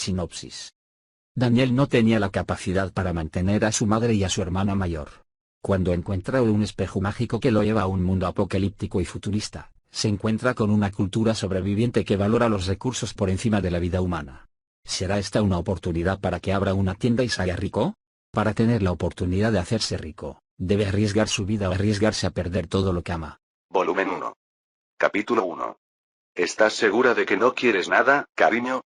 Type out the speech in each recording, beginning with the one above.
Sinopsis. Daniel no tenía la capacidad para mantener a su madre y a su hermana mayor. Cuando encuentra un espejo mágico que lo lleva a un mundo apocalíptico y futurista, se encuentra con una cultura sobreviviente que valora los recursos por encima de la vida humana. ¿Será esta una oportunidad para que abra una tienda y se haga rico? Para tener la oportunidad de hacerse rico, debe arriesgar su vida o arriesgarse a perder todo lo que ama. Volumen 1. Capítulo 1. ¿Estás segura de que no quieres nada, cariño?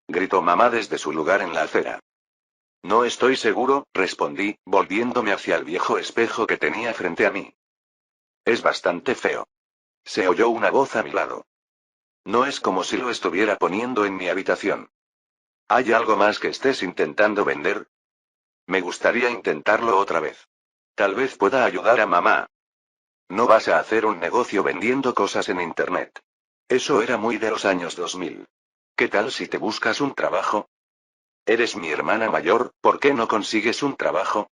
Gritó mamá desde su lugar en la acera. No estoy seguro, respondí, volviéndome hacia el viejo espejo que tenía frente a mí. Es bastante feo. Se oyó una voz a mi lado. No es como si lo estuviera poniendo en mi habitación. ¿Hay algo más que estés intentando vender? Me gustaría intentarlo otra vez. Tal vez pueda ayudar a mamá. No vas a hacer un negocio vendiendo cosas en internet. Eso era muy de los años 2000. ¿Qué tal si te buscas un trabajo? Eres mi hermana mayor, ¿por qué no consigues un trabajo?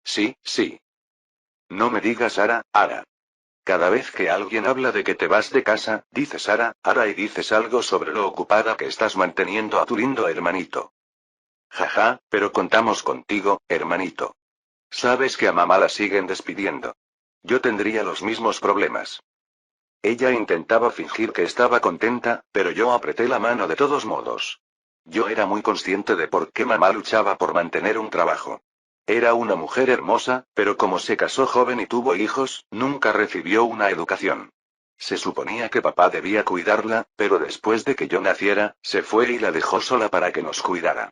Sí, sí. No me digas Ara, Ara. Cada vez que alguien habla de que te vas de casa, dices Ara, Ara y dices algo sobre lo ocupada que estás manteniendo a tu lindo hermanito. Jaja, pero contamos contigo, hermanito. Sabes que a mamá la siguen despidiendo. Yo tendría los mismos problemas. Ella intentaba fingir que estaba contenta, pero yo apreté la mano de todos modos. Yo era muy consciente de por qué mamá luchaba por mantener un trabajo. Era una mujer hermosa, pero como se casó joven y tuvo hijos, nunca recibió una educación. Se suponía que papá debía cuidarla, pero después de que yo naciera, se fue y la dejó sola para que nos cuidara.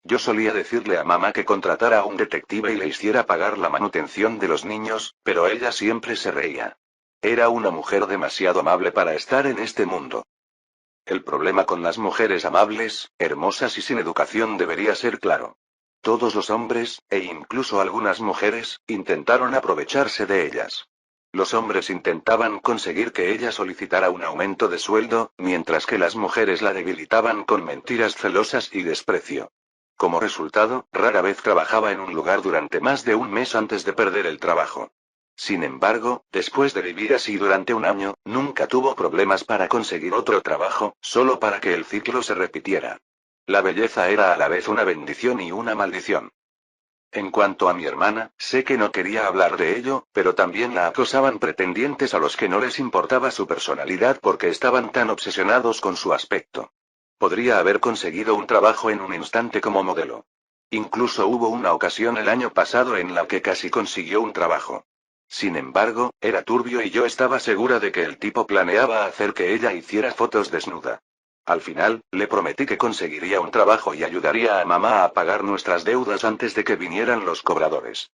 Yo solía decirle a mamá que contratara a un detective y le hiciera pagar la manutención de los niños, pero ella siempre se reía. Era una mujer demasiado amable para estar en este mundo. El problema con las mujeres amables, hermosas y sin educación debería ser claro. Todos los hombres, e incluso algunas mujeres, intentaron aprovecharse de ellas. Los hombres intentaban conseguir que ella solicitara un aumento de sueldo, mientras que las mujeres la debilitaban con mentiras celosas y desprecio. Como resultado, rara vez trabajaba en un lugar durante más de un mes antes de perder el trabajo. Sin embargo, después de vivir así durante un año, nunca tuvo problemas para conseguir otro trabajo, solo para que el ciclo se repitiera. La belleza era a la vez una bendición y una maldición. En cuanto a mi hermana, sé que no quería hablar de ello, pero también la acosaban pretendientes a los que no les importaba su personalidad porque estaban tan obsesionados con su aspecto. Podría haber conseguido un trabajo en un instante como modelo. Incluso hubo una ocasión el año pasado en la que casi consiguió un trabajo. Sin embargo, era turbio y yo estaba segura de que el tipo planeaba hacer que ella hiciera fotos desnuda. Al final, le prometí que conseguiría un trabajo y ayudaría a mamá a pagar nuestras deudas antes de que vinieran los cobradores.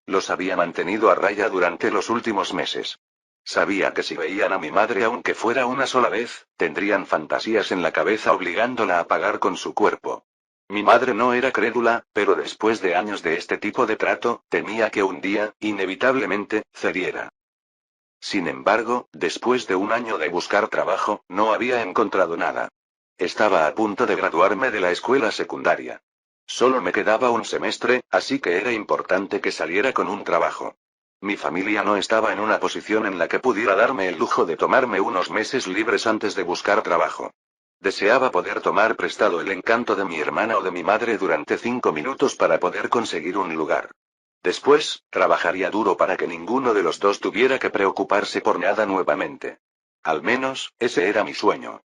Los había mantenido a raya durante los últimos meses. Sabía que si veían a mi madre aunque fuera una sola vez, tendrían fantasías en la cabeza obligándola a pagar con su cuerpo. Mi madre no era crédula, pero después de años de este tipo de trato, temía que un día, inevitablemente, cediera. Sin embargo, después de un año de buscar trabajo, no había encontrado nada. Estaba a punto de graduarme de la escuela secundaria. Solo me quedaba un semestre, así que era importante que saliera con un trabajo. Mi familia no estaba en una posición en la que pudiera darme el lujo de tomarme unos meses libres antes de buscar trabajo. Deseaba poder tomar prestado el encanto de mi hermana o de mi madre durante 5 minutos para poder conseguir un lugar. Después, trabajaría duro para que ninguno de los dos tuviera que preocuparse por nada nuevamente. Al menos, ese era mi sueño.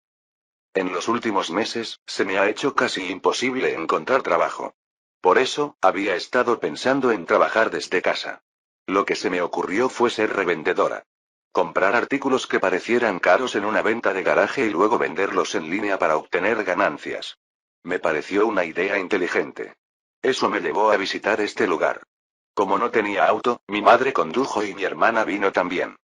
En los últimos meses, se me ha hecho casi imposible encontrar trabajo. Por eso, había estado pensando en trabajar desde casa. Lo que se me ocurrió fue ser revendedora. Comprar artículos que parecieran caros en una venta de garaje y luego venderlos en línea para obtener ganancias. Me pareció una idea inteligente. Eso me llevó a visitar este lugar. Como no tenía auto, mi madre condujo y mi hermana vino también.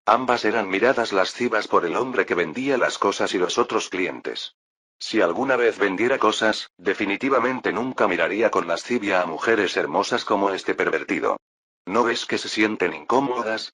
Ambas eran miradas lascivas por el hombre que vendía las cosas y los otros clientes. Si alguna vez vendiera cosas, definitivamente nunca miraría con lascivia a mujeres hermosas como este pervertido. ¿No ves que se sienten incómodas?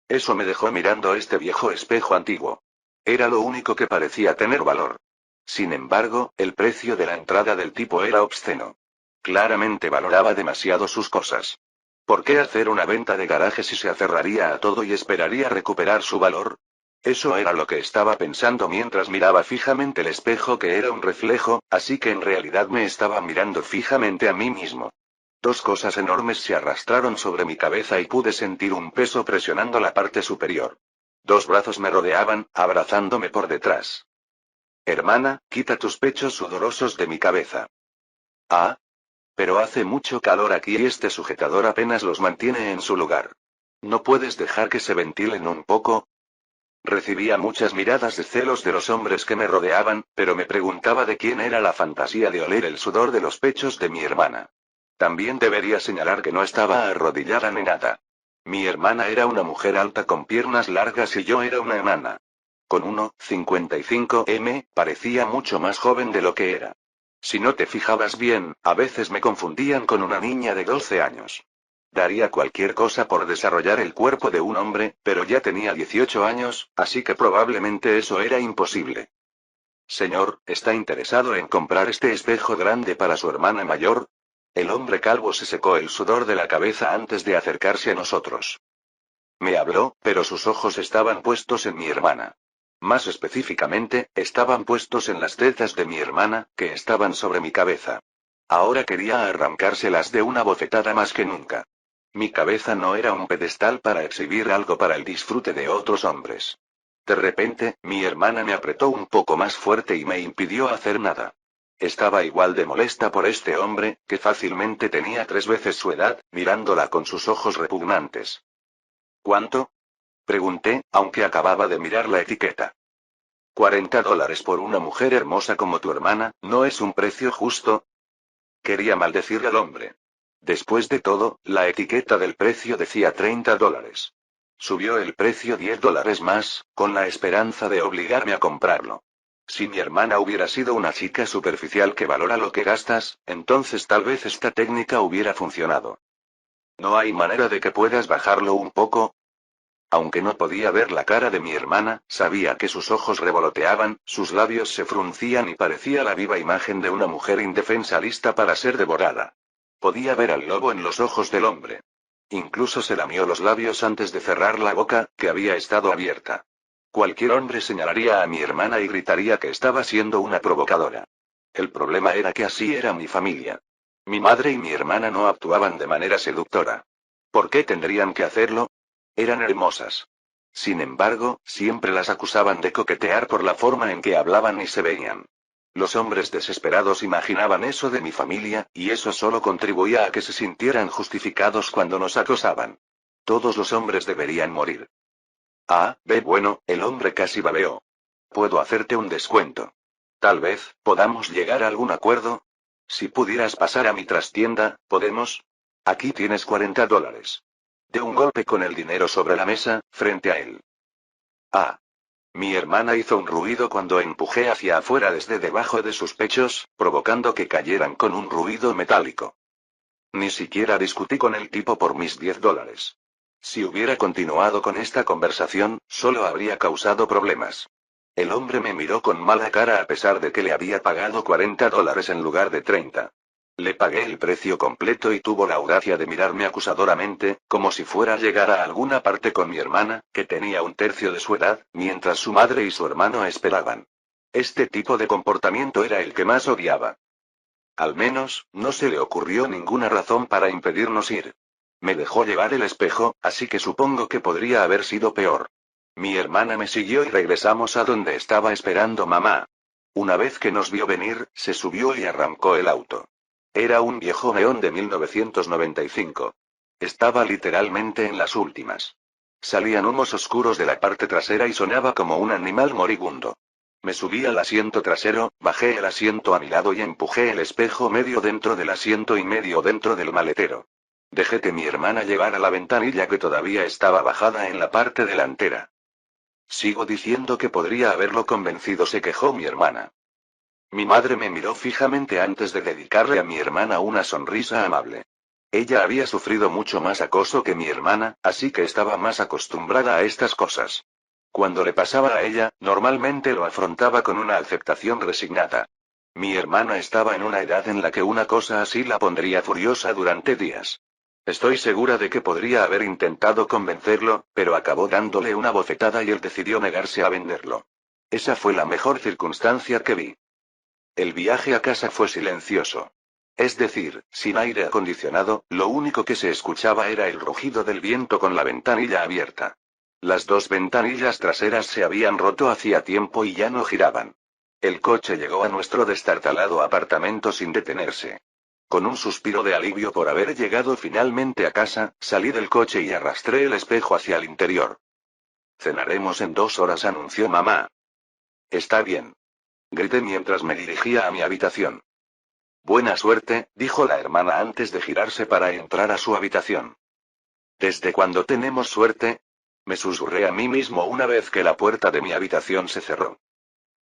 Eso me dejó mirando este viejo espejo antiguo. Era lo único que parecía tener valor. Sin embargo, el precio de la entrada del tipo era obsceno. Claramente valoraba demasiado sus cosas. ¿Por qué hacer una venta de garaje si se aferraría a todo y esperaría recuperar su valor? Eso era lo que estaba pensando mientras miraba fijamente el espejo, que era un reflejo, así que en realidad me estaba mirando fijamente a mí mismo. Dos cosas enormes se arrastraron sobre mi cabeza y pude sentir un peso presionando la parte superior. Dos brazos me rodeaban, abrazándome por detrás. Hermana, quita tus pechos sudorosos de mi cabeza. Ah. Pero hace mucho calor aquí y este sujetador apenas los mantiene en su lugar. ¿No puedes dejar que se ventilen un poco? Recibía muchas miradas de celos de los hombres que me rodeaban, pero me preguntaba de quién era la fantasía de oler el sudor de los pechos de mi hermana. También debería señalar que no estaba arrodillada ni nada. Mi hermana era una mujer alta con piernas largas y yo era una enana. Con 1,55 m, parecía mucho más joven de lo que era. Si no te fijabas bien, a veces me confundían con una niña de 12 años. Daría cualquier cosa por desarrollar el cuerpo de un hombre, pero ya tenía 18 años, así que probablemente eso era imposible. Señor, ¿está interesado en comprar este espejo grande para su hermana mayor? El hombre calvo se secó el sudor de la cabeza antes de acercarse a nosotros. Me habló, pero sus ojos estaban puestos en mi hermana. Más específicamente, estaban puestos en las tetas de mi hermana, que estaban sobre mi cabeza. Ahora quería arrancárselas de una bofetada más que nunca. Mi cabeza no era un pedestal para exhibir algo para el disfrute de otros hombres. De repente, mi hermana me apretó un poco más fuerte y me impidió hacer nada. Estaba igual de molesta por este hombre, que fácilmente tenía 3 veces su edad, mirándola con sus ojos repugnantes. ¿Cuánto? Pregunté, aunque acababa de mirar la etiqueta. $40 por una mujer hermosa como tu hermana, ¿no es un precio justo? Quería maldecir al hombre. Después de todo, la etiqueta del precio decía $30. Subió el precio $10 más, con la esperanza de obligarme a comprarlo. Si mi hermana hubiera sido una chica superficial que valora lo que gastas, entonces tal vez esta técnica hubiera funcionado. ¿No hay manera de que puedas bajarlo un poco? Aunque no podía ver la cara de mi hermana, sabía que sus ojos revoloteaban, sus labios se fruncían y parecía la viva imagen de una mujer indefensa lista para ser devorada. Podía ver al lobo en los ojos del hombre. Incluso se lamió los labios antes de cerrar la boca, que había estado abierta. Cualquier hombre señalaría a mi hermana y gritaría que estaba siendo una provocadora. El problema era que así era mi familia. Mi madre y mi hermana no actuaban de manera seductora. ¿Por qué tendrían que hacerlo? Eran hermosas. Sin embargo, siempre las acusaban de coquetear por la forma en que hablaban y se veían. Los hombres desesperados imaginaban eso de mi familia, y eso solo contribuía a que se sintieran justificados cuando nos acosaban. Todos los hombres deberían morir. Ah, bueno, el hombre casi babeó. Puedo hacerte un descuento. Tal vez, podamos llegar a algún acuerdo. Si pudieras pasar a mi trastienda, ¿podemos? Aquí tienes $40. De un golpe con el dinero sobre la mesa, frente a él. Ah. Mi hermana hizo un ruido cuando empujé hacia afuera desde debajo de sus pechos, provocando que cayeran con un ruido metálico. Ni siquiera discutí con el tipo por mis $10. Si hubiera continuado con esta conversación, solo habría causado problemas. El hombre me miró con mala cara a pesar de que le había pagado $40 en lugar de 30. Le pagué el precio completo y tuvo la audacia de mirarme acusadoramente, como si fuera a llegar a alguna parte con mi hermana, que tenía un tercio de su edad, mientras su madre y su hermano esperaban. Este tipo de comportamiento era el que más odiaba. Al menos, no se le ocurrió ninguna razón para impedirnos ir. Me dejó llevar el espejo, así que supongo que podría haber sido peor. Mi hermana me siguió y regresamos a donde estaba esperando mamá. Una vez que nos vio venir, se subió y arrancó el auto. Era un viejo neón de 1995. Estaba literalmente en las últimas. Salían humos oscuros de la parte trasera y sonaba como un animal moribundo. Me subí al asiento trasero, bajé el asiento a mi lado y empujé el espejo medio dentro del asiento y medio dentro del maletero. Dejé que mi hermana llevara la ventanilla que todavía estaba bajada en la parte delantera. Sigo diciendo que podría haberlo convencido, se quejó mi hermana. Mi madre me miró fijamente antes de dedicarle a mi hermana una sonrisa amable. Ella había sufrido mucho más acoso que mi hermana, así que estaba más acostumbrada a estas cosas. Cuando le pasaba a ella, normalmente lo afrontaba con una aceptación resignada. Mi hermana estaba en una edad en la que una cosa así la pondría furiosa durante días. Estoy segura de que podría haber intentado convencerlo, pero acabó dándole una bofetada y él decidió negarse a venderlo. Esa fue la mejor circunstancia que vi. El viaje a casa fue silencioso. Es decir, sin aire acondicionado, lo único que se escuchaba era el rugido del viento con la ventanilla abierta. Las dos ventanillas traseras se habían roto hacía tiempo y ya no giraban. El coche llegó a nuestro destartalado apartamento sin detenerse. Con un suspiro de alivio por haber llegado finalmente a casa, salí del coche y arrastré el espejo hacia el interior. Cenaremos en 2 horas, anunció mamá. Está bien. Grité mientras me dirigía a mi habitación. Buena suerte, dijo la hermana antes de girarse para entrar a su habitación. ¿Desde cuándo tenemos suerte? Me susurré a mí mismo una vez que la puerta de mi habitación se cerró.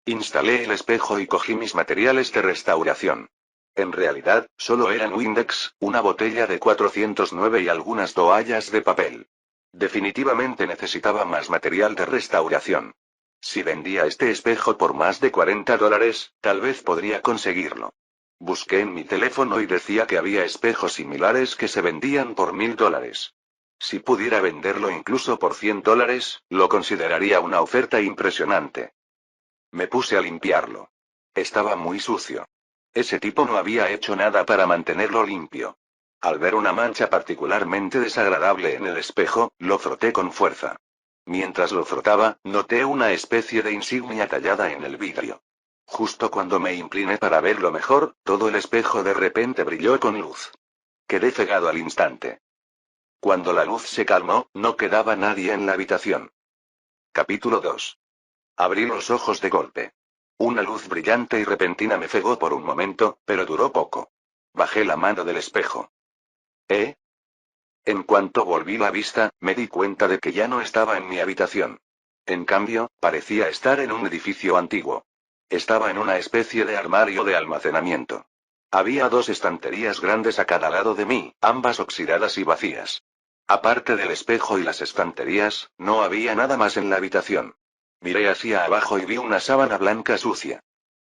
Instalé el espejo y cogí mis materiales de restauración. En realidad, solo eran Windex, una botella de 409 y algunas toallas de papel. Definitivamente necesitaba más material de restauración. Si vendía este espejo por más de $40, tal vez podría conseguirlo. Busqué en mi teléfono y decía que había espejos similares que se vendían por $1000. Si pudiera venderlo incluso por $100, lo consideraría una oferta impresionante. Me puse a limpiarlo. Estaba muy sucio. Ese tipo no había hecho nada para mantenerlo limpio. Al ver una mancha particularmente desagradable en el espejo, lo froté con fuerza. Mientras lo frotaba, noté una especie de insignia tallada en el vidrio. Justo cuando me incliné para verlo mejor, todo el espejo de repente brilló con luz. Quedé cegado al instante. Cuando la luz se calmó, no quedaba nadie en la habitación. Capítulo 2. Abrí los ojos de golpe. Una luz brillante y repentina me cegó por un momento, pero duró poco. Bajé la mano del espejo. ¿Eh? En cuanto volví la vista, me di cuenta de que ya no estaba en mi habitación. En cambio, parecía estar en un edificio antiguo. Estaba en una especie de armario de almacenamiento. Había 2 estanterías grandes a cada lado de mí, ambas oxidadas y vacías. Aparte del espejo y las estanterías, no había nada más en la habitación. Miré hacia abajo y vi una sábana blanca sucia.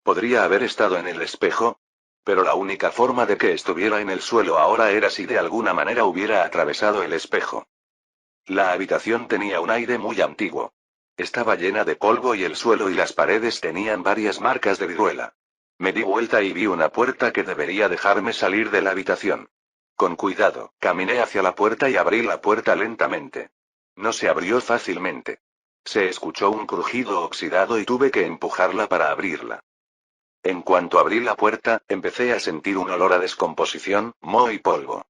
¿Podría haber estado en el espejo? Pero la única forma de que estuviera en el suelo ahora era si de alguna manera hubiera atravesado el espejo. La habitación tenía un aire muy antiguo. Estaba llena de polvo y el suelo y las paredes tenían varias marcas de viruela. Me di vuelta y vi una puerta que debería dejarme salir de la habitación. Con cuidado, caminé hacia la puerta y abrí la puerta lentamente. No se abrió fácilmente. Se escuchó un crujido oxidado y tuve que empujarla para abrirla. En cuanto abrí la puerta, empecé a sentir un olor a descomposición, moho y polvo.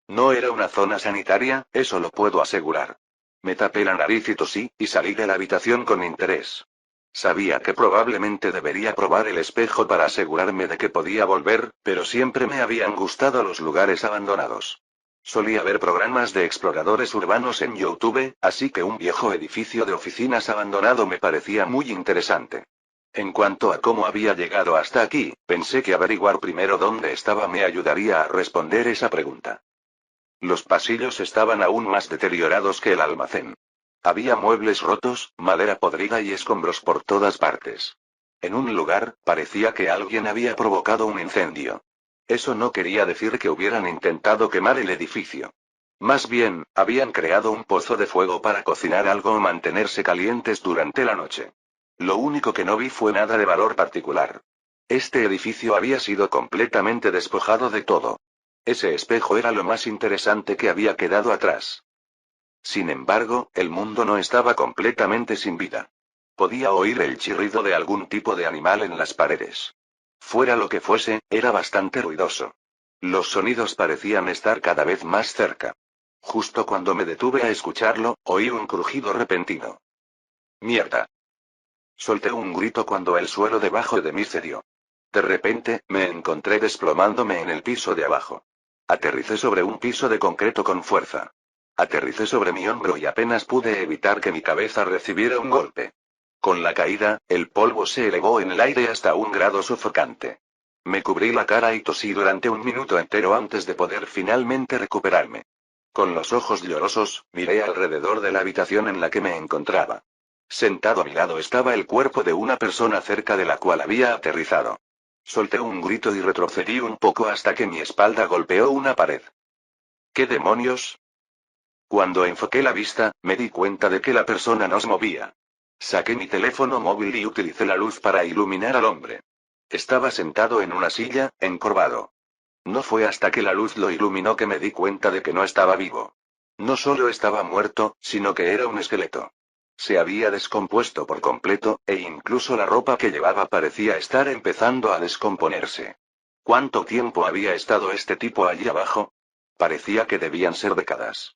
No era una zona sanitaria, eso lo puedo asegurar. Me tapé la nariz y tosí, y salí de la habitación con interés. Sabía que probablemente debería probar el espejo para asegurarme de que podía volver, pero siempre me habían gustado los lugares abandonados. Solía ver programas de exploradores urbanos en YouTube, así que un viejo edificio de oficinas abandonado me parecía muy interesante. En cuanto a cómo había llegado hasta aquí, pensé que averiguar primero dónde estaba me ayudaría a responder esa pregunta. Los pasillos estaban aún más deteriorados que el almacén. Había muebles rotos, madera podrida y escombros por todas partes. En un lugar, parecía que alguien había provocado un incendio. Eso no quería decir que hubieran intentado quemar el edificio. Más bien, habían creado un pozo de fuego para cocinar algo o mantenerse calientes durante la noche. Lo único que no vi fue nada de valor particular. Este edificio había sido completamente despojado de todo. Ese espejo era lo más interesante que había quedado atrás. Sin embargo, el mundo no estaba completamente sin vida. Podía oír el chirrido de algún tipo de animal en las paredes. Fuera lo que fuese, era bastante ruidoso. Los sonidos parecían estar cada vez más cerca. Justo cuando me detuve a escucharlo, oí un crujido repentino. ¡Mierda! Solté un grito cuando el suelo debajo de mí cedió. De repente, me encontré desplomándome en el piso de abajo. Aterricé sobre un piso de concreto con fuerza. Aterricé sobre mi hombro y apenas pude evitar que mi cabeza recibiera un golpe. Con la caída, el polvo se elevó en el aire hasta un grado sofocante. Me cubrí la cara y tosí durante un minuto entero antes de poder finalmente recuperarme. Con los ojos llorosos, miré alrededor de la habitación en la que me encontraba. Sentado a mi lado estaba el cuerpo de una persona cerca de la cual había aterrizado. Solté un grito y retrocedí un poco hasta que mi espalda golpeó una pared. ¿Qué demonios? Cuando enfoqué la vista, me di cuenta de que la persona no se movía. Saqué mi teléfono móvil y utilicé la luz para iluminar al hombre. Estaba sentado en una silla, encorvado. No fue hasta que la luz lo iluminó que me di cuenta de que no estaba vivo. No solo estaba muerto, sino que era un esqueleto. Se había descompuesto por completo, e incluso la ropa que llevaba parecía estar empezando a descomponerse. ¿Cuánto tiempo había estado este tipo allí abajo? Parecía que debían ser décadas.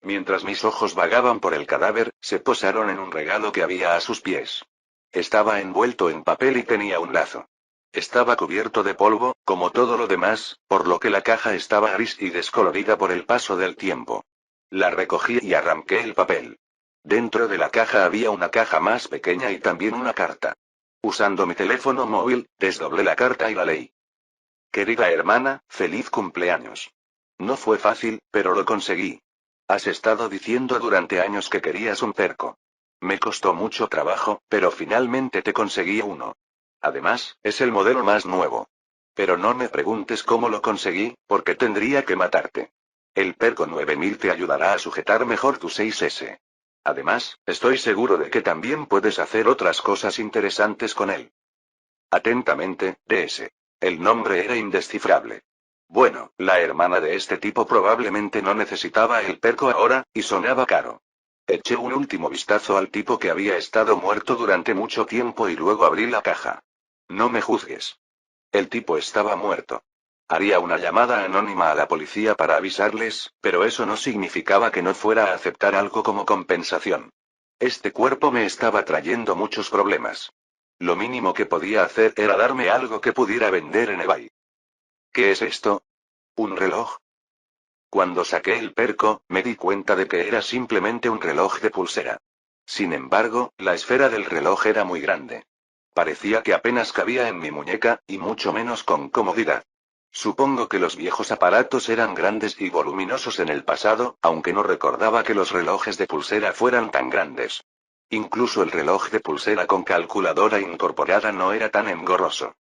Mientras mis ojos vagaban por el cadáver, se posaron en un regalo que había a sus pies. Estaba envuelto en papel y tenía un lazo. Estaba cubierto de polvo, como todo lo demás, por lo que la caja estaba gris y descolorida por el paso del tiempo. La recogí y arranqué el papel. Dentro de la caja había una caja más pequeña y también una carta. Usando mi teléfono móvil, desdoblé la carta y la leí. Querida hermana, feliz cumpleaños. No fue fácil, pero lo conseguí. Has estado diciendo durante años que querías un perco. Me costó mucho trabajo, pero finalmente te conseguí uno. Además, es el modelo más nuevo. Pero no me preguntes cómo lo conseguí, porque tendría que matarte. El Perco 9000 te ayudará a sujetar mejor tu 6S. Además, estoy seguro de que también puedes hacer otras cosas interesantes con él. Atentamente, DS. El nombre era indescifrable. Bueno, la hermana de este tipo probablemente no necesitaba el Perco ahora, y sonaba caro. Eché un último vistazo al tipo que había estado muerto durante mucho tiempo y luego abrí la caja. No me juzgues. El tipo estaba muerto. Haría una llamada anónima a la policía para avisarles, pero eso no significaba que no fuera a aceptar algo como compensación. Este cuerpo me estaba trayendo muchos problemas. Lo mínimo que podía hacer era darme algo que pudiera vender en eBay. ¿Qué es esto? ¿Un reloj? Cuando saqué el perco, me di cuenta de que era simplemente un reloj de pulsera. Sin embargo, la esfera del reloj era muy grande. Parecía que apenas cabía en mi muñeca, y mucho menos con comodidad. Supongo que los viejos aparatos eran grandes y voluminosos en el pasado, aunque no recordaba que los relojes de pulsera fueran tan grandes. Incluso el reloj de pulsera con calculadora incorporada no era tan engorroso.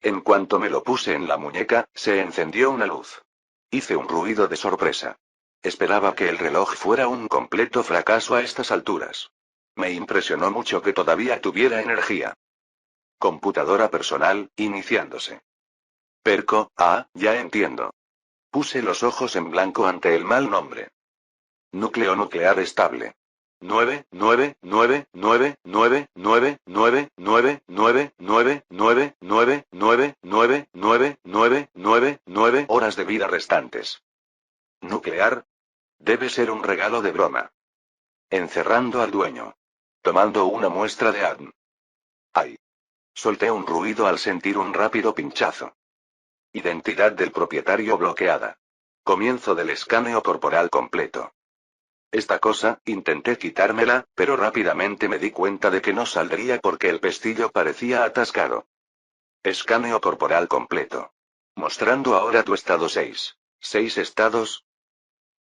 En cuanto me lo puse en la muñeca, se encendió una luz. Hice un ruido de sorpresa. Esperaba que el reloj fuera un completo fracaso a estas alturas. Me impresionó mucho que todavía tuviera energía. Computadora personal, iniciándose. Perco, ya entiendo. Puse los ojos en blanco ante el mal nombre. Núcleo nuclear estable. 9 horas de vida restantes. ¿Nuclear? Debe ser un regalo de broma. Encerrando al dueño. Tomando una muestra de ADN. ¡Ay! Solté un ruido al sentir un rápido pinchazo. Identidad del propietario bloqueada. Comienzo del escaneo corporal completo. Esta cosa, intenté quitármela, pero rápidamente me di cuenta de que no saldría porque el pestillo parecía atascado. Escaneo corporal completo. Mostrando ahora tu estado 6. ¿6 estados?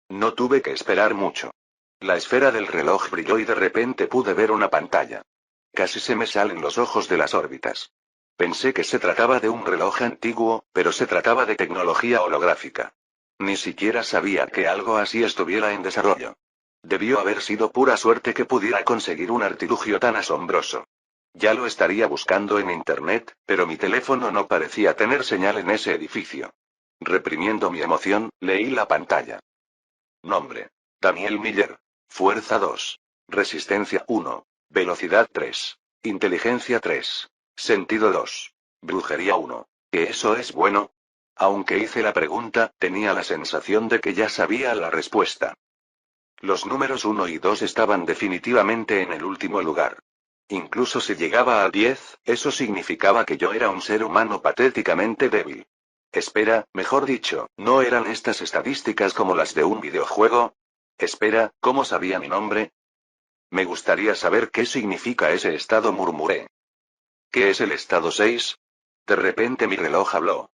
No tuve que esperar mucho. La esfera del reloj brilló y de repente pude ver una pantalla. Casi se me salen los ojos de las órbitas. Pensé que se trataba de un reloj antiguo, pero se trataba de tecnología holográfica. Ni siquiera sabía que algo así estuviera en desarrollo. Debió haber sido pura suerte que pudiera conseguir un artilugio tan asombroso. Ya lo estaría buscando en internet, pero mi teléfono no parecía tener señal en ese edificio. Reprimiendo mi emoción, leí la pantalla. Nombre. Daniel Miller. Fuerza 2. Resistencia 1. Velocidad 3. Inteligencia 3. Sentido 2. Brujería 1. ¿Que eso es bueno? Aunque hice la pregunta, tenía la sensación de que ya sabía la respuesta. Los números 1 y 2 estaban definitivamente en el último lugar. Incluso si llegaba a 10, eso significaba que yo era un ser humano patéticamente débil. Espera, mejor dicho, ¿no eran estas estadísticas como las de un videojuego? Espera, ¿cómo sabía mi nombre? Me gustaría saber qué significa ese estado, murmuré. ¿Qué es el estado 6? De repente mi reloj habló.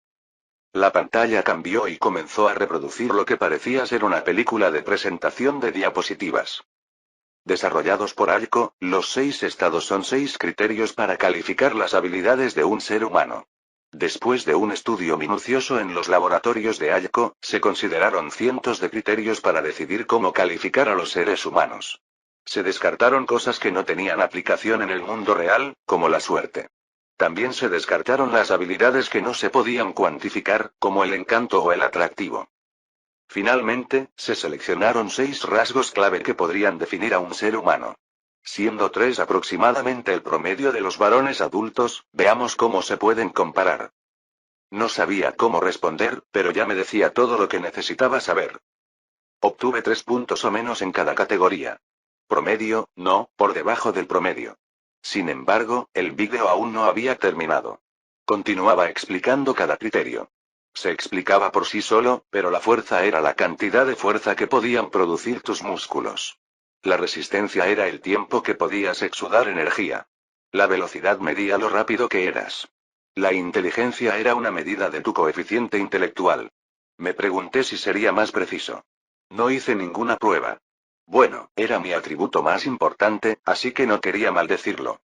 La pantalla cambió y comenzó a reproducir lo que parecía ser una película de presentación de diapositivas. Desarrollados por Alco, los 6 estados son 6 criterios para calificar las habilidades de un ser humano. Después de un estudio minucioso en los laboratorios de Alco, se consideraron cientos de criterios para decidir cómo calificar a los seres humanos. Se descartaron cosas que no tenían aplicación en el mundo real, como la suerte. También se descartaron las habilidades que no se podían cuantificar, como el encanto o el atractivo. Finalmente, se seleccionaron 6 rasgos clave que podrían definir a un ser humano. Siendo 3 aproximadamente el promedio de los varones adultos, veamos cómo se pueden comparar. No sabía cómo responder, pero ya me decía todo lo que necesitaba saber. Obtuve 3 puntos o menos en cada categoría. Promedio, no, por debajo del promedio. Sin embargo, el vídeo aún no había terminado. Continuaba explicando cada criterio. Se explicaba por sí solo, pero la fuerza era la cantidad de fuerza que podían producir tus músculos. La resistencia era el tiempo que podías exudar energía. La velocidad medía lo rápido que eras. La inteligencia era una medida de tu coeficiente intelectual. Me pregunté si sería más preciso. No hice ninguna prueba. Bueno, era mi atributo más importante, así que no quería maldecirlo.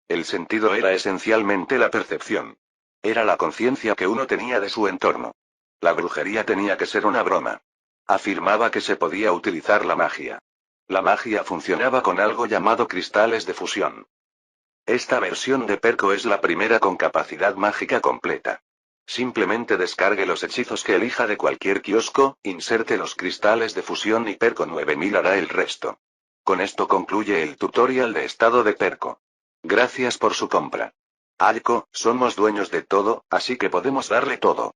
El sentido era esencialmente la percepción. Era la conciencia que uno tenía de su entorno. La brujería tenía que ser una broma. Afirmaba que se podía utilizar la magia. La magia funcionaba con algo llamado cristales de fusión. Esta versión de Perco es la primera con capacidad mágica completa. Simplemente descargue los hechizos que elija de cualquier kiosco, inserte los cristales de fusión y Perco 9000 hará el resto. Con esto concluye el tutorial de estado de Perco. Gracias por su compra. Alco, somos dueños de todo, así que podemos darle todo.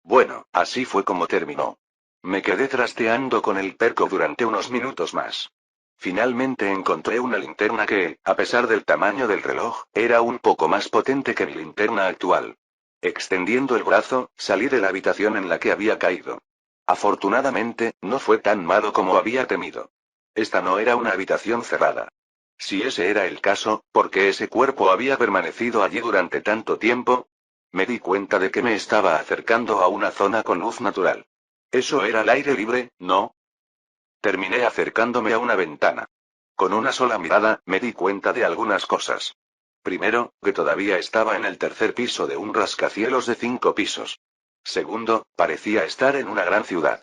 Bueno, así fue como terminó. Me quedé trasteando con el Perco durante unos minutos más. Finalmente encontré una linterna que, a pesar del tamaño del reloj, era un poco más potente que mi linterna actual. Extendiendo el brazo, salí de la habitación en la que había caído. Afortunadamente, no fue tan malo como había temido. Esta no era una habitación cerrada. Si ese era el caso, ¿por qué ese cuerpo había permanecido allí durante tanto tiempo? Me di cuenta de que me estaba acercando a una zona con luz natural. Eso era el aire libre, ¿no? Terminé acercándome a una ventana. Con una sola mirada, me di cuenta de algunas cosas. Primero, que todavía estaba en el tercer piso de un rascacielos de 5 pisos. Segundo, parecía estar en una gran ciudad.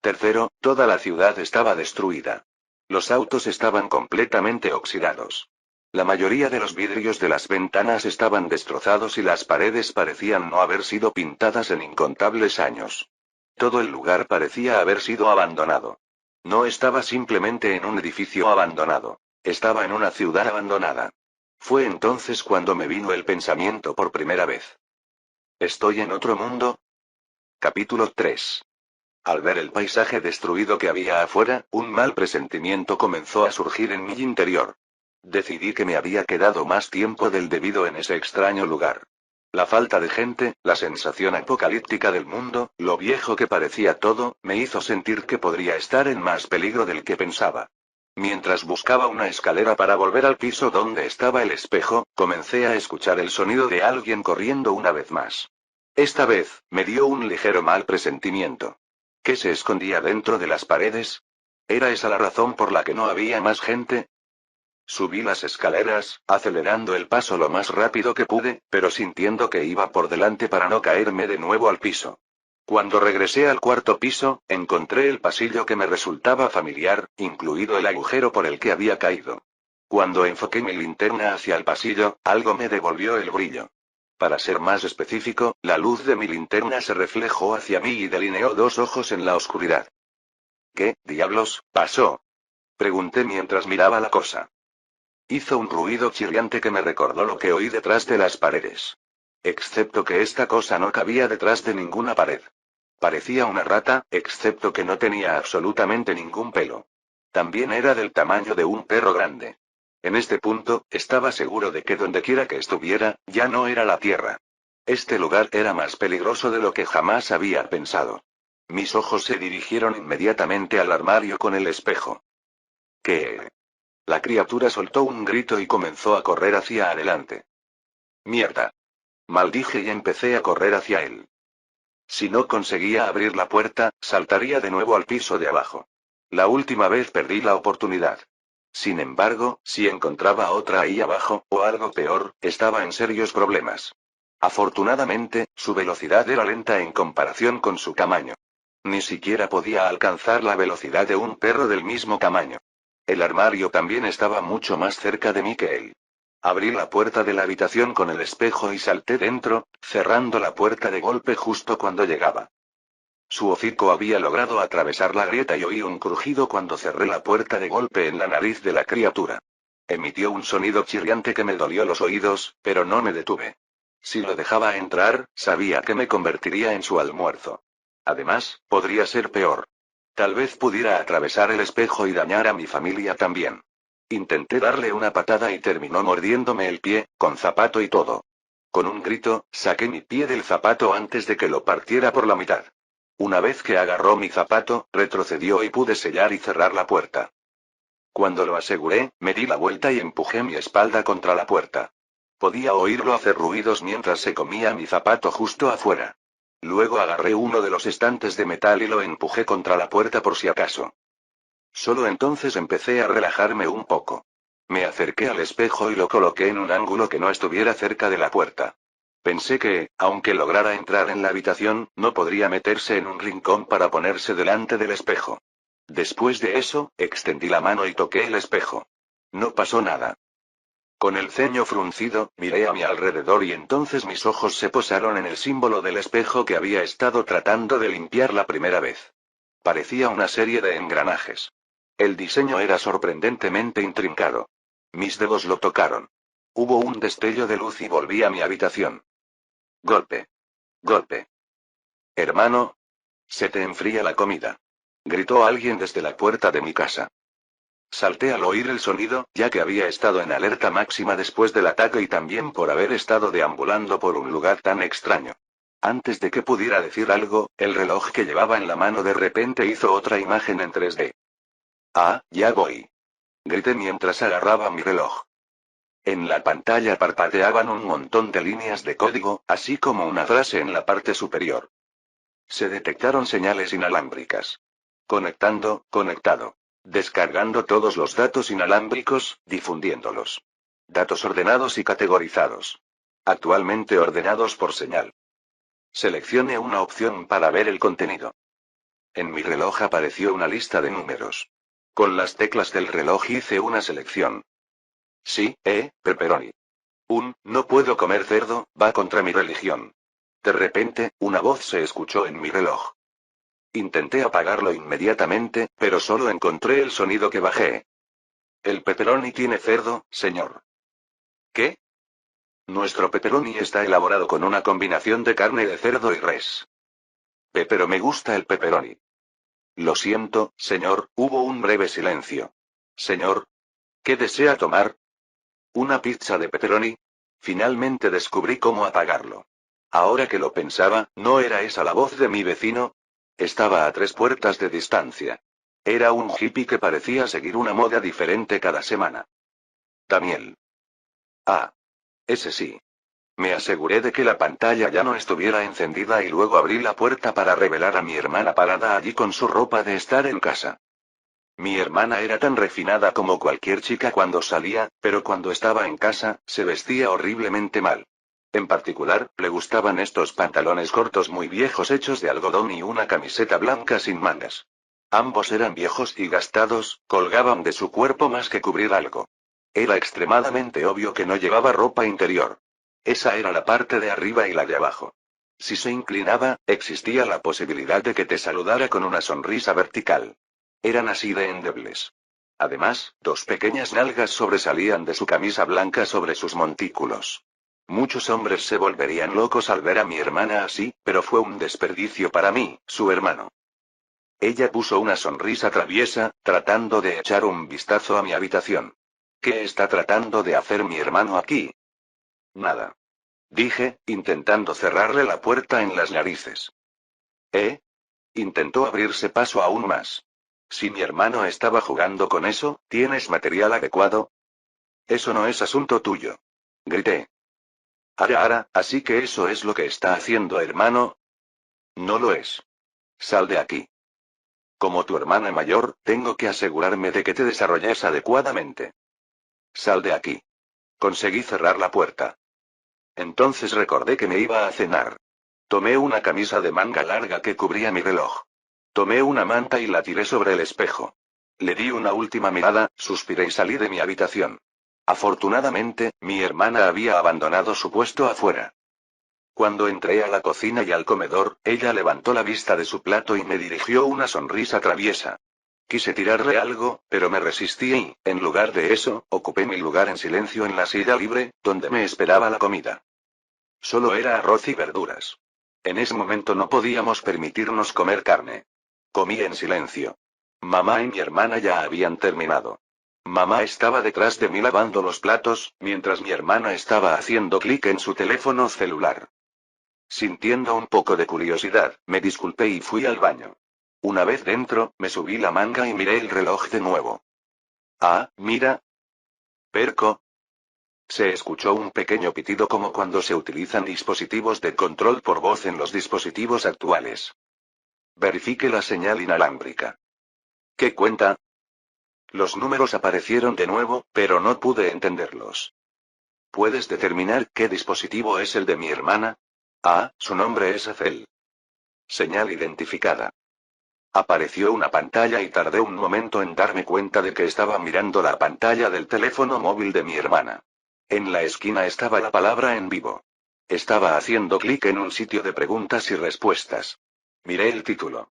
Tercero, toda la ciudad estaba destruida. Los autos estaban completamente oxidados. La mayoría de los vidrios de las ventanas estaban destrozados y las paredes parecían no haber sido pintadas en incontables años. Todo el lugar parecía haber sido abandonado. No estaba simplemente en un edificio abandonado. Estaba en una ciudad abandonada. Fue entonces cuando me vino el pensamiento por primera vez. ¿Estoy en otro mundo? Capítulo 3. Al ver el paisaje destruido que había afuera, un mal presentimiento comenzó a surgir en mi interior. Decidí que me había quedado más tiempo del debido en ese extraño lugar. La falta de gente, la sensación apocalíptica del mundo, lo viejo que parecía todo, me hizo sentir que podría estar en más peligro del que pensaba. Mientras buscaba una escalera para volver al piso donde estaba el espejo, comencé a escuchar el sonido de alguien corriendo una vez más. Esta vez, me dio un ligero mal presentimiento. ¿Qué se escondía dentro de las paredes? ¿Era esa la razón por la que no había más gente? Subí las escaleras, acelerando el paso lo más rápido que pude, pero sintiendo que iba por delante para no caerme de nuevo al piso. Cuando regresé al cuarto piso, encontré el pasillo que me resultaba familiar, incluido el agujero por el que había caído. Cuando enfoqué mi linterna hacia el pasillo, algo me devolvió el brillo. Para ser más específico, la luz de mi linterna se reflejó hacia mí y delineó 2 ojos en la oscuridad. ¿Qué diablos pasó? Pregunté mientras miraba la cosa. Hizo un ruido chirriante que me recordó lo que oí detrás de las paredes. Excepto que esta cosa no cabía detrás de ninguna pared. Parecía una rata, excepto que no tenía absolutamente ningún pelo. También era del tamaño de un perro grande. En este punto, estaba seguro de que dondequiera que estuviera, ya no era la tierra. Este lugar era más peligroso de lo que jamás había pensado. Mis ojos se dirigieron inmediatamente al armario con el espejo. ¿Qué? La criatura soltó un grito y comenzó a correr hacia adelante. ¡Mierda! Maldije y empecé a correr hacia él. Si no conseguía abrir la puerta, saltaría de nuevo al piso de abajo. La última vez perdí la oportunidad. Sin embargo, si encontraba otra ahí abajo, o algo peor, estaba en serios problemas. Afortunadamente, su velocidad era lenta en comparación con su tamaño. Ni siquiera podía alcanzar la velocidad de un perro del mismo tamaño. El armario también estaba mucho más cerca de mí que él. Abrí la puerta de la habitación con el espejo y salté dentro, cerrando la puerta de golpe justo cuando llegaba. Su hocico había logrado atravesar la grieta y oí un crujido cuando cerré la puerta de golpe en la nariz de la criatura. Emitió un sonido chirriante que me dolió los oídos, pero no me detuve. Si lo dejaba entrar, sabía que me convertiría en su almuerzo. Además, podría ser peor. Tal vez pudiera atravesar el espejo y dañar a mi familia también. Intenté darle una patada y terminó mordiéndome el pie, con zapato y todo. Con un grito, saqué mi pie del zapato antes de que lo partiera por la mitad. Una vez que agarró mi zapato, retrocedió y pude sellar y cerrar la puerta. Cuando lo aseguré, me di la vuelta y empujé mi espalda contra la puerta. Podía oírlo hacer ruidos mientras se comía mi zapato justo afuera. Luego agarré uno de los estantes de metal y lo empujé contra la puerta por si acaso. Solo entonces empecé a relajarme un poco. Me acerqué al espejo y lo coloqué en un ángulo que no estuviera cerca de la puerta. Pensé que, aunque lograra entrar en la habitación, no podría meterse en un rincón para ponerse delante del espejo. Después de eso, extendí la mano y toqué el espejo. No pasó nada. Con el ceño fruncido, miré a mi alrededor y entonces mis ojos se posaron en el símbolo del espejo que había estado tratando de limpiar la primera vez. Parecía una serie de engranajes. El diseño era sorprendentemente intrincado. Mis dedos lo tocaron. Hubo un destello de luz y volví a mi habitación. Golpe. Golpe. Hermano. Se te enfría la comida. Gritó alguien desde la puerta de mi casa. Salté al oír el sonido, ya que había estado en alerta máxima después del ataque y también por haber estado deambulando por un lugar tan extraño. Antes de que pudiera decir algo, el reloj que llevaba en la mano de repente hizo otra imagen en 3D. Ah, ya voy. Grité mientras agarraba mi reloj. En la pantalla parpadeaban un montón de líneas de código, así como una frase en la parte superior. Se detectaron señales inalámbricas. Conectando, conectado. Descargando todos los datos inalámbricos, difundiéndolos. Datos ordenados y categorizados. Actualmente ordenados por señal. Seleccione una opción para ver el contenido. En mi reloj apareció una lista de números. Con las teclas del reloj hice una selección. Sí, pepperoni. No puedo comer cerdo, va contra mi religión. De repente, una voz se escuchó en mi reloj. Intenté apagarlo inmediatamente, pero solo encontré el sonido que bajé. El pepperoni tiene cerdo, señor. ¿Qué? Nuestro pepperoni está elaborado con una combinación de carne de cerdo y res. Pero me gusta el pepperoni. Lo siento, señor, hubo un breve silencio. Señor. ¿Qué desea tomar? ¿Una pizza de pepperoni? Finalmente descubrí cómo apagarlo. Ahora que lo pensaba, ¿no era esa la voz de mi vecino? Estaba a 3 puertas de distancia. Era un hippie que parecía seguir una moda diferente cada semana. Daniel. Ah. Ese sí. Me aseguré de que la pantalla ya no estuviera encendida y luego abrí la puerta para revelar a mi hermana parada allí con su ropa de estar en casa. Mi hermana era tan refinada como cualquier chica cuando salía, pero cuando estaba en casa, se vestía horriblemente mal. En particular, le gustaban estos pantalones cortos muy viejos hechos de algodón y una camiseta blanca sin mangas. Ambos eran viejos y gastados, colgaban de su cuerpo más que cubrir algo. Era extremadamente obvio que no llevaba ropa interior. Esa era la parte de arriba y la de abajo. Si se inclinaba, existía la posibilidad de que te saludara con una sonrisa vertical. Eran así de endebles. Además, 2 pequeñas nalgas sobresalían de su camisa blanca sobre sus montículos. Muchos hombres se volverían locos al ver a mi hermana así, pero fue un desperdicio para mí, su hermano. Ella puso una sonrisa traviesa, tratando de echar un vistazo a mi habitación. ¿Qué está tratando de hacer mi hermano aquí? Nada. Dije, intentando cerrarle la puerta en las narices. Intentó abrirse paso aún más. Si mi hermano estaba jugando con eso, ¿tienes material adecuado? Eso no es asunto tuyo. Grité. Así que eso es lo que está haciendo, hermano. No lo es. Sal de aquí. Como tu hermana mayor, tengo que asegurarme de que te desarrolles adecuadamente. Sal de aquí. Conseguí cerrar la puerta. Entonces recordé que me iba a cenar. Tomé una camisa de manga larga que cubría mi reloj. Tomé una manta y la tiré sobre el espejo. Le di una última mirada, suspiré y salí de mi habitación. Afortunadamente, mi hermana había abandonado su puesto afuera. Cuando entré a la cocina y al comedor, ella levantó la vista de su plato y me dirigió una sonrisa traviesa. Quise tirarle algo, pero me resistí y, en lugar de eso, ocupé mi lugar en silencio en la silla libre, donde me esperaba la comida. Solo era arroz y verduras. En ese momento no podíamos permitirnos comer carne. Comí en silencio. Mamá y mi hermana ya habían terminado. Mamá estaba detrás de mí lavando los platos, mientras mi hermana estaba haciendo clic en su teléfono celular. Sintiendo un poco de curiosidad, me disculpé y fui al baño. Una vez dentro, me subí la manga y miré el reloj de nuevo. Ah, mira. Perco. Se escuchó un pequeño pitido como cuando se utilizan dispositivos de control por voz en los dispositivos actuales. Verifique la señal inalámbrica. ¿Qué cuenta? Los números aparecieron de nuevo, pero no pude entenderlos. ¿Puedes determinar qué dispositivo es el de mi hermana? Ah, su nombre es Ethel. Señal identificada. Apareció una pantalla y tardé un momento en darme cuenta de que estaba mirando la pantalla del teléfono móvil de mi hermana. En la esquina estaba la palabra en vivo. Estaba haciendo clic en un sitio de preguntas y respuestas. Miré el título.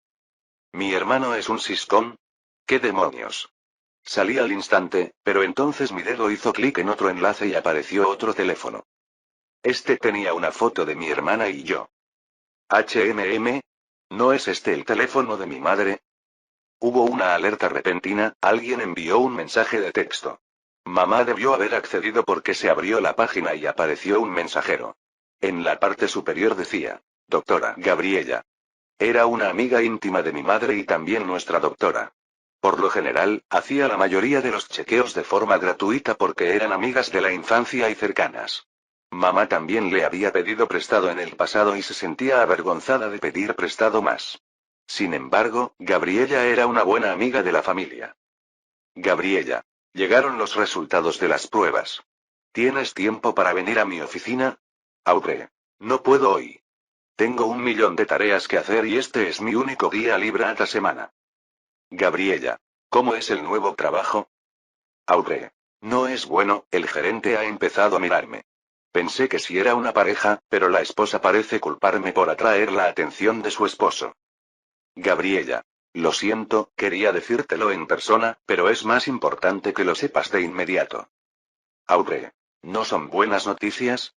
¿Mi hermano es un siscón? ¿Qué demonios? Salí al instante, pero entonces mi dedo hizo clic en otro enlace y apareció otro teléfono. Este tenía una foto de mi hermana y yo. ¿No es este el teléfono de mi madre? Hubo una alerta repentina, alguien envió un mensaje de texto. Mamá debió haber accedido porque se abrió la página y apareció un mensajero. En la parte superior decía, Doctora Gabriella. Era una amiga íntima de mi madre y también nuestra doctora. Por lo general, hacía la mayoría de los chequeos de forma gratuita porque eran amigas de la infancia y cercanas. Mamá también le había pedido prestado en el pasado y se sentía avergonzada de pedir prestado más. Sin embargo, Gabriella era una buena amiga de la familia. Gabriella. Llegaron los resultados de las pruebas. ¿Tienes tiempo para venir a mi oficina? Audrey. No puedo hoy. Tengo 1.000.000 de tareas que hacer y este es mi único día libre esta semana. Gabriella. ¿Cómo es el nuevo trabajo? Audrey. No es bueno, el gerente ha empezado a mirarme. Pensé que si era una pareja, pero la esposa parece culparme por atraer la atención de su esposo. Gabriella. Lo siento, quería decírtelo en persona, pero es más importante que lo sepas de inmediato. Audrey. ¿No son buenas noticias?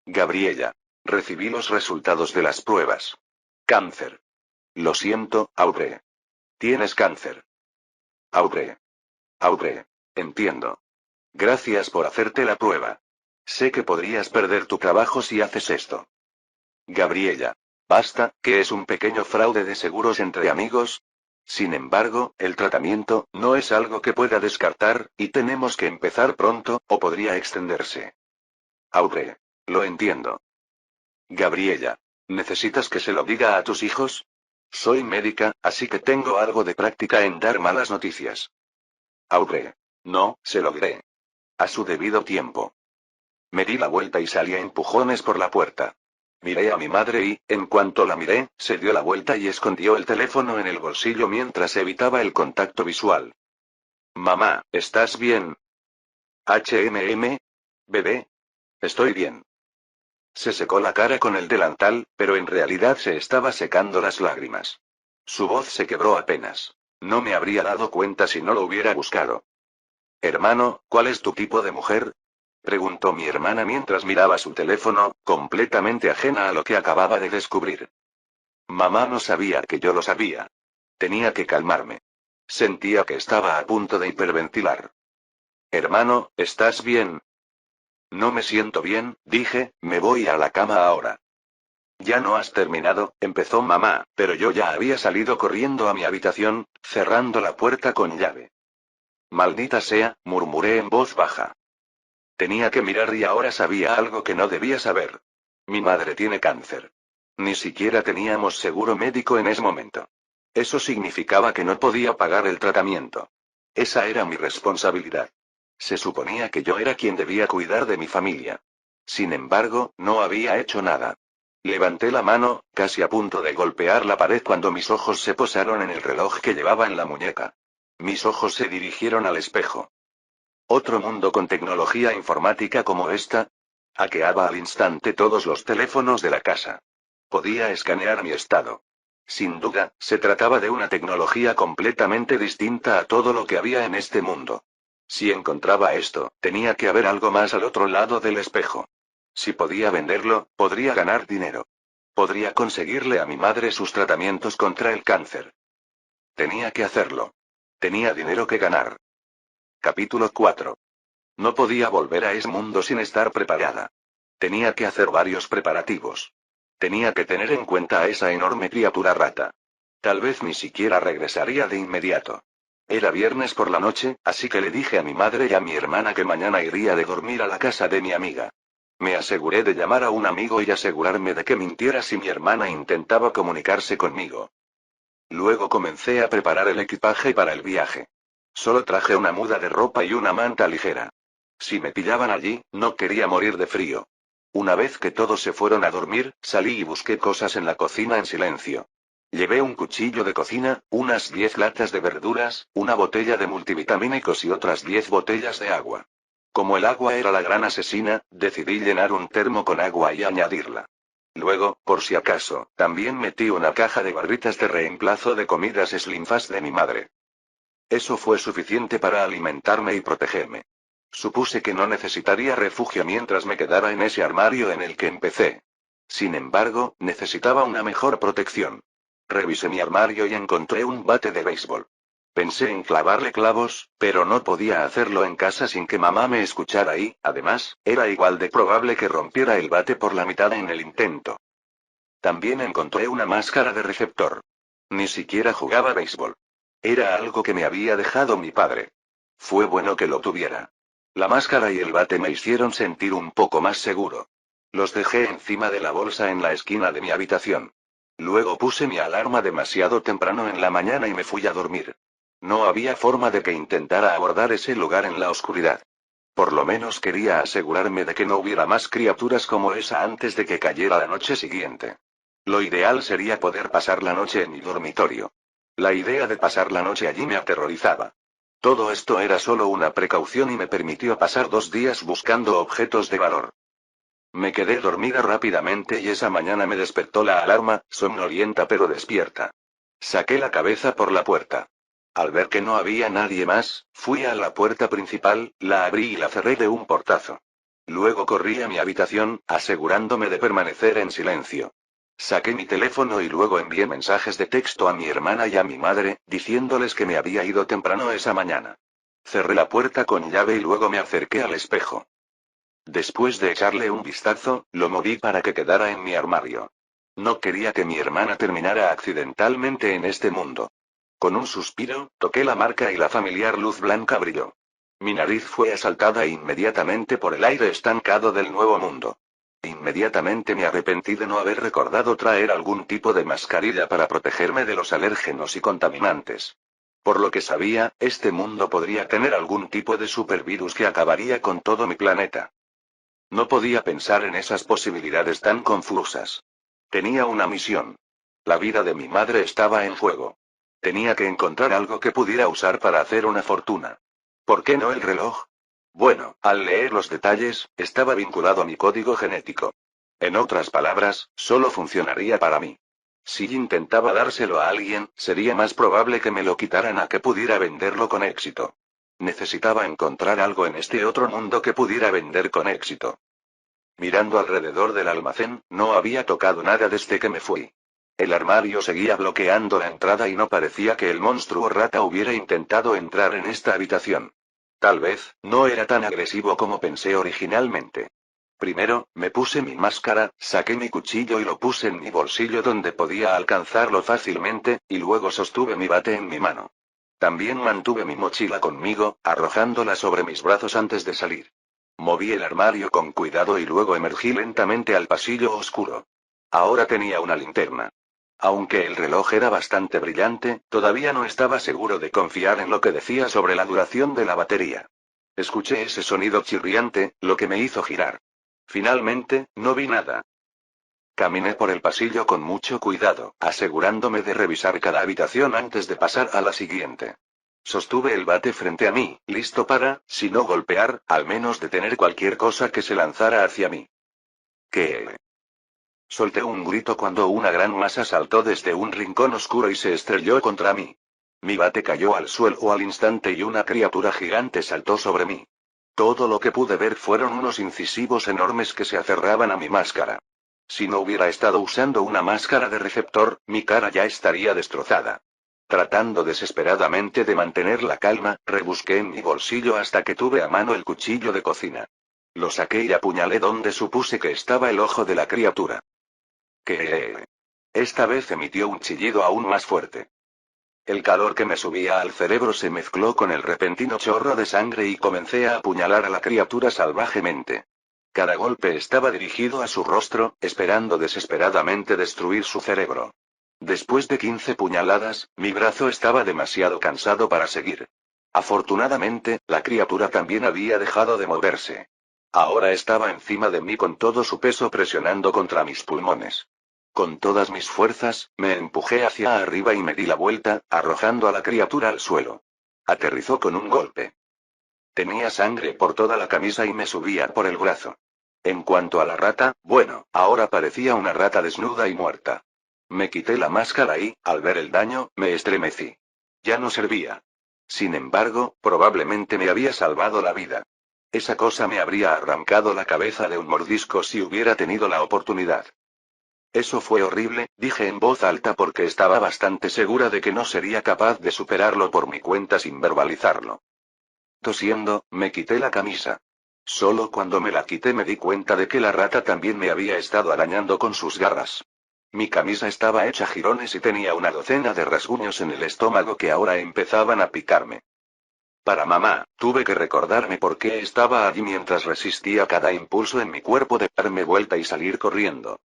Gabriella. Recibí los resultados de las pruebas. Cáncer. Lo siento, Audrey. Tienes cáncer. Audrey. Audrey. Entiendo. Gracias por hacerte la prueba. Sé que podrías perder tu trabajo si haces esto. Gabriella. Basta, que es un pequeño fraude de seguros entre amigos. Sin embargo, el tratamiento no es algo que pueda descartar, y tenemos que empezar pronto, o podría extenderse. Audrey. Lo entiendo. Gabriella. ¿Necesitas que se lo diga a tus hijos? Soy médica, así que tengo algo de práctica en dar malas noticias. Audrey. No, se lo diré. A su debido tiempo. Me di la vuelta y salí a empujones por la puerta. Miré a mi madre y, en cuanto la miré, se dio la vuelta y escondió el teléfono en el bolsillo mientras evitaba el contacto visual. Mamá, ¿estás bien? Bebé. Estoy bien. Se secó la cara con el delantal, pero en realidad se estaba secando las lágrimas. Su voz se quebró apenas. No me habría dado cuenta si no lo hubiera buscado. Hermano, ¿cuál es tu tipo de mujer? Preguntó mi hermana mientras miraba su teléfono, completamente ajena a lo que acababa de descubrir. Mamá no sabía que yo lo sabía. Tenía que calmarme. Sentía que estaba a punto de hiperventilar. Hermano, ¿estás bien? No me siento bien, dije, me voy a la cama ahora. Ya no has terminado, empezó mamá, pero yo ya había salido corriendo a mi habitación, cerrando la puerta con llave. Maldita sea, murmuré en voz baja. Tenía que mirar y ahora sabía algo que no debía saber. Mi madre tiene cáncer. Ni siquiera teníamos seguro médico en ese momento. Eso significaba que no podía pagar el tratamiento. Esa era mi responsabilidad. Se suponía que yo era quien debía cuidar de mi familia. Sin embargo, no había hecho nada. Levanté la mano, casi a punto de golpear la pared cuando mis ojos se posaron en el reloj que llevaba en la muñeca. Mis ojos se dirigieron al espejo. ¿Otro mundo con tecnología informática como esta? Hackeaba al instante todos los teléfonos de la casa. Podía escanear mi estado. Sin duda, se trataba de una tecnología completamente distinta a todo lo que había en este mundo. Si encontraba esto, tenía que haber algo más al otro lado del espejo. Si podía venderlo, podría ganar dinero. Podría conseguirle a mi madre sus tratamientos contra el cáncer. Tenía que hacerlo. Tenía dinero que ganar. Capítulo 4. No podía volver a ese mundo sin estar preparada. Tenía que hacer varios preparativos. Tenía que tener en cuenta a esa enorme criatura rata. Tal vez ni siquiera regresaría de inmediato. Era viernes por la noche, así que le dije a mi madre y a mi hermana que mañana iría de dormir a la casa de mi amiga. Me aseguré de llamar a un amigo y asegurarme de que mintiera si mi hermana intentaba comunicarse conmigo. Luego comencé a preparar el equipaje para el viaje. Solo traje una muda de ropa y una manta ligera. Si me pillaban allí, no quería morir de frío. Una vez que todos se fueron a dormir, salí y busqué cosas en la cocina en silencio. Llevé un cuchillo de cocina, unas 10 latas de verduras, una botella de multivitamínicos y otras 10 botellas de agua. Como el agua era la gran asesina, decidí llenar un termo con agua y añadirla. Luego, por si acaso, también metí una caja de barritas de reemplazo de comidas Slim Fast de mi madre. Eso fue suficiente para alimentarme y protegerme. Supuse que no necesitaría refugio mientras me quedara en ese armario en el que empecé. Sin embargo, necesitaba una mejor protección. Revisé mi armario y encontré un bate de béisbol. Pensé en clavarle clavos, pero no podía hacerlo en casa sin que mamá me escuchara y, además, era igual de probable que rompiera el bate por la mitad en el intento. También encontré una máscara de receptor. Ni siquiera jugaba béisbol. Era algo que me había dejado mi padre. Fue bueno que lo tuviera. La máscara y el bate me hicieron sentir un poco más seguro. Los dejé encima de la bolsa en la esquina de mi habitación. Luego puse mi alarma demasiado temprano en la mañana y me fui a dormir. No había forma de que intentara abordar ese lugar en la oscuridad. Por lo menos quería asegurarme de que no hubiera más criaturas como esa antes de que cayera la noche siguiente. Lo ideal sería poder pasar la noche en mi dormitorio. La idea de pasar la noche allí me aterrorizaba. Todo esto era solo una precaución y me permitió pasar 2 días buscando objetos de valor. Me quedé dormida rápidamente y esa mañana me despertó la alarma, somnolienta pero despierta. Saqué la cabeza por la puerta. Al ver que no había nadie más, fui a la puerta principal, la abrí y la cerré de un portazo. Luego corrí a mi habitación, asegurándome de permanecer en silencio. Saqué mi teléfono y luego envié mensajes de texto a mi hermana y a mi madre, diciéndoles que me había ido temprano esa mañana. Cerré la puerta con llave y luego me acerqué al espejo. Después de echarle un vistazo, lo moví para que quedara en mi armario. No quería que mi hermana terminara accidentalmente en este mundo. Con un suspiro, toqué la marca y la familiar luz blanca brilló. Mi nariz fue asaltada inmediatamente por el aire estancado del nuevo mundo. Inmediatamente me arrepentí de no haber recordado traer algún tipo de mascarilla para protegerme de los alérgenos y contaminantes. Por lo que sabía, este mundo podría tener algún tipo de supervirus que acabaría con todo mi planeta. No podía pensar en esas posibilidades tan confusas. Tenía una misión. La vida de mi madre estaba en juego. Tenía que encontrar algo que pudiera usar para hacer una fortuna. ¿Por qué no el reloj? Bueno, al leer los detalles, estaba vinculado a mi código genético. En otras palabras, solo funcionaría para mí. Si intentaba dárselo a alguien, sería más probable que me lo quitaran a que pudiera venderlo con éxito. Necesitaba encontrar algo en este otro mundo que pudiera vender con éxito. Mirando alrededor del almacén, no había tocado nada desde que me fui. El armario seguía bloqueando la entrada y no parecía que el monstruo rata hubiera intentado entrar en esta habitación. Tal vez, no era tan agresivo como pensé originalmente. Primero, me puse mi máscara, saqué mi cuchillo y lo puse en mi bolsillo donde podía alcanzarlo fácilmente, y luego sostuve mi bate en mi mano. También mantuve mi mochila conmigo, arrojándola sobre mis brazos antes de salir. Moví el armario con cuidado y luego emergí lentamente al pasillo oscuro. Ahora tenía una linterna. Aunque el reloj era bastante brillante, todavía no estaba seguro de confiar en lo que decía sobre la duración de la batería. Escuché ese sonido chirriante, lo que me hizo girar. Finalmente, no vi nada. Caminé por el pasillo con mucho cuidado, asegurándome de revisar cada habitación antes de pasar a la siguiente. Sostuve el bate frente a mí, listo para, si no golpear, al menos detener cualquier cosa que se lanzara hacia mí. ¿Qué? Solté un grito cuando una gran masa saltó desde un rincón oscuro y se estrelló contra mí. Mi bate cayó al suelo al instante y una criatura gigante saltó sobre mí. Todo lo que pude ver fueron unos incisivos enormes que se aferraban a mi máscara. Si no hubiera estado usando una máscara de receptor, mi cara ya estaría destrozada. Tratando desesperadamente de mantener la calma, rebusqué en mi bolsillo hasta que tuve a mano el cuchillo de cocina. Lo saqué y apuñalé donde supuse que estaba el ojo de la criatura. ¿Qué? Esta vez emitió un chillido aún más fuerte. El calor que me subía al cerebro se mezcló con el repentino chorro de sangre y comencé a apuñalar a la criatura salvajemente. Cada golpe estaba dirigido a su rostro, esperando desesperadamente destruir su cerebro. Después de 15 puñaladas, mi brazo estaba demasiado cansado para seguir. Afortunadamente, la criatura también había dejado de moverse. Ahora estaba encima de mí con todo su peso presionando contra mis pulmones. Con todas mis fuerzas, me empujé hacia arriba y me di la vuelta, arrojando a la criatura al suelo. Aterrizó con un golpe. Tenía sangre por toda la camisa y me subía por el brazo. En cuanto a la rata, bueno, ahora parecía una rata desnuda y muerta. Me quité la máscara y, al ver el daño, me estremecí. Ya no servía. Sin embargo, probablemente me había salvado la vida. Esa cosa me habría arrancado la cabeza de un mordisco si hubiera tenido la oportunidad. Eso fue horrible, dije en voz alta porque estaba bastante segura de que no sería capaz de superarlo por mi cuenta sin verbalizarlo. Tosiendo, me quité la camisa. Solo cuando me la quité me di cuenta de que la rata también me había estado arañando con sus garras. Mi camisa estaba hecha jirones y tenía una docena de rasguños en el estómago que ahora empezaban a picarme. Para mamá, tuve que recordarme por qué estaba allí mientras resistía cada impulso en mi cuerpo de darme vuelta y salir corriendo.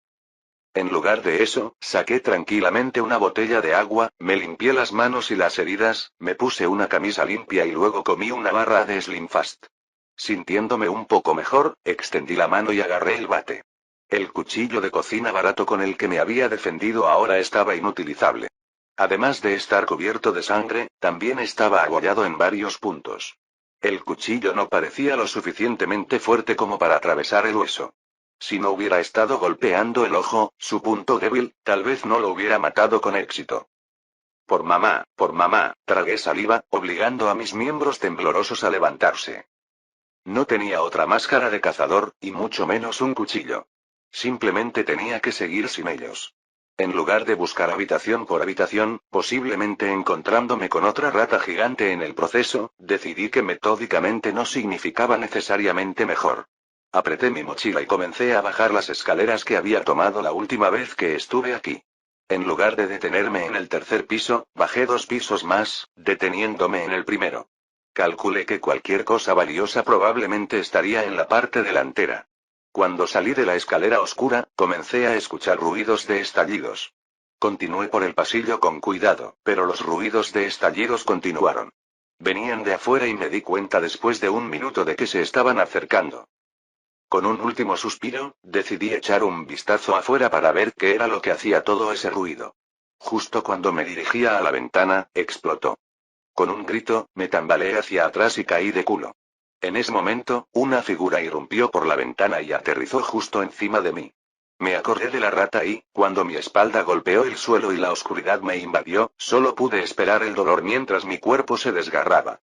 En lugar de eso, saqué tranquilamente una botella de agua, me limpié las manos y las heridas, me puse una camisa limpia y luego comí una barra de Slim Fast. Sintiéndome un poco mejor, extendí la mano y agarré el bate. El cuchillo de cocina barato con el que me había defendido ahora estaba inutilizable. Además de estar cubierto de sangre, también estaba abollado en varios puntos. El cuchillo no parecía lo suficientemente fuerte como para atravesar el hueso. Si no hubiera estado golpeando el ojo, su punto débil, tal vez no lo hubiera matado con éxito. Por mamá, tragué saliva, obligando a mis miembros temblorosos a levantarse. No tenía otra máscara de cazador, y mucho menos un cuchillo. Simplemente tenía que seguir sin ellos. En lugar de buscar habitación por habitación, posiblemente encontrándome con otra rata gigante en el proceso, decidí que metódicamente no significaba necesariamente mejor. Apreté mi mochila y comencé a bajar las escaleras que había tomado la última vez que estuve aquí. En lugar de detenerme en el tercer piso, bajé 2 pisos más, deteniéndome en el primero. Calculé que cualquier cosa valiosa probablemente estaría en la parte delantera. Cuando salí de la escalera oscura, comencé a escuchar ruidos de estallidos. Continué por el pasillo con cuidado, pero los ruidos de estallidos continuaron. Venían de afuera y me di cuenta después de un minuto de que se estaban acercando. Con un último suspiro, decidí echar un vistazo afuera para ver qué era lo que hacía todo ese ruido. Justo cuando me dirigía a la ventana, explotó. Con un grito, me tambaleé hacia atrás y caí de culo. En ese momento, una figura irrumpió por la ventana y aterrizó justo encima de mí. Me acordé de la rata y, cuando mi espalda golpeó el suelo y la oscuridad me invadió, solo pude esperar el dolor mientras mi cuerpo se desgarraba.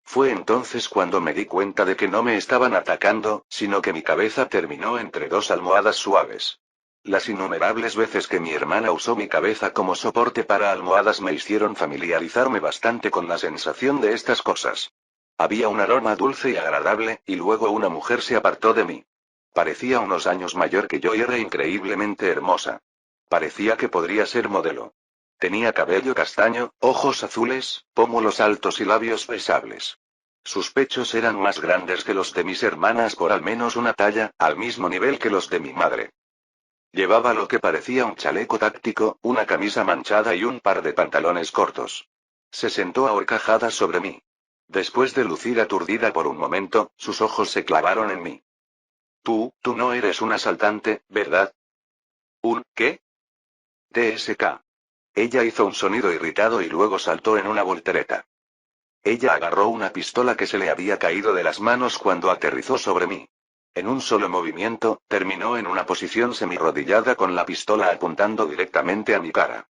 Fue entonces cuando me di cuenta de que no me estaban atacando, sino que mi cabeza terminó entre 2 almohadas suaves. Las innumerables veces que mi hermana usó mi cabeza como soporte para almohadas me hicieron familiarizarme bastante con la sensación de estas cosas. Había un aroma dulce y agradable, y luego una mujer se apartó de mí. Parecía unos años mayor que yo y era increíblemente hermosa. Parecía que podría ser modelo. Tenía cabello castaño, ojos azules, pómulos altos y labios besables. Sus pechos eran más grandes que los de mis hermanas por al menos una talla, al mismo nivel que los de mi madre. Llevaba lo que parecía un chaleco táctico, una camisa manchada y un par de pantalones cortos. Se sentó a horcajadas sobre mí. Después de lucir aturdida por un momento, sus ojos se clavaron en mí. Tú no eres un asaltante, ¿verdad? ¿Un qué? TSK. Ella hizo un sonido irritado y luego saltó en una voltereta. Ella agarró una pistola que se le había caído de las manos cuando aterrizó sobre mí. En un solo movimiento, terminó en una posición semirrodillada con la pistola apuntando directamente a mi cara.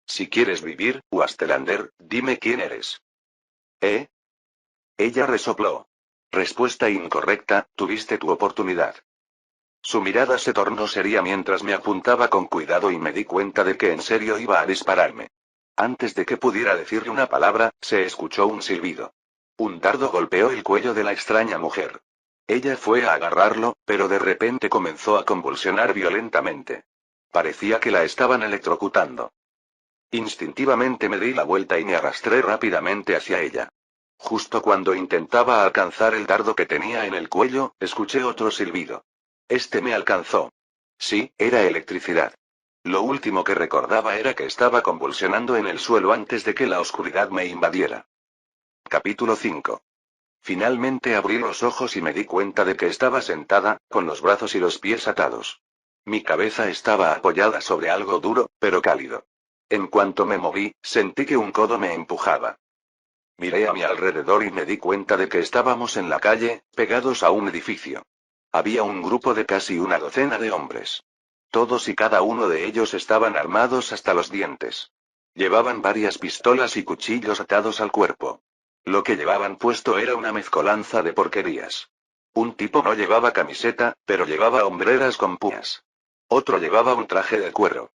Si quieres vivir, Wastelander, dime quién eres. ¿Eh? Ella resopló. Respuesta incorrecta, tuviste tu oportunidad. Su mirada se tornó seria mientras me apuntaba con cuidado y me di cuenta de que en serio iba a dispararme. Antes de que pudiera decirle una palabra, se escuchó un silbido. Un dardo golpeó el cuello de la extraña mujer. Ella fue a agarrarlo, pero de repente comenzó a convulsionar violentamente. Parecía que la estaban electrocutando. Instintivamente me di la vuelta y me arrastré rápidamente hacia ella. Justo cuando intentaba alcanzar el dardo que tenía en el cuello, escuché otro silbido. Este me alcanzó. Sí, era electricidad. Lo último que recordaba era que estaba convulsionando en el suelo antes de que la oscuridad me invadiera. Capítulo 5. Finalmente abrí los ojos y me di cuenta de que estaba sentada, con los brazos y los pies atados. Mi cabeza estaba apoyada sobre algo duro, pero cálido. En cuanto me moví, sentí que un codo me empujaba. Miré a mi alrededor y me di cuenta de que estábamos en la calle, pegados a un edificio. Había un grupo de casi una docena de hombres. Todos y cada uno de ellos estaban armados hasta los dientes. Llevaban varias pistolas y cuchillos atados al cuerpo. Lo que llevaban puesto era una mezcolanza de porquerías. Un tipo no llevaba camiseta, pero llevaba hombreras con púas. Otro llevaba un traje de cuero.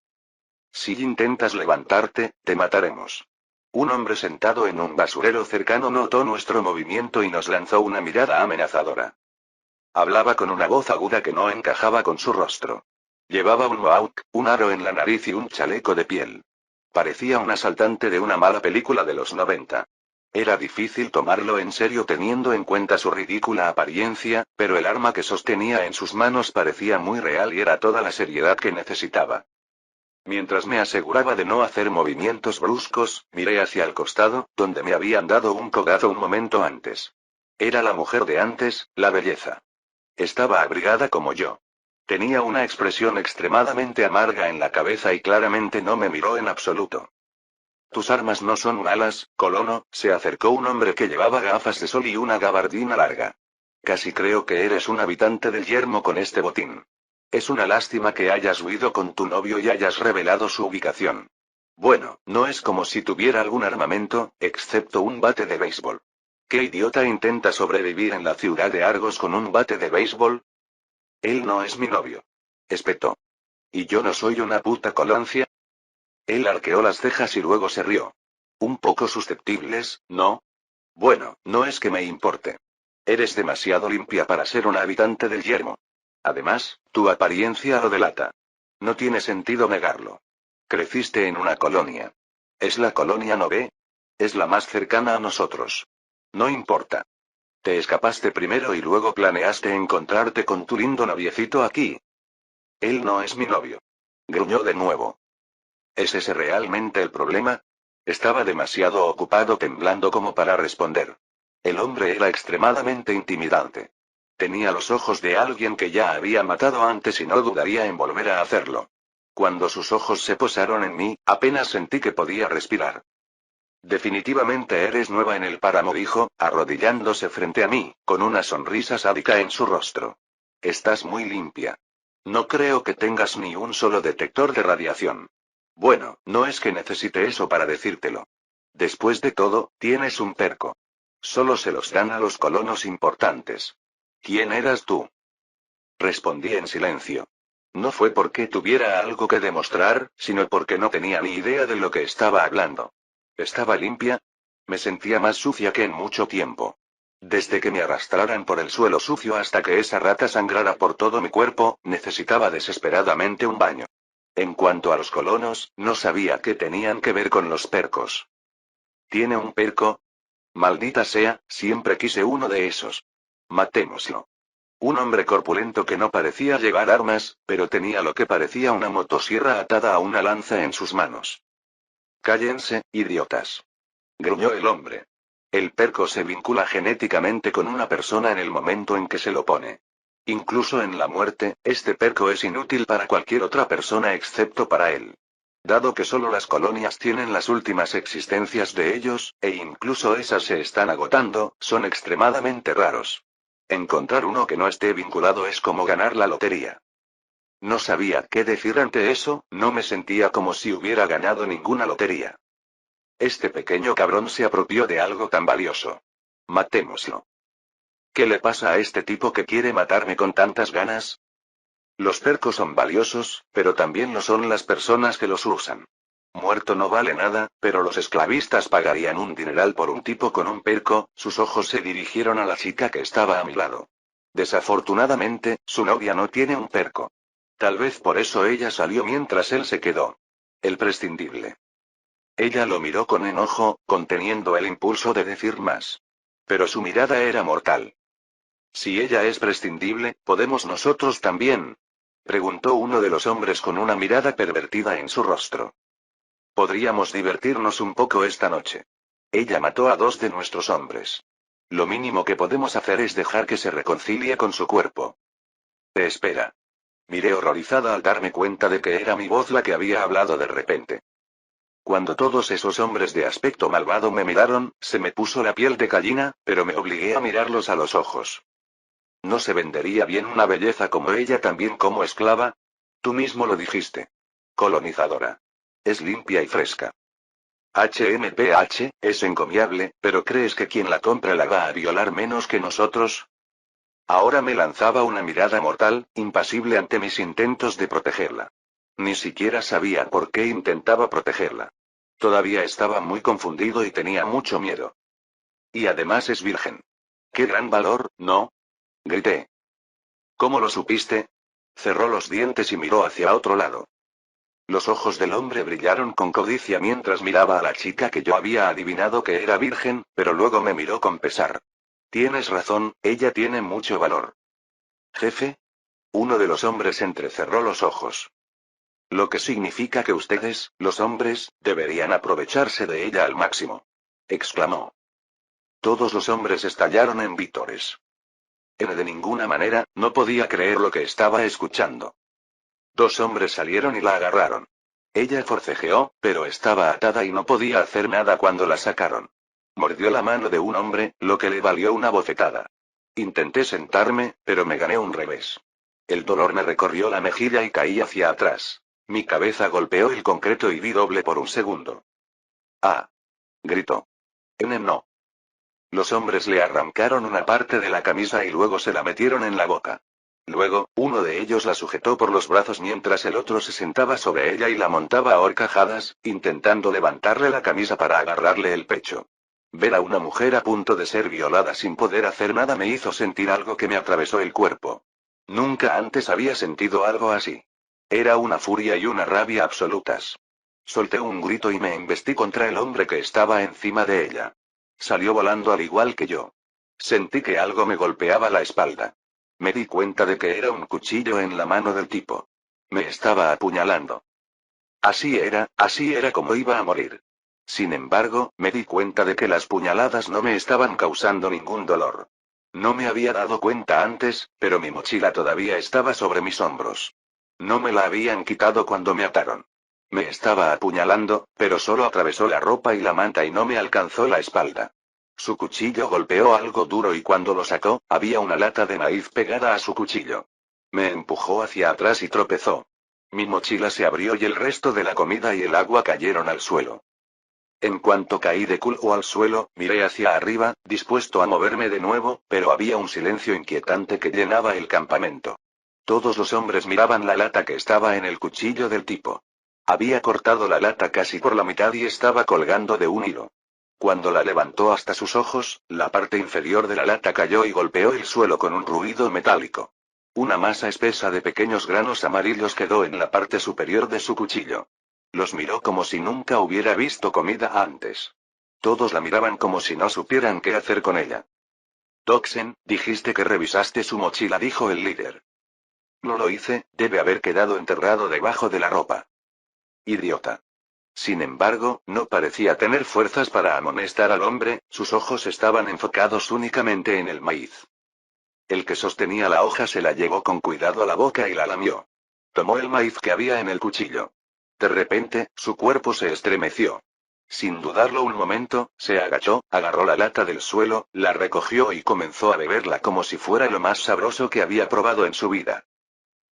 Si intentas levantarte, te mataremos. Un hombre sentado en un basurero cercano notó nuestro movimiento y nos lanzó una mirada amenazadora. Hablaba con una voz aguda que no encajaba con su rostro. Llevaba un mohawk, un aro en la nariz y un chaleco de piel. Parecía un asaltante de una mala película de los 90. Era difícil tomarlo en serio teniendo en cuenta su ridícula apariencia, pero el arma que sostenía en sus manos parecía muy real y era toda la seriedad que necesitaba. Mientras me aseguraba de no hacer movimientos bruscos, miré hacia el costado, donde me habían dado un codazo un momento antes. Era la mujer de antes, la belleza. Estaba abrigada como yo. Tenía una expresión extremadamente amarga en la cabeza y claramente no me miró en absoluto. Tus armas no son malas, colono, se acercó un hombre que llevaba gafas de sol y una gabardina larga. Casi creo que eres un habitante del yermo con este botín. Es una lástima que hayas huido con tu novio y hayas revelado su ubicación. Bueno, no es como si tuviera algún armamento, excepto un bate de béisbol. ¿Qué idiota intenta sobrevivir en la ciudad de Argos con un bate de béisbol? Él no es mi novio. Espetó. ¿Y yo no soy una puta coloncia? Él arqueó las cejas y luego se rió. Un poco susceptibles, ¿no? Bueno, no es que me importe. Eres demasiado limpia para ser un habitante del yermo. Además, tu apariencia lo delata. No tiene sentido negarlo. Creciste en una colonia. ¿Es la colonia no B? Es la más cercana a nosotros. No importa. Te escapaste primero y luego planeaste encontrarte con tu lindo noviecito aquí. Él no es mi novio. Gruñó de nuevo. ¿Es ese realmente el problema? Estaba demasiado ocupado temblando como para responder. El hombre era extremadamente intimidante. Tenía los ojos de alguien que ya había matado antes y no dudaría en volver a hacerlo. Cuando sus ojos se posaron en mí, apenas sentí que podía respirar. Definitivamente eres nueva en el páramo, dijo, arrodillándose frente a mí, con una sonrisa sádica en su rostro. Estás muy limpia. No creo que tengas ni un solo detector de radiación. Bueno, no es que necesite eso para decírtelo. Después de todo, tienes un perco. Solo se los dan a los colonos importantes. ¿Quién eras tú? Respondí en silencio. No fue porque tuviera algo que demostrar, sino porque no tenía ni idea de lo que estaba hablando. ¿Estaba limpia? Me sentía más sucia que en mucho tiempo. Desde que me arrastraran por el suelo sucio hasta que esa rata sangrara por todo mi cuerpo, necesitaba desesperadamente un baño. En cuanto a los colonos, no sabía qué tenían que ver con los percos. ¿Tiene un perco? Maldita sea, siempre quise uno de esos. Matémoslo. Un hombre corpulento que no parecía llevar armas, pero tenía lo que parecía una motosierra atada a una lanza en sus manos. Cállense, idiotas. Gruñó el hombre. El perco se vincula genéticamente con una persona en el momento en que se lo pone. Incluso en la muerte, este perco es inútil para cualquier otra persona excepto para él. Dado que solo las colonias tienen las últimas existencias de ellos, e incluso esas se están agotando, son extremadamente raros. Encontrar uno que no esté vinculado es como ganar la lotería. No sabía qué decir ante eso, no me sentía como si hubiera ganado ninguna lotería. Este pequeño cabrón se apropió de algo tan valioso. Matémoslo. ¿Qué le pasa a este tipo que quiere matarme con tantas ganas? Los percos son valiosos, pero también lo son las personas que los usan. Muerto no vale nada, pero los esclavistas pagarían un dineral por un tipo con un perco. Sus ojos se dirigieron a la chica que estaba a mi lado. Desafortunadamente, su novia no tiene un perco. Tal vez por eso ella salió mientras él se quedó. El prescindible. Ella lo miró con enojo, conteniendo el impulso de decir más. Pero su mirada era mortal. Si ella es prescindible, ¿podemos nosotros también? Preguntó uno de los hombres con una mirada pervertida en su rostro. Podríamos divertirnos un poco esta noche. Ella mató a 2 de nuestros hombres. Lo mínimo que podemos hacer es dejar que se reconcilie con su cuerpo. Te espera. Miré horrorizada al darme cuenta de que era mi voz la que había hablado de repente. Cuando todos esos hombres de aspecto malvado me miraron, se me puso la piel de gallina, pero me obligué a mirarlos a los ojos. ¿No se vendería bien una belleza como ella también como esclava? Tú mismo lo dijiste. Colonizadora. Es limpia y fresca. HMPH, es encomiable, pero ¿crees que quien la compre la va a violar menos que nosotros? Ahora me lanzaba una mirada mortal, impasible ante mis intentos de protegerla. Ni siquiera sabía por qué intentaba protegerla. Todavía estaba muy confundido y tenía mucho miedo. Y además es virgen. ¡Qué gran valor, ¿no? Grité. ¿Cómo lo supiste? Cerró los dientes y miró hacia otro lado. Los ojos del hombre brillaron con codicia mientras miraba a la chica que yo había adivinado que era virgen, pero luego me miró con pesar. Tienes razón, ella tiene mucho valor. Jefe. Uno de los hombres entrecerró los ojos. Lo que significa que ustedes, los hombres, deberían aprovecharse de ella al máximo. Exclamó. Todos los hombres estallaron en vítores. De ninguna manera, no podía creer lo que estaba escuchando. 2 hombres salieron y la agarraron. Ella forcejeó, pero estaba atada y no podía hacer nada cuando la sacaron. Mordió la mano de un hombre, lo que le valió una bofetada. Intenté sentarme, pero me gané un revés. El dolor me recorrió la mejilla y caí hacia atrás. Mi cabeza golpeó el concreto y vi doble por un segundo. ¡Ah! Gritó. No. Los hombres le arrancaron una parte de la camisa y luego se la metieron en la boca. Luego, uno de ellos la sujetó por los brazos mientras el otro se sentaba sobre ella y la montaba a horcajadas, intentando levantarle la camisa para agarrarle el pecho. Ver a una mujer a punto de ser violada sin poder hacer nada me hizo sentir algo que me atravesó el cuerpo. Nunca antes había sentido algo así. Era una furia y una rabia absolutas. Solté un grito y me embestí contra el hombre que estaba encima de ella. Salió volando al igual que yo. Sentí que algo me golpeaba la espalda. Me di cuenta de que era un cuchillo en la mano del tipo. Me estaba apuñalando. Así era como iba a morir. Sin embargo, me di cuenta de que las puñaladas no me estaban causando ningún dolor. No me había dado cuenta antes, pero mi mochila todavía estaba sobre mis hombros. No me la habían quitado cuando me ataron. Me estaba apuñalando, pero solo atravesó la ropa y la manta y no me alcanzó la espalda. Su cuchillo golpeó algo duro y cuando lo sacó, había una lata de maíz pegada a su cuchillo. Me empujó hacia atrás y tropezó. Mi mochila se abrió y el resto de la comida y el agua cayeron al suelo. En cuanto caí de culo al suelo, miré hacia arriba, dispuesto a moverme de nuevo, pero había un silencio inquietante que llenaba el campamento. Todos los hombres miraban la lata que estaba en el cuchillo del tipo. Había cortado la lata casi por la mitad y estaba colgando de un hilo. Cuando la levantó hasta sus ojos, la parte inferior de la lata cayó y golpeó el suelo con un ruido metálico. Una masa espesa de pequeños granos amarillos quedó en la parte superior de su cuchillo. Los miró como si nunca hubiera visto comida antes. Todos la miraban como si no supieran qué hacer con ella. Toxen, dijiste que revisaste su mochila, dijo el líder. No lo hice, debe haber quedado enterrado debajo de la ropa. Idiota. Sin embargo, no parecía tener fuerzas para amonestar al hombre, sus ojos estaban enfocados únicamente en el maíz. El que sostenía la hoja se la llevó con cuidado a la boca y la lamió. Tomó el maíz que había en el cuchillo. De repente, su cuerpo se estremeció. Sin dudarlo un momento, se agachó, agarró la lata del suelo, la recogió y comenzó a beberla como si fuera lo más sabroso que había probado en su vida.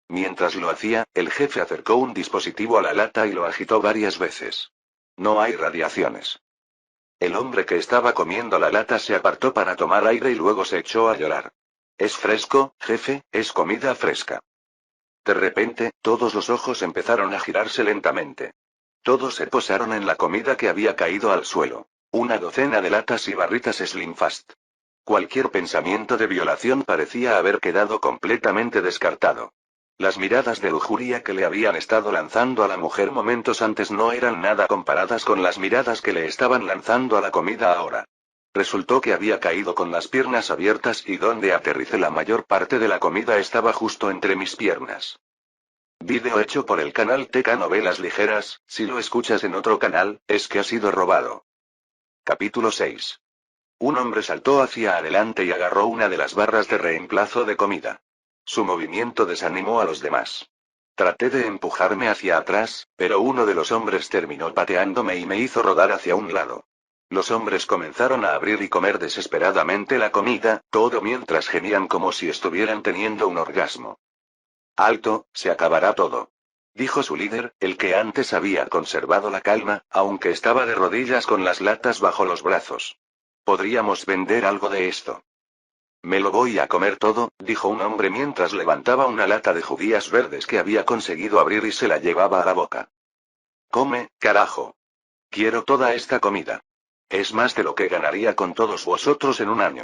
Mientras lo hacía, el jefe acercó un dispositivo a la lata y lo agitó varias veces. No hay radiaciones. El hombre que estaba comiendo la lata se apartó para tomar aire y luego se echó a llorar. Es fresco, jefe, es comida fresca. De repente, todos los ojos empezaron a girarse lentamente. Todos se posaron en la comida que había caído al suelo. Una docena de latas y barritas Slim Fast. Cualquier pensamiento de violación parecía haber quedado completamente descartado. Las miradas de lujuria que le habían estado lanzando a la mujer momentos antes no eran nada comparadas con las miradas que le estaban lanzando a la comida ahora. Resultó que había caído con las piernas abiertas y donde aterricé la mayor parte de la comida estaba justo entre mis piernas. Vídeo hecho por el canal TK Novelas Ligeras. Si lo escuchas en otro canal, es que ha sido robado. Capítulo 6. Un hombre saltó hacia adelante y agarró una de las barras de reemplazo de comida. Su movimiento desanimó a los demás. Traté de empujarme hacia atrás, pero uno de los hombres terminó pateándome y me hizo rodar hacia un lado. Los hombres comenzaron a abrir y comer desesperadamente la comida, todo mientras gemían como si estuvieran teniendo un orgasmo. Alto, se acabará todo. Dijo su líder, el que antes había conservado la calma, aunque estaba de rodillas con las latas bajo los brazos. Podríamos vender algo de esto. Me lo voy a comer todo, dijo un hombre mientras levantaba una lata de judías verdes que había conseguido abrir y se la llevaba a la boca. Come, carajo. Quiero toda esta comida. Es más de lo que ganaría con todos vosotros en un año.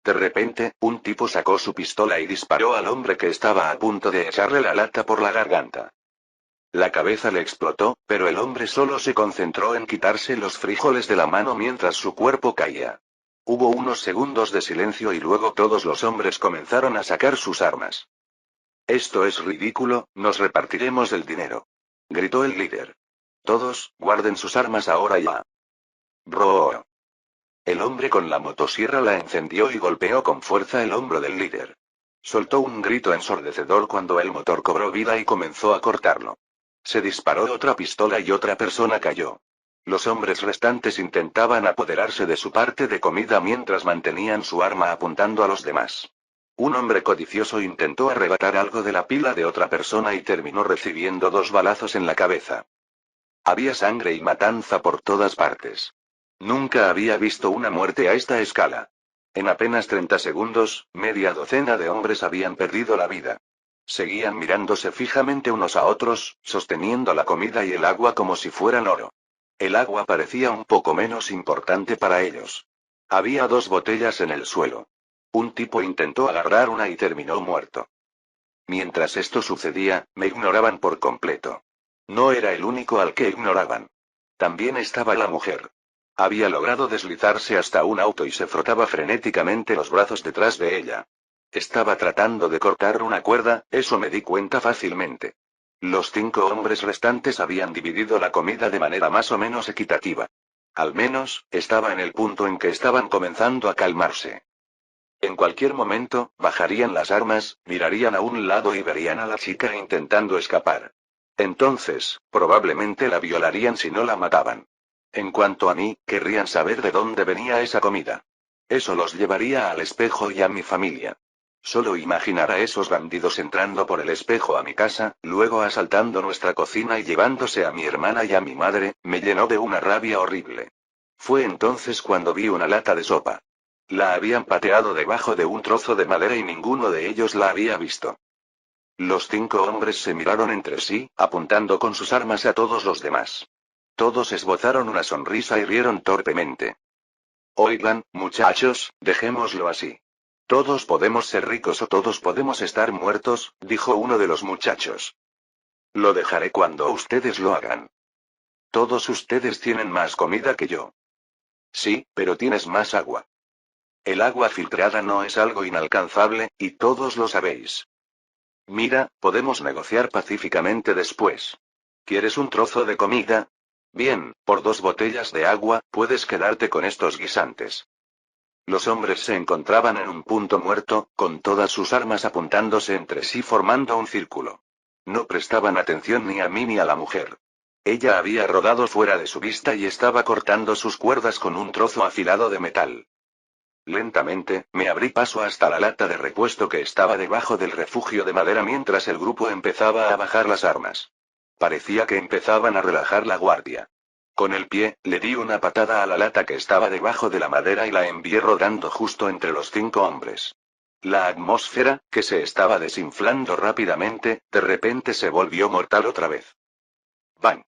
De repente, un tipo sacó su pistola y disparó al hombre que estaba a punto de echarle la lata por la garganta. La cabeza le explotó, pero el hombre solo se concentró en quitarse los frijoles de la mano mientras su cuerpo caía. Hubo unos segundos de silencio y luego todos los hombres comenzaron a sacar sus armas. Esto es ridículo, nos repartiremos el dinero. Gritó el líder. Todos, guarden sus armas ahora ya. Bro. El hombre con la motosierra la encendió y golpeó con fuerza el hombro del líder. Soltó un grito ensordecedor cuando el motor cobró vida y comenzó a cortarlo. Se disparó otra pistola y otra persona cayó. Los hombres restantes intentaban apoderarse de su parte de comida mientras mantenían su arma apuntando a los demás. Un hombre codicioso intentó arrebatar algo de la pila de otra persona y terminó recibiendo 2 balazos en la cabeza. Había sangre y matanza por todas partes. Nunca había visto una muerte a esta escala. En apenas 30 segundos, media docena de hombres habían perdido la vida. Seguían mirándose fijamente unos a otros, sosteniendo la comida y el agua como si fueran oro. El agua parecía un poco menos importante para ellos. Había 2 botellas en el suelo. Un tipo intentó agarrar una y terminó muerto. Mientras esto sucedía, me ignoraban por completo. No era el único al que ignoraban. También estaba la mujer. Había logrado deslizarse hasta un auto y se frotaba frenéticamente los brazos detrás de ella. Estaba tratando de cortar una cuerda, eso me di cuenta fácilmente. Los 5 hombres restantes habían dividido la comida de manera más o menos equitativa. Al menos, estaba en el punto en que estaban comenzando a calmarse. En cualquier momento, bajarían las armas, mirarían a un lado y verían a la chica intentando escapar. Entonces, probablemente la violarían si no la mataban. En cuanto a mí, querrían saber de dónde venía esa comida. Eso los llevaría al espejo y a mi familia. Solo imaginar a esos bandidos entrando por el espejo a mi casa, luego asaltando nuestra cocina y llevándose a mi hermana y a mi madre, me llenó de una rabia horrible. Fue entonces cuando vi una lata de sopa. La habían pateado debajo de un trozo de madera y ninguno de ellos la había visto. Los 5 hombres se miraron entre sí, apuntando con sus armas a todos los demás. Todos esbozaron una sonrisa y rieron torpemente. Oigan, muchachos, dejémoslo así. Todos podemos ser ricos o todos podemos estar muertos, dijo uno de los muchachos. Lo dejaré cuando ustedes lo hagan. Todos ustedes tienen más comida que yo. Sí, pero tienes más agua. El agua filtrada no es algo inalcanzable, y todos lo sabéis. Mira, podemos negociar pacíficamente después. ¿Quieres un trozo de comida? Bien, por 2 botellas de agua, puedes quedarte con estos guisantes. Los hombres se encontraban en un punto muerto, con todas sus armas apuntándose entre sí formando un círculo. No prestaban atención ni a mí ni a la mujer. Ella había rodado fuera de su vista y estaba cortando sus cuerdas con un trozo afilado de metal. Lentamente, me abrí paso hasta la lata de repuesto que estaba debajo del refugio de madera mientras el grupo empezaba a bajar las armas. Parecía que empezaban a relajar la guardia. Con el pie, le di una patada a la lata que estaba debajo de la madera y la envié rodando justo entre los 5 hombres. La atmósfera, que se estaba desinflando rápidamente, de repente se volvió mortal otra vez. ¡Bang!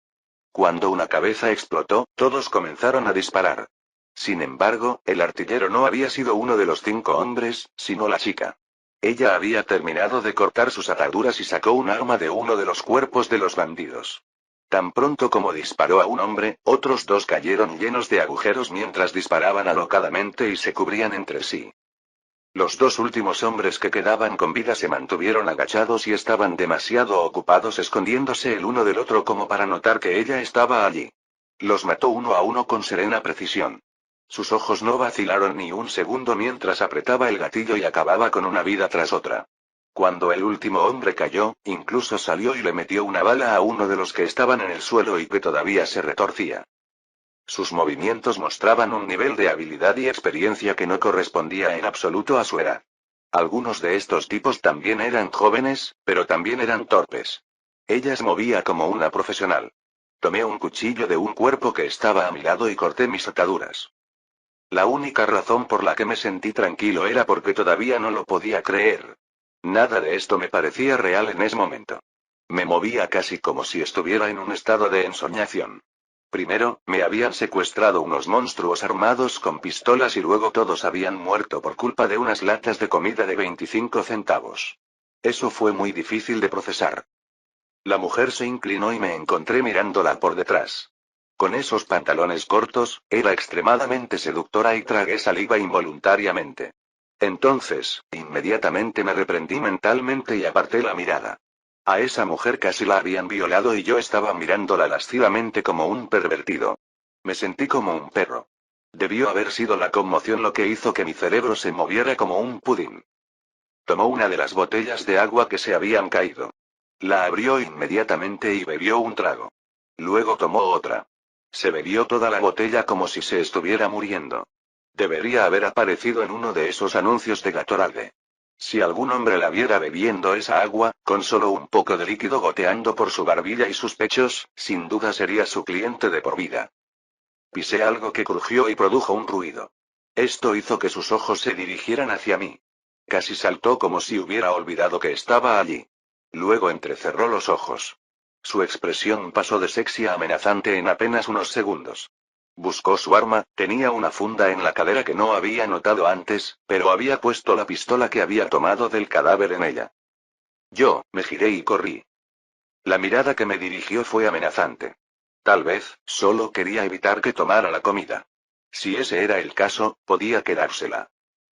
Cuando una cabeza explotó, todos comenzaron a disparar. Sin embargo, el artillero no había sido uno de los 5 hombres, sino la chica. Ella había terminado de cortar sus ataduras y sacó un arma de uno de los cuerpos de los bandidos. Tan pronto como disparó a un hombre, otros 2 cayeron llenos de agujeros mientras disparaban alocadamente y se cubrían entre sí. Los 2 últimos hombres que quedaban con vida se mantuvieron agachados y estaban demasiado ocupados escondiéndose el uno del otro como para notar que ella estaba allí. Los mató uno a uno con serena precisión. Sus ojos no vacilaron ni un segundo mientras apretaba el gatillo y acababa con una vida tras otra. Cuando el último hombre cayó, incluso salió y le metió una bala a uno de los que estaban en el suelo y que todavía se retorcía. Sus movimientos mostraban un nivel de habilidad y experiencia que no correspondía en absoluto a su edad. Algunos de estos tipos también eran jóvenes, pero también eran torpes. Ella se movía como una profesional. Tomé un cuchillo de un cuerpo que estaba a mi lado y corté mis ataduras. La única razón por la que me sentí tranquilo era porque todavía no lo podía creer. Nada de esto me parecía real en ese momento. Me movía casi como si estuviera en un estado de ensoñación. Primero, me habían secuestrado unos monstruos armados con pistolas y luego todos habían muerto por culpa de unas latas de comida de 25 centavos. Eso fue muy difícil de procesar. La mujer se inclinó y me encontré mirándola por detrás. Con esos pantalones cortos, era extremadamente seductora y tragué saliva involuntariamente. Entonces, inmediatamente me reprendí mentalmente y aparté la mirada. A esa mujer casi la habían violado y yo estaba mirándola lascivamente como un pervertido. Me sentí como un perro. Debió haber sido la conmoción lo que hizo que mi cerebro se moviera como un pudín. Tomó una de las botellas de agua que se habían caído. La abrió inmediatamente y bebió un trago. Luego tomó otra. Se bebió toda la botella como si se estuviera muriendo. Debería haber aparecido en uno de esos anuncios de Gatorade. Si algún hombre la viera bebiendo esa agua, con solo un poco de líquido goteando por su barbilla y sus pechos, sin duda sería su cliente de por vida. Pisé algo que crujió y produjo un ruido. Esto hizo que sus ojos se dirigieran hacia mí. Casi saltó como si hubiera olvidado que estaba allí. Luego entrecerró los ojos. Su expresión pasó de sexy a amenazante en apenas unos segundos. Buscó su arma, tenía una funda en la cadera que no había notado antes, pero había puesto la pistola que había tomado del cadáver en ella. Yo, me giré y corrí. La mirada que me dirigió fue amenazante. Tal vez, solo quería evitar que tomara la comida. Si ese era el caso, podía quedársela.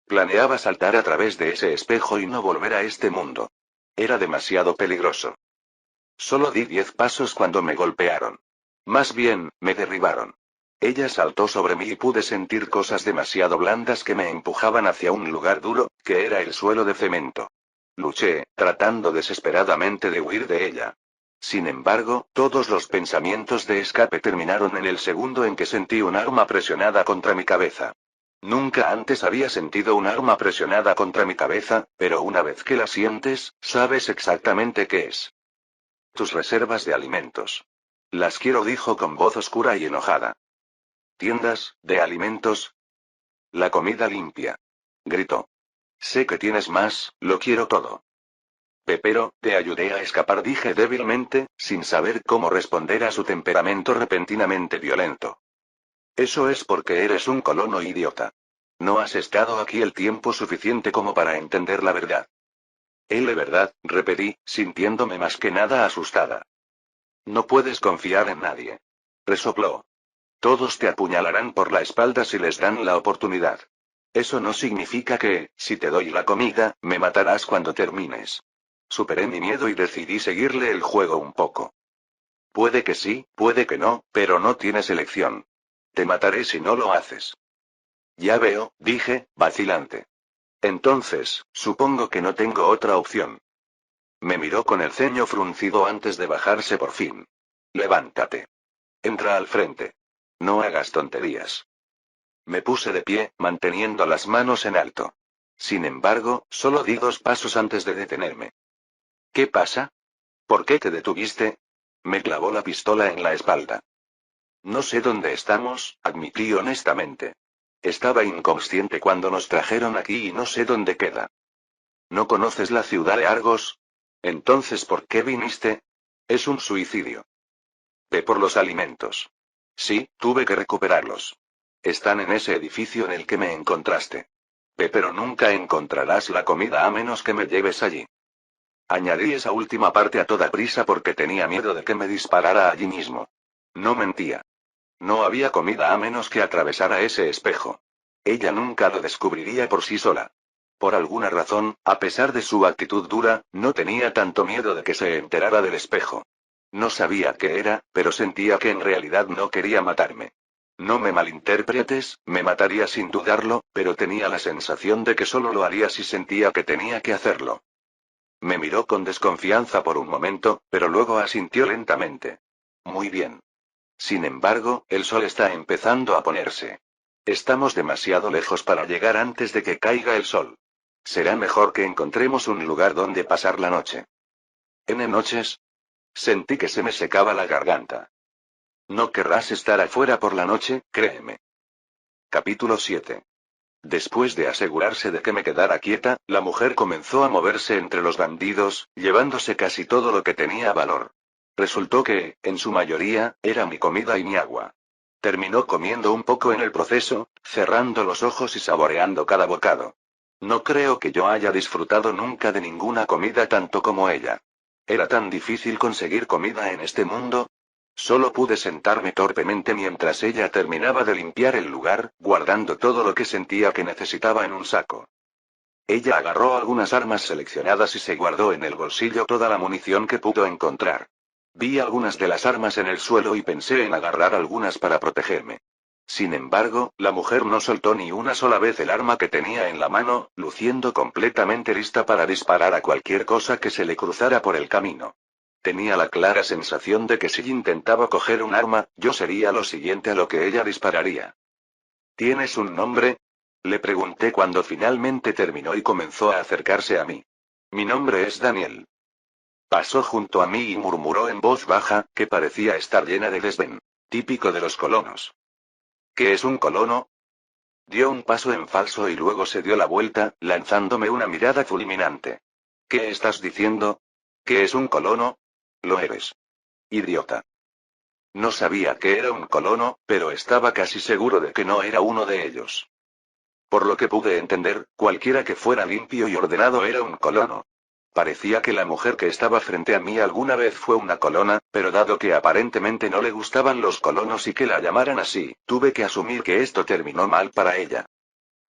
Planeaba saltar a través de ese espejo y no volver a este mundo. Era demasiado peligroso. Solo di 10 pasos cuando me golpearon. Más bien, me derribaron. Ella saltó sobre mí y pude sentir cosas demasiado blandas que me empujaban hacia un lugar duro, que era el suelo de cemento. Luché, tratando desesperadamente de huir de ella. Sin embargo, todos los pensamientos de escape terminaron en el segundo en que sentí un arma presionada contra mi cabeza. Nunca antes había sentido un arma presionada contra mi cabeza, pero una vez que la sientes, sabes exactamente qué es. Tus reservas de alimentos. Las quiero, dijo con voz oscura y enojada. ¿Tiendas, de alimentos? La comida limpia. Gritó. Sé que tienes más, lo quiero todo. Pepero, te ayudé a escapar, dije débilmente, sin saber cómo responder a su temperamento repentinamente violento. Eso es porque eres un colono idiota. No has estado aquí el tiempo suficiente como para entender la verdad. De verdad, repetí, sintiéndome más que nada asustada. No puedes confiar en nadie. Resopló. Todos te apuñalarán por la espalda si les dan la oportunidad. Eso no significa que, si te doy la comida, me matarás cuando termines. Superé mi miedo y decidí seguirle el juego un poco. Puede que sí, puede que no, pero no tienes elección. Te mataré si no lo haces. Ya veo, dije, vacilante. Entonces, supongo que no tengo otra opción. Me miró con el ceño fruncido antes de bajarse por fin. Levántate. Entra al frente. No hagas tonterías. Me puse de pie, manteniendo las manos en alto. Sin embargo, solo di 2 pasos antes de detenerme. ¿Qué pasa? ¿Por qué te detuviste? Me clavó la pistola en la espalda. No sé dónde estamos, admití honestamente. Estaba inconsciente cuando nos trajeron aquí y no sé dónde queda. ¿No conoces la ciudad de Argos? Entonces, ¿por qué viniste? Es un suicidio. Ve por los alimentos. Sí, tuve que recuperarlos. Están en ese edificio en el que me encontraste. Ve, pero nunca encontrarás la comida a menos que me lleves allí. Añadí esa última parte a toda prisa porque tenía miedo de que me disparara allí mismo. No mentía. No había comida a menos que atravesara ese espejo. Ella nunca lo descubriría por sí sola. Por alguna razón, a pesar de su actitud dura, no tenía tanto miedo de que se enterara del espejo. No sabía qué era, pero sentía que en realidad no quería matarme. No me malinterpretes, me mataría sin dudarlo, pero tenía la sensación de que solo lo haría si sentía que tenía que hacerlo. Me miró con desconfianza por un momento, pero luego asintió lentamente. Muy bien. Sin embargo, el sol está empezando a ponerse. Estamos demasiado lejos para llegar antes de que caiga el sol. Será mejor que encontremos un lugar donde pasar la noche. ¿N noches? Sentí que se me secaba la garganta. No querrás estar afuera por la noche, créeme. Capítulo 7. Después de asegurarse de que me quedara quieta, la mujer comenzó a moverse entre los bandidos, llevándose casi todo lo que tenía valor. Resultó que, en su mayoría, era mi comida y mi agua. Terminó comiendo un poco en el proceso, cerrando los ojos y saboreando cada bocado. No creo que yo haya disfrutado nunca de ninguna comida tanto como ella. ¿Era tan difícil conseguir comida en este mundo? Solo pude sentarme torpemente mientras ella terminaba de limpiar el lugar, guardando todo lo que sentía que necesitaba en un saco. Ella agarró algunas armas seleccionadas y se guardó en el bolsillo toda la munición que pudo encontrar. Vi algunas de las armas en el suelo y pensé en agarrar algunas para protegerme. Sin embargo, la mujer no soltó ni una sola vez el arma que tenía en la mano, luciendo completamente lista para disparar a cualquier cosa que se le cruzara por el camino. Tenía la clara sensación de que si intentaba coger un arma, yo sería lo siguiente a lo que ella dispararía. ¿Tienes un nombre? Le pregunté cuando finalmente terminó y comenzó a acercarse a mí. Mi nombre es Daniel. Pasó junto a mí y murmuró en voz baja, que parecía estar llena de desdén. Típico de los colonos. ¿Qué es un colono? Dio un paso en falso y luego se dio la vuelta, lanzándome una mirada fulminante. ¿Qué estás diciendo? ¿Qué es un colono? Lo eres. Idiota. No sabía que era un colono, pero estaba casi seguro de que no era uno de ellos. Por lo que pude entender, cualquiera que fuera limpio y ordenado era un colono. Parecía que la mujer que estaba frente a mí alguna vez fue una colona, pero dado que aparentemente no le gustaban los colonos y que la llamaran así, tuve que asumir que esto terminó mal para ella.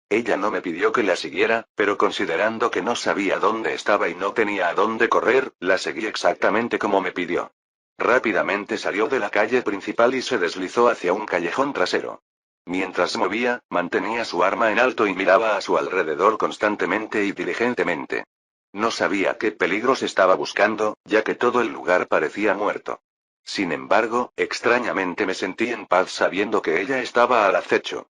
Ella no me pidió que la siguiera, pero considerando que no sabía dónde estaba y no tenía a dónde correr, la seguí exactamente como me pidió. Rápidamente salió de la calle principal y se deslizó hacia un callejón trasero. Mientras se movía, mantenía su arma en alto y miraba a su alrededor constantemente y diligentemente. No sabía qué peligros estaba buscando, ya que todo el lugar parecía muerto. Sin embargo, extrañamente me sentí en paz sabiendo que ella estaba al acecho.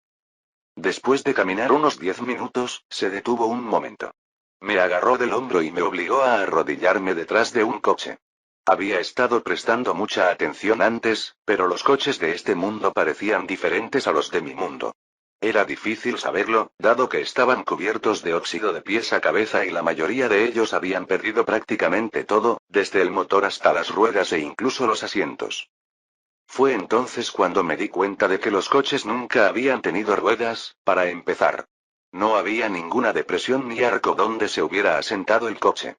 Después de caminar unos 10 minutos, se detuvo un momento. Me agarró del hombro y me obligó a arrodillarme detrás de un coche. Había estado prestando mucha atención antes, pero los coches de este mundo parecían diferentes a los de mi mundo. Era difícil saberlo, dado que estaban cubiertos de óxido de pies a cabeza y la mayoría de ellos habían perdido prácticamente todo, desde el motor hasta las ruedas e incluso los asientos. Fue entonces cuando me di cuenta de que los coches nunca habían tenido ruedas, para empezar. No había ninguna depresión ni arco donde se hubiera asentado el coche.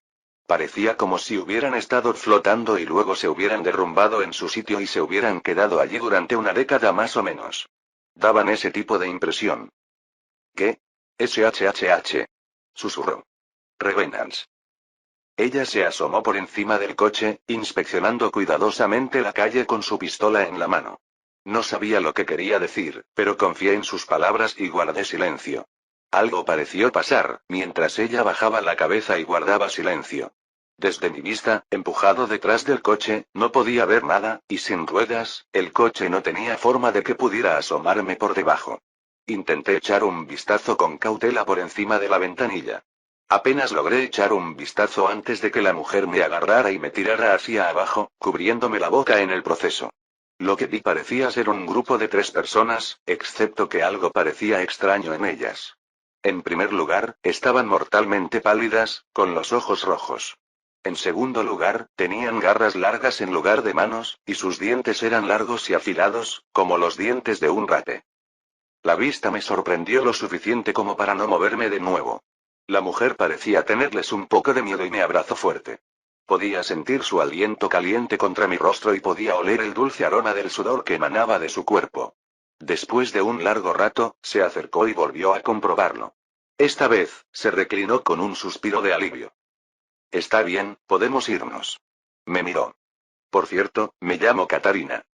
Parecía como si hubieran estado flotando y luego se hubieran derrumbado en su sitio y se hubieran quedado allí durante una década más o menos. Daban ese tipo de impresión. ¿Qué? SHHH. Susurró. Revenants. Ella se asomó por encima del coche, inspeccionando cuidadosamente la calle con su pistola en la mano. No sabía lo que quería decir, pero confié en sus palabras y guardé silencio. Algo pareció pasar, mientras ella bajaba la cabeza y guardaba silencio. Desde mi vista, empujado detrás del coche, no podía ver nada, y sin ruedas, el coche no tenía forma de que pudiera asomarme por debajo. Intenté echar un vistazo con cautela por encima de la ventanilla. Apenas logré echar un vistazo antes de que la mujer me agarrara y me tirara hacia abajo, cubriéndome la boca en el proceso. Lo que vi parecía ser un grupo de 3 personas, excepto que algo parecía extraño en ellas. En primer lugar, estaban mortalmente pálidas, con los ojos rojos. En segundo lugar, tenían garras largas en lugar de manos, y sus dientes eran largos y afilados, como los dientes de un rate. La vista me sorprendió lo suficiente como para no moverme de nuevo. La mujer parecía tenerles un poco de miedo y me abrazó fuerte. Podía sentir su aliento caliente contra mi rostro y podía oler el dulce aroma del sudor que emanaba de su cuerpo. Después de un largo rato, se acercó y volvió a comprobarlo. Esta vez, se reclinó con un suspiro de alivio. Está bien, podemos irnos. Me miró. Por cierto, me llamo Katarina.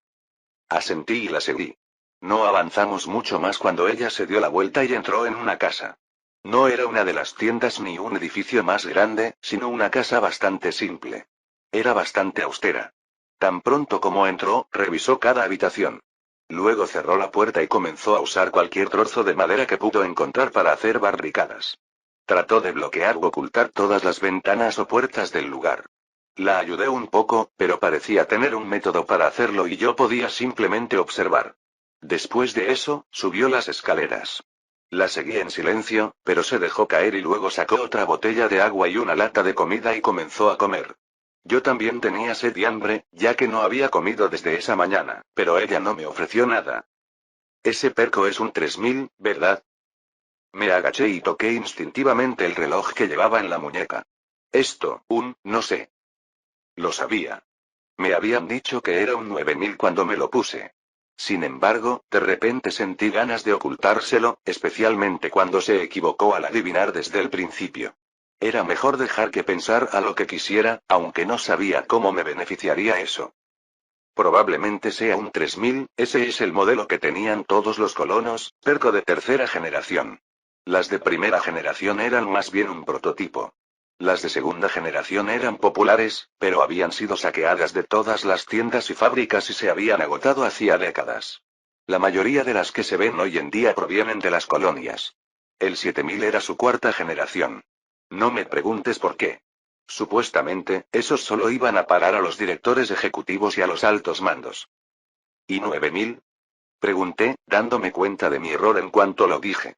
Asentí y la seguí. No avanzamos mucho más cuando ella se dio la vuelta y entró en una casa. No era una de las tiendas ni un edificio más grande, sino una casa bastante simple. Era bastante austera. Tan pronto como entró, revisó cada habitación. Luego cerró la puerta y comenzó a usar cualquier trozo de madera que pudo encontrar para hacer barricadas. Trató de bloquear o ocultar todas las ventanas o puertas del lugar. La ayudé un poco, pero parecía tener un método para hacerlo y yo podía simplemente observar. Después de eso, subió las escaleras. La seguí en silencio, pero se dejó caer y luego sacó otra botella de agua y una lata de comida y comenzó a comer. Yo también tenía sed y hambre, ya que no había comido desde esa mañana, pero ella no me ofreció nada. Ese perco es un 3000, ¿verdad? Me agaché y toqué instintivamente el reloj que llevaba en la muñeca. No sé. Lo sabía. Me habían dicho que era un 9000 cuando me lo puse. Sin embargo, de repente sentí ganas de ocultárselo, especialmente cuando se equivocó al adivinar desde el principio. Era mejor dejar que pensar a lo que quisiera, aunque no sabía cómo me beneficiaría eso. Probablemente sea un 3000, ese es el modelo que tenían todos los colonos, perco de tercera generación. Las de primera generación eran más bien un prototipo. Las de segunda generación eran populares, pero habían sido saqueadas de todas las tiendas y fábricas y se habían agotado hacía décadas. La mayoría de las que se ven hoy en día provienen de las colonias. El 7000 era su cuarta generación. No me preguntes por qué. Supuestamente, esos solo iban a parar a los directores ejecutivos y a los altos mandos. ¿Y 9000? Pregunté, dándome cuenta de mi error en cuanto lo dije.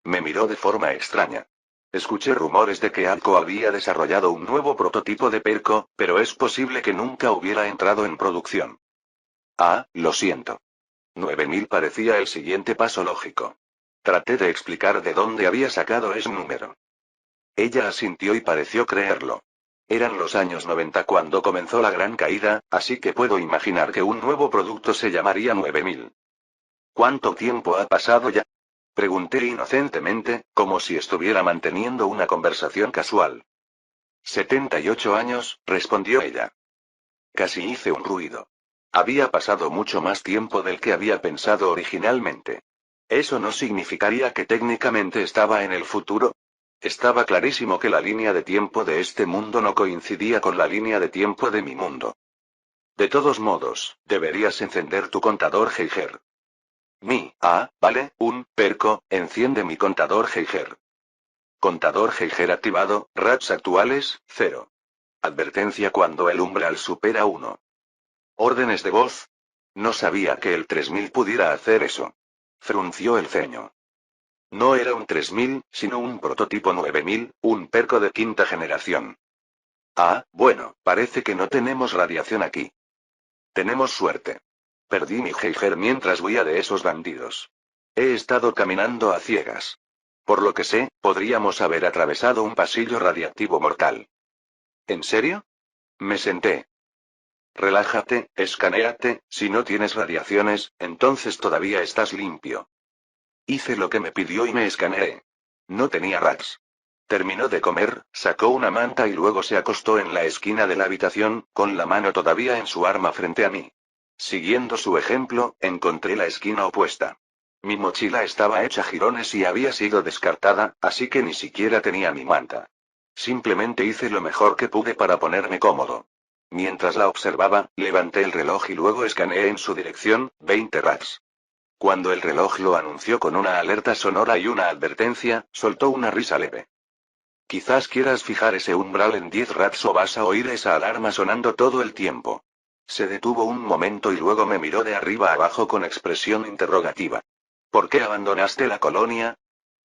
Me miró de forma extraña. Escuché rumores de que Alco había desarrollado un nuevo prototipo de perco, pero es posible que nunca hubiera entrado en producción. Ah, lo siento. 9000 parecía el siguiente paso lógico. Traté de explicar de dónde había sacado ese número. Ella asintió y pareció creerlo. Eran los años 90 cuando comenzó la gran caída, así que puedo imaginar que un nuevo producto se llamaría 9000. ¿Cuánto tiempo ha pasado ya? Pregunté inocentemente, como si estuviera manteniendo una conversación casual. 78 años, respondió ella. Casi hice un ruido. Había pasado mucho más tiempo del que había pensado originalmente. ¿Eso no significaría que técnicamente estaba en el futuro? Estaba clarísimo que la línea de tiempo de este mundo no coincidía con la línea de tiempo de mi mundo. De todos modos, deberías encender tu contador Geiger. Vale, perco, enciende mi contador Geiger. Contador Geiger activado, RATs actuales, 0. Advertencia cuando el umbral supera 1. Órdenes de voz. No sabía que el 3000 pudiera hacer eso. Frunció el ceño. No era un 3000, sino un prototipo 9000, un perco de quinta generación. Bueno, parece que no tenemos radiación aquí. Tenemos suerte. Perdí mi Geiger mientras huía de esos bandidos. He estado caminando a ciegas. Por lo que sé, podríamos haber atravesado un pasillo radiactivo mortal. ¿En serio? Me senté. Relájate, escanéate, si no tienes radiaciones, entonces todavía estás limpio. Hice lo que me pidió y me escaneé. No tenía rats. Terminó de comer, sacó una manta y luego se acostó en la esquina de la habitación, con la mano todavía en su arma frente a mí. Siguiendo su ejemplo, encontré la esquina opuesta. Mi mochila estaba hecha jirones y había sido descartada, así que ni siquiera tenía mi manta. Simplemente hice lo mejor que pude para ponerme cómodo. Mientras la observaba, levanté el reloj y luego escaneé en su dirección, 20 rats. Cuando el reloj lo anunció con una alerta sonora y una advertencia, soltó una risa leve. Quizás quieras fijar ese umbral en 10 rats o vas a oír esa alarma sonando todo el tiempo. Se detuvo un momento y luego me miró de arriba abajo con expresión interrogativa. ¿Por qué abandonaste la colonia?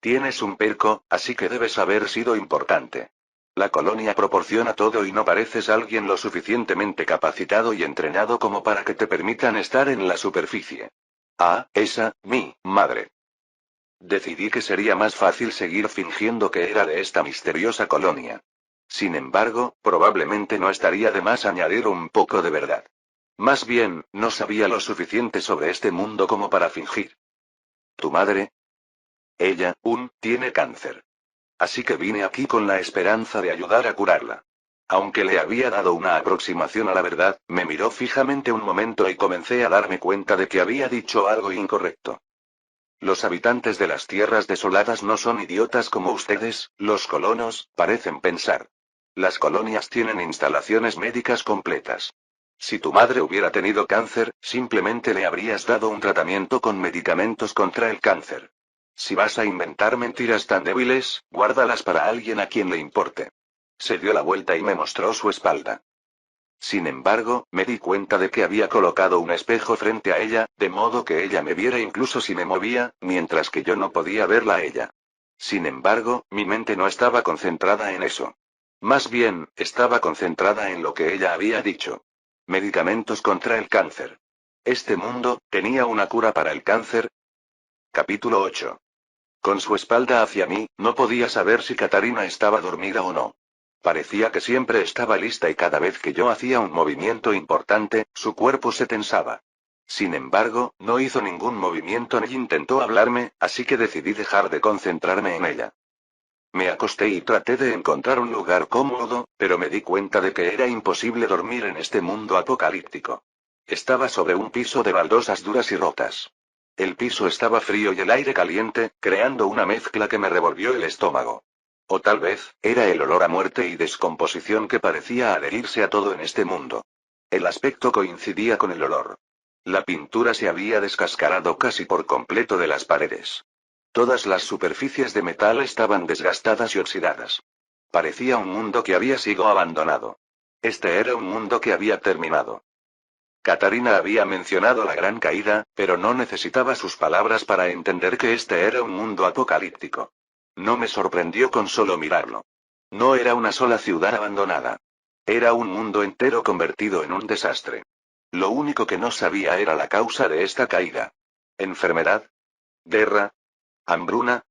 Tienes un perco, así que debes haber sido importante. La colonia proporciona todo y no pareces alguien lo suficientemente capacitado y entrenado como para que te permitan estar en la superficie. Ah, esa, mi madre. Decidí que sería más fácil seguir fingiendo que era de esta misteriosa colonia. Sin embargo, probablemente no estaría de más añadir un poco de verdad. Más bien, no sabía lo suficiente sobre este mundo como para fingir. ¿Tu madre? Ella, tiene cáncer. Así que vine aquí con la esperanza de ayudar a curarla. Aunque le había dado una aproximación a la verdad, me miró fijamente un momento y comencé a darme cuenta de que había dicho algo incorrecto. Los habitantes de las tierras desoladas no son idiotas como ustedes, los colonos, parecen pensar. Las colonias tienen instalaciones médicas completas. Si tu madre hubiera tenido cáncer, simplemente le habrías dado un tratamiento con medicamentos contra el cáncer. Si vas a inventar mentiras tan débiles, guárdalas para alguien a quien le importe. Se dio la vuelta y me mostró su espalda. Sin embargo, me di cuenta de que había colocado un espejo frente a ella, de modo que ella me viera incluso si me movía, mientras que yo no podía verla a ella. Sin embargo, mi mente no estaba concentrada en eso. Más bien, estaba concentrada en lo que ella había dicho. Medicamentos contra el cáncer. ¿Este mundo tenía una cura para el cáncer? Capítulo 8. Con su espalda hacia mí, no podía saber si Katarina estaba dormida o no. Parecía que siempre estaba lista y cada vez que yo hacía un movimiento importante, su cuerpo se tensaba. Sin embargo, no hizo ningún movimiento ni intentó hablarme, así que decidí dejar de concentrarme en ella. Me acosté y traté de encontrar un lugar cómodo, pero me di cuenta de que era imposible dormir en este mundo apocalíptico. Estaba sobre un piso de baldosas duras y rotas. El piso estaba frío y el aire caliente, creando una mezcla que me revolvió el estómago. O tal vez, era el olor a muerte y descomposición que parecía adherirse a todo en este mundo. El aspecto coincidía con el olor. La pintura se había descascarado casi por completo de las paredes. Todas las superficies de metal estaban desgastadas y oxidadas. Parecía un mundo que había sido abandonado. Este era un mundo que había terminado. Katarina había mencionado la gran caída, pero no necesitaba sus palabras para entender que este era un mundo apocalíptico. No me sorprendió con solo mirarlo. No era una sola ciudad abandonada. Era un mundo entero convertido en un desastre. Lo único que no sabía era la causa de esta caída. ¿Enfermedad? ¿Guerra? ¿Hambruna?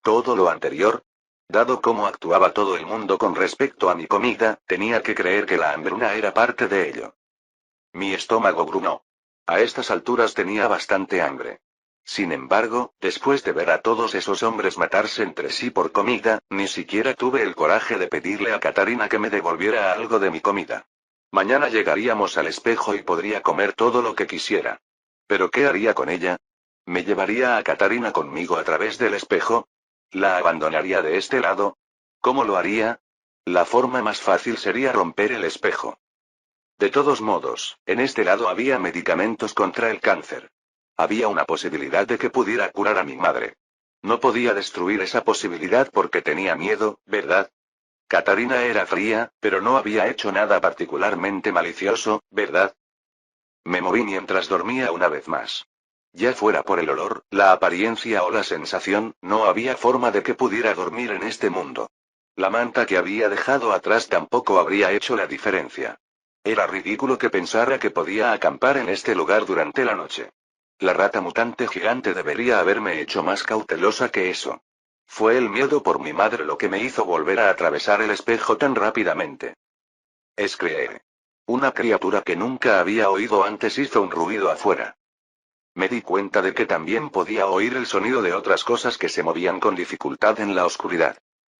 ¿Todo lo anterior? Dado cómo actuaba todo el mundo con respecto a mi comida, tenía que creer que la hambruna era parte de ello. Mi estómago gruñó. A estas alturas tenía bastante hambre. Sin embargo, después de ver a todos esos hombres matarse entre sí por comida, ni siquiera tuve el coraje de pedirle a Katarina que me devolviera algo de mi comida. Mañana llegaríamos al espejo y podría comer todo lo que quisiera. ¿Pero qué haría con ella? ¿Me llevaría a Katarina conmigo a través del espejo? ¿La abandonaría de este lado? ¿Cómo lo haría? La forma más fácil sería romper el espejo. De todos modos, en este lado había medicamentos contra el cáncer. Había una posibilidad de que pudiera curar a mi madre. No podía destruir esa posibilidad porque tenía miedo, ¿verdad? Katarina era fría, pero no había hecho nada particularmente malicioso, ¿verdad? Me moví mientras dormía una vez más. Ya fuera por el olor, la apariencia o la sensación, no había forma de que pudiera dormir en este mundo. La manta que había dejado atrás tampoco habría hecho la diferencia. Era ridículo que pensara que podía acampar en este lugar durante la noche. La rata mutante gigante debería haberme hecho más cautelosa que eso. Fue el miedo por mi madre lo que me hizo volver a atravesar el espejo tan rápidamente. Screech. Una criatura que nunca había oído antes hizo un ruido afuera. Me di cuenta de que también podía oír el sonido de otras cosas que se movían con dificultad en la oscuridad.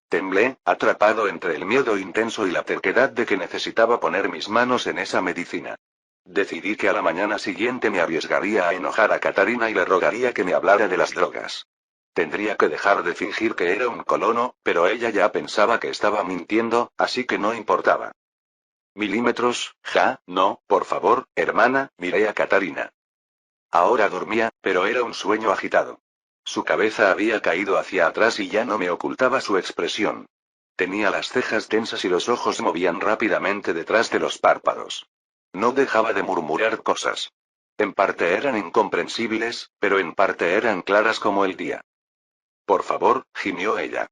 Temblé, atrapado entre el miedo intenso y la terquedad de que necesitaba poner mis manos en esa medicina. Decidí que a la mañana siguiente me arriesgaría a enojar a Katarina y le rogaría que me hablara de las drogas. Tendría que dejar de fingir que era un colono, pero ella ya pensaba que estaba mintiendo, así que no importaba. Milímetros, no, por favor, hermana, miré a Katarina. Ahora dormía, pero era un sueño agitado. Su cabeza había caído hacia atrás y ya no me ocultaba su expresión. Tenía las cejas tensas y los ojos movían rápidamente detrás de los párpados. No dejaba de murmurar cosas. En parte eran incomprensibles, pero en parte eran claras como el día. Por favor, gimió ella.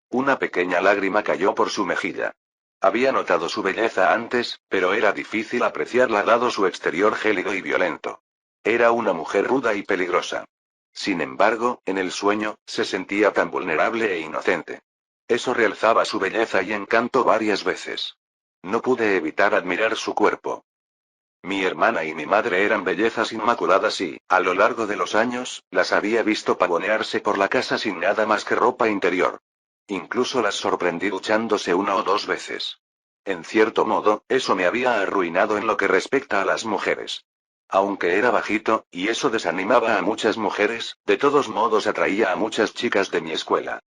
Una pequeña lágrima cayó por su mejilla. Había notado su belleza antes, pero era difícil apreciarla dado su exterior gélido y violento. Era una mujer ruda y peligrosa. Sin embargo, en el sueño, se sentía tan vulnerable e inocente. Eso realzaba su belleza y encanto varias veces. No pude evitar admirar su cuerpo. Mi hermana y mi madre eran bellezas inmaculadas y, a lo largo de los años, las había visto pavonearse por la casa sin nada más que ropa interior. Incluso las sorprendí duchándose 1 o 2 veces. En cierto modo, eso me había arruinado en lo que respecta a las mujeres. Aunque era bajito, y eso desanimaba a muchas mujeres, de todos modos atraía a muchas chicas de mi escuela.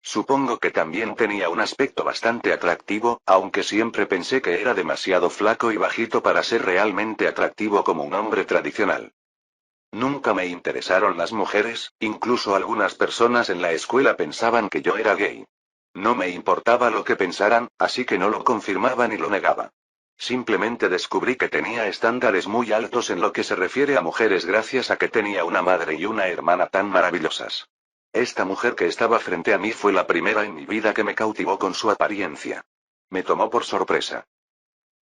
Supongo que también tenía un aspecto bastante atractivo, aunque siempre pensé que era demasiado flaco y bajito para ser realmente atractivo como un hombre tradicional. Nunca me interesaron las mujeres, incluso algunas personas en la escuela pensaban que yo era gay. No me importaba lo que pensaran, así que no lo confirmaba ni lo negaba. Simplemente descubrí que tenía estándares muy altos en lo que se refiere a mujeres gracias a que tenía una madre y una hermana tan maravillosas. Esta mujer que estaba frente a mí fue la primera en mi vida que me cautivó con su apariencia. Me tomó por sorpresa.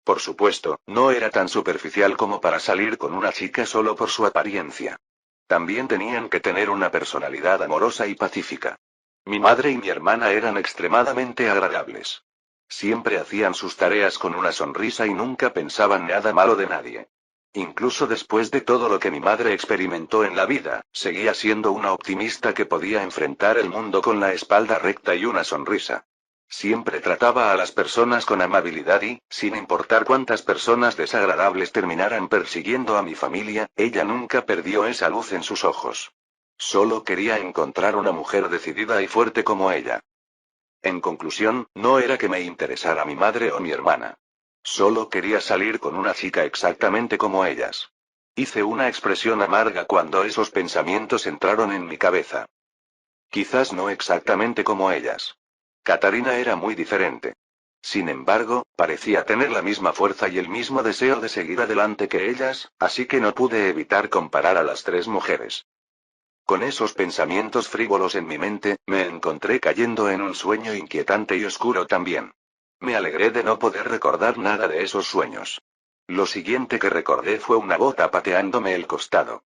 Por supuesto, no era tan superficial como para salir con una chica solo por su apariencia. También tenían que tener una personalidad amorosa y pacífica. Mi madre y mi hermana eran extremadamente agradables. Siempre hacían sus tareas con una sonrisa y nunca pensaban nada malo de nadie. Incluso después de todo lo que mi madre experimentó en la vida, seguía siendo una optimista que podía enfrentar el mundo con la espalda recta y una sonrisa. Siempre trataba a las personas con amabilidad y, sin importar cuántas personas desagradables terminaran persiguiendo a mi familia, ella nunca perdió esa luz en sus ojos. Solo quería encontrar una mujer decidida y fuerte como ella. En conclusión, no era que me interesara mi madre o mi hermana. Solo quería salir con una chica exactamente como ellas. Hice una expresión amarga cuando esos pensamientos entraron en mi cabeza. Quizás no exactamente como ellas. Katarina era muy diferente. Sin embargo, parecía tener la misma fuerza y el mismo deseo de seguir adelante que ellas, así que no pude evitar comparar a las 3 mujeres. Con esos pensamientos frívolos en mi mente, me encontré cayendo en un sueño inquietante y oscuro también. Me alegré de no poder recordar nada de esos sueños. Lo siguiente que recordé fue una bota pateándome el costado.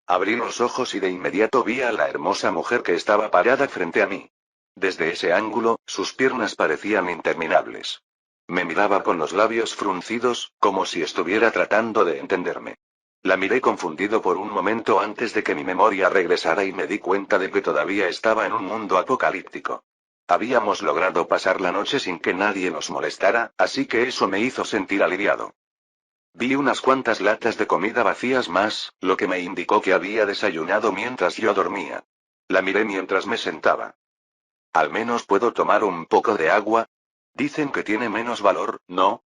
Abrí los ojos y de inmediato vi a la hermosa mujer que estaba parada frente a mí. Desde ese ángulo, sus piernas parecían interminables. Me miraba con los labios fruncidos, como si estuviera tratando de entenderme. La miré confundido por un momento antes de que mi memoria regresara y me di cuenta de que todavía estaba en un mundo apocalíptico. Habíamos logrado pasar la noche sin que nadie nos molestara, así que eso me hizo sentir aliviado. Vi unas cuantas latas de comida vacías más, lo que me indicó que había desayunado mientras yo dormía. La miré mientras me sentaba. ¿Al menos puedo tomar un poco de agua? Dicen que tiene menos valor, ¿no?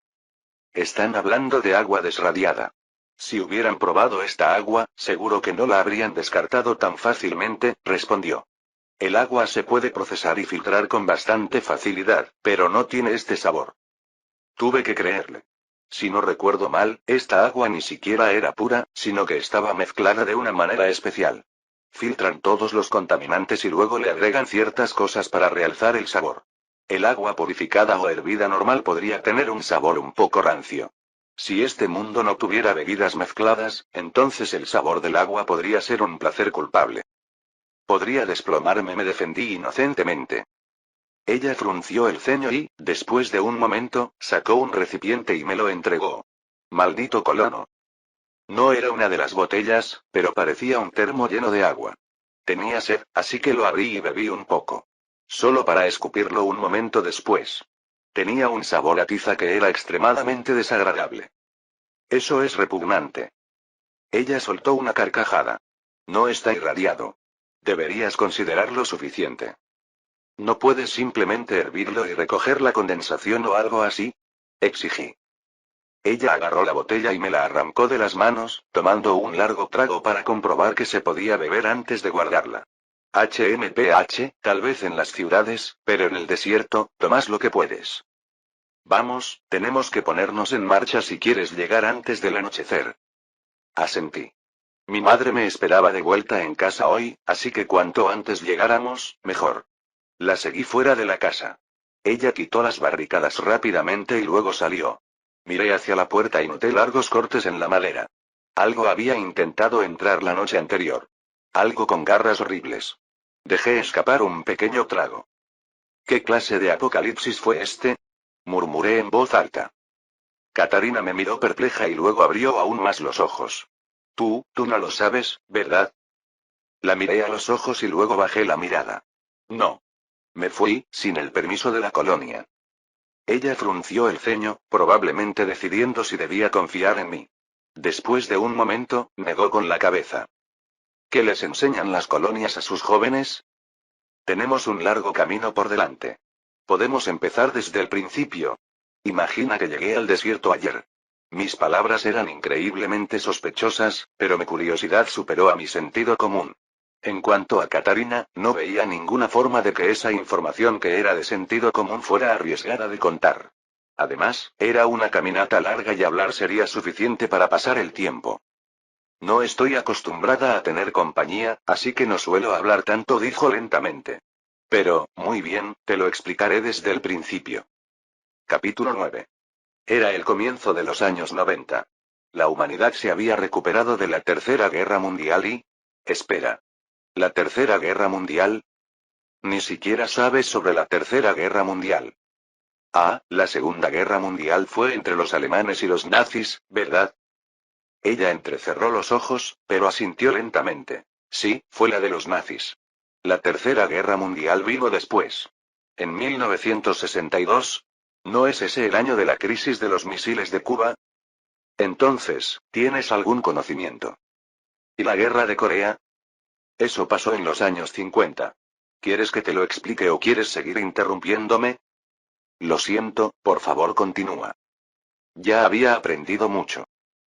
Están hablando de agua desradiada. Si hubieran probado esta agua, seguro que no la habrían descartado tan fácilmente, respondió. El agua se puede procesar y filtrar con bastante facilidad, pero no tiene este sabor. Tuve que creerle. Si no recuerdo mal, esta agua ni siquiera era pura, sino que estaba mezclada de una manera especial. Filtran todos los contaminantes y luego le agregan ciertas cosas para realzar el sabor. El agua purificada o hervida normal podría tener un sabor un poco rancio. Si este mundo no tuviera bebidas mezcladas, entonces el sabor del agua podría ser un placer culpable. Podría desplomarme, me defendí inocentemente. Ella frunció el ceño y, después de un momento, sacó un recipiente y me lo entregó. Maldito colono. No era una de las botellas, pero parecía un termo lleno de agua. Tenía sed, así que lo abrí y bebí un poco. Solo para escupirlo un momento después. Tenía un sabor a tiza que era extremadamente desagradable. Eso es repugnante. Ella soltó una carcajada. No está irradiado. Deberías considerarlo suficiente. ¿No puedes simplemente hervirlo y recoger la condensación o algo así? Exigí. Ella agarró la botella y me la arrancó de las manos, tomando un largo trago para comprobar que se podía beber antes de guardarla. HMPH, tal vez en las ciudades, pero en el desierto, tomas lo que puedes. Vamos, tenemos que ponernos en marcha si quieres llegar antes del anochecer. Asentí. Mi madre me esperaba de vuelta en casa hoy, así que cuanto antes llegáramos, mejor. La seguí fuera de la casa. Ella quitó las barricadas rápidamente y luego salió. Miré hacia la puerta y noté largos cortes en la madera. Algo había intentado entrar la noche anterior. Algo con garras horribles. Dejé escapar un pequeño trago. ¿Qué clase de apocalipsis fue este? Murmuré en voz alta. Katarina me miró perpleja y luego abrió aún más los ojos. Tú no lo sabes, ¿verdad? La miré a los ojos y luego bajé la mirada. No. Me fui, sin el permiso de la colonia. Ella frunció el ceño, probablemente decidiendo si debía confiar en mí. Después de un momento, negó con la cabeza. ¿Qué les enseñan las colonias a sus jóvenes? Tenemos un largo camino por delante. Podemos empezar desde el principio. Imagina que llegué al desierto ayer. Mis palabras eran increíblemente sospechosas, pero mi curiosidad superó a mi sentido común. En cuanto a Katarina, no veía ninguna forma de que esa información que era de sentido común fuera arriesgada de contar. Además, era una caminata larga y hablar sería suficiente para pasar el tiempo. No estoy acostumbrada a tener compañía, así que no suelo hablar tanto, dijo lentamente. Pero, muy bien, te lo explicaré desde el principio. Capítulo 9. Era el comienzo de los años 90. La humanidad se había recuperado de la Tercera Guerra Mundial y... Espera. ¿La Tercera Guerra Mundial? Ni siquiera sabes sobre la Tercera Guerra Mundial. Ah, la Segunda Guerra Mundial fue entre los alemanes y los nazis, ¿verdad? Ella entrecerró los ojos, pero asintió lentamente. Sí, fue la de los nazis. La Tercera Guerra Mundial vino después. En 1962. ¿No es ese el año de la crisis de los misiles de Cuba? Entonces, ¿tienes algún conocimiento? ¿Y la guerra de Corea? Eso pasó en los años 50. ¿Quieres que te lo explique o quieres seguir interrumpiéndome? Lo siento, por favor continúa. Ya había aprendido mucho.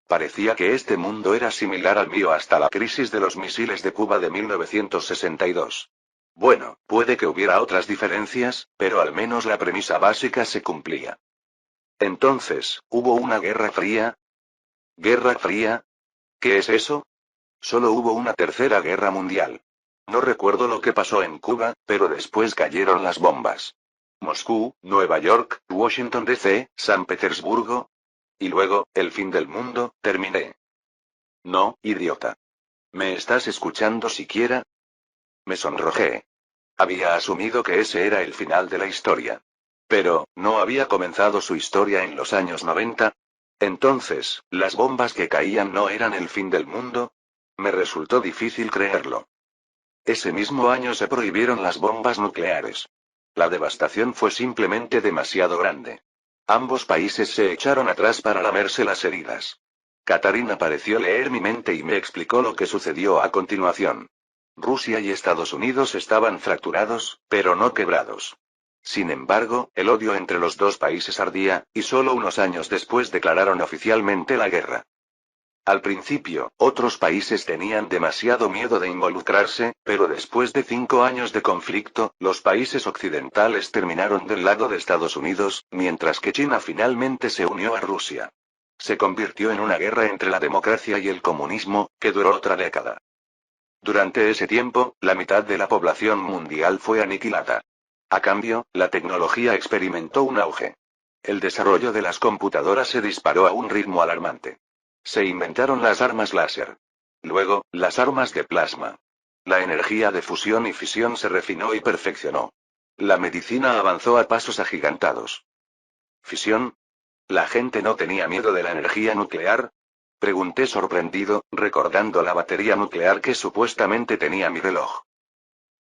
Parecía que este mundo era similar al mío hasta la crisis de los misiles de Cuba de 1962. Bueno, puede que hubiera otras diferencias, pero al menos la premisa básica se cumplía. Entonces, ¿hubo una guerra fría? ¿Guerra fría? ¿Qué es eso? Solo hubo una tercera guerra mundial. No recuerdo lo que pasó en Cuba, pero después cayeron las bombas. Moscú, Nueva York, Washington D.C., San Petersburgo. Y luego, el fin del mundo, terminé. No, idiota. ¿Me estás escuchando siquiera? Me sonrojé. Había asumido que ese era el final de la historia. Pero, ¿no había comenzado su historia en los años 90? Entonces, ¿las bombas que caían no eran el fin del mundo? Me resultó difícil creerlo. Ese mismo año se prohibieron las bombas nucleares. La devastación fue simplemente demasiado grande. Ambos países se echaron atrás para lamerse las heridas. Katarina pareció leer mi mente y me explicó lo que sucedió a continuación. Rusia y Estados Unidos estaban fracturados, pero no quebrados. Sin embargo, el odio entre los dos países ardía, y solo unos años después declararon oficialmente la guerra. Al principio, otros países tenían demasiado miedo de involucrarse, pero después de 5 años de conflicto, los países occidentales terminaron del lado de Estados Unidos, mientras que China finalmente se unió a Rusia. Se convirtió en una guerra entre la democracia y el comunismo, que duró otra década. Durante ese tiempo, la mitad de la población mundial fue aniquilada. A cambio, la tecnología experimentó un auge. El desarrollo de las computadoras se disparó a un ritmo alarmante. Se inventaron las armas láser. Luego, las armas de plasma. La energía de fusión y fisión se refinó y perfeccionó. La medicina avanzó a pasos agigantados. ¿Fisión? ¿La gente no tenía miedo de la energía nuclear? Pregunté sorprendido, recordando la batería nuclear que supuestamente tenía mi reloj.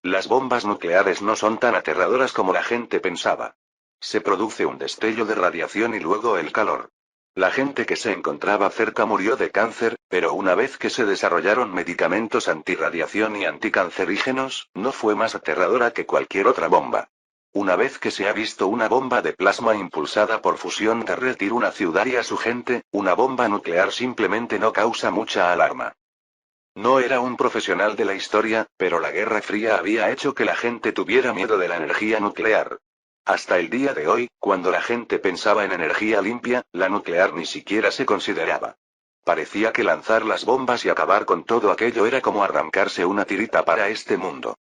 Las bombas nucleares no son tan aterradoras como la gente pensaba. Se produce un destello de radiación y luego el calor. La gente que se encontraba cerca murió de cáncer, pero una vez que se desarrollaron medicamentos antirradiación y anticancerígenos, no fue más aterradora que cualquier otra bomba. Una vez que se ha visto una bomba de plasma impulsada por fusión derretir una ciudad y a su gente, una bomba nuclear simplemente no causa mucha alarma. No era un profesional de la historia, pero la Guerra Fría había hecho que la gente tuviera miedo de la energía nuclear. Hasta el día de hoy, cuando la gente pensaba en energía limpia, la nuclear ni siquiera se consideraba. Parecía que lanzar las bombas y acabar con todo aquello era como arrancarse una tirita para este mundo.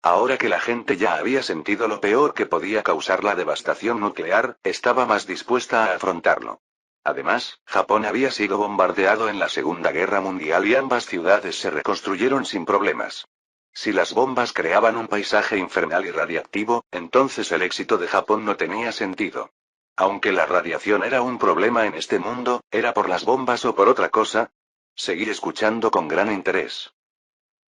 Ahora que la gente ya había sentido lo peor que podía causar la devastación nuclear, estaba más dispuesta a afrontarlo. Además, Japón había sido bombardeado en la Segunda Guerra Mundial y ambas ciudades se reconstruyeron sin problemas. Si las bombas creaban un paisaje infernal y radiactivo, entonces el éxito de Japón no tenía sentido. Aunque la radiación era un problema en este mundo, ¿era por las bombas o por otra cosa? Seguí escuchando con gran interés.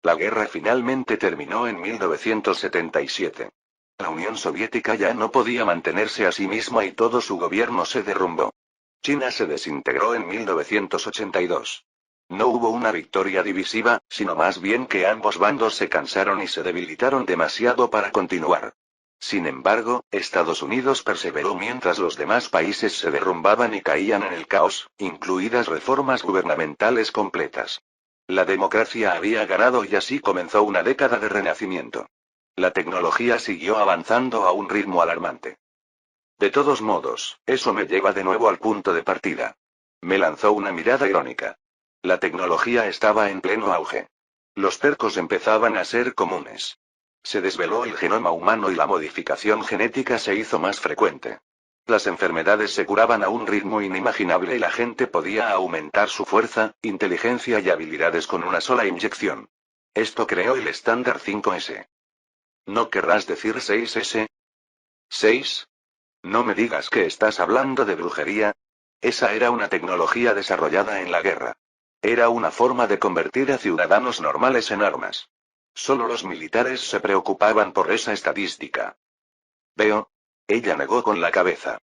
La guerra finalmente terminó en 1977. La Unión Soviética ya no podía mantenerse a sí misma y todo su gobierno se derrumbó. China se desintegró en 1982. No hubo una victoria divisiva, sino más bien que ambos bandos se cansaron y se debilitaron demasiado para continuar. Sin embargo, Estados Unidos perseveró mientras los demás países se derrumbaban y caían en el caos, incluidas reformas gubernamentales completas. La democracia había ganado y así comenzó una década de renacimiento. La tecnología siguió avanzando a un ritmo alarmante. De todos modos, eso me lleva de nuevo al punto de partida. Me lanzó una mirada irónica. La tecnología estaba en pleno auge. Los tercos empezaban a ser comunes. Se desveló el genoma humano y la modificación genética se hizo más frecuente. Las enfermedades se curaban a un ritmo inimaginable y la gente podía aumentar su fuerza, inteligencia y habilidades con una sola inyección. Esto creó el estándar 5S. ¿No querrás decir 6S? ¿6? No me digas que estás hablando de brujería. Esa era una tecnología desarrollada en la guerra. Era una forma de convertir a ciudadanos normales en armas. Solo los militares se preocupaban por esa estadística. Veo. Ella negó con la cabeza.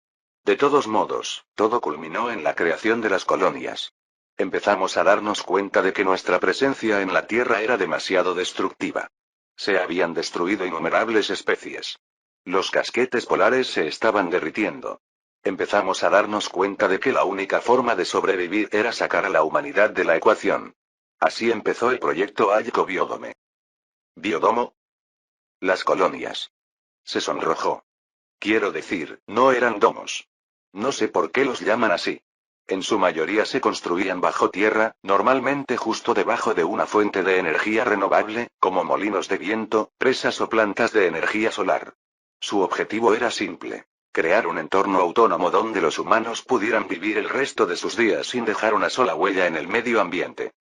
De todos modos, todo culminó en la creación de las colonias. Empezamos a darnos cuenta de que nuestra presencia en la Tierra era demasiado destructiva. Se habían destruido innumerables especies. Los casquetes polares se estaban derritiendo. Empezamos a darnos cuenta de que la única forma de sobrevivir era sacar a la humanidad de la ecuación. Así empezó el proyecto Ayko Biodome. ¿Biodomo? Las colonias. Se sonrojó. Quiero decir, no eran domos. No sé por qué los llaman así. En su mayoría se construían bajo tierra, normalmente justo debajo de una fuente de energía renovable, como molinos de viento, presas o plantas de energía solar. Su objetivo era simple: crear un entorno autónomo donde los humanos pudieran vivir el resto de sus días sin dejar una sola huella en el medio ambiente.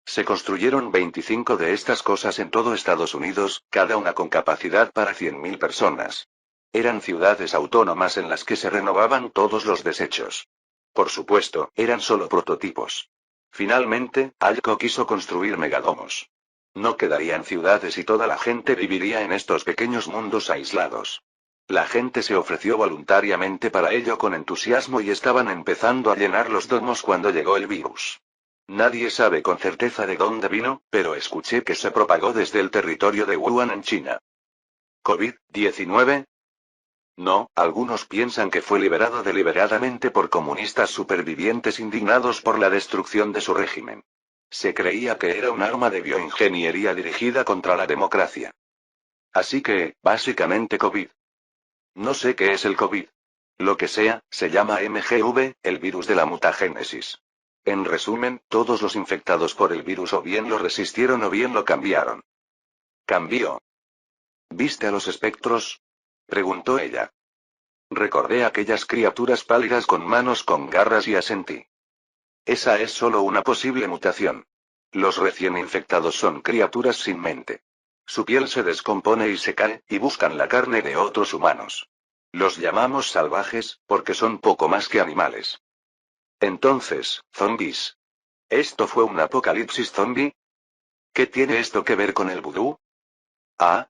Se construyeron 25 de estas cosas en todo Estados Unidos, cada una con capacidad para 100.000 personas. Eran ciudades autónomas en las que se renovaban todos los desechos. Por supuesto, eran solo prototipos. Finalmente, Ayko quiso construir megadomos. No quedarían ciudades y toda la gente viviría en estos pequeños mundos aislados. La gente se ofreció voluntariamente para ello con entusiasmo y estaban empezando a llenar los domos cuando llegó el virus. Nadie sabe con certeza de dónde vino, pero escuché que se propagó desde el territorio de Wuhan en China. ¿COVID-19? No, algunos piensan que fue liberado deliberadamente por comunistas supervivientes indignados por la destrucción de su régimen. Se creía que era un arma de bioingeniería dirigida contra la democracia. Así que, básicamente COVID. No sé qué es el COVID. Lo que sea, se llama MGV, el virus de la mutagénesis. En resumen, todos los infectados por el virus o bien lo resistieron o bien lo cambiaron. Cambió. ¿Viste a los espectros? Preguntó ella. Recordé aquellas criaturas pálidas con manos con garras y asentí. Esa es solo una posible mutación. Los recién infectados son criaturas sin mente. Su piel se descompone y se cae, y buscan la carne de otros humanos. Los llamamos salvajes, porque son poco más que animales. Entonces, zombies. ¿Esto fue un apocalipsis zombie? ¿Qué tiene esto que ver con el vudú?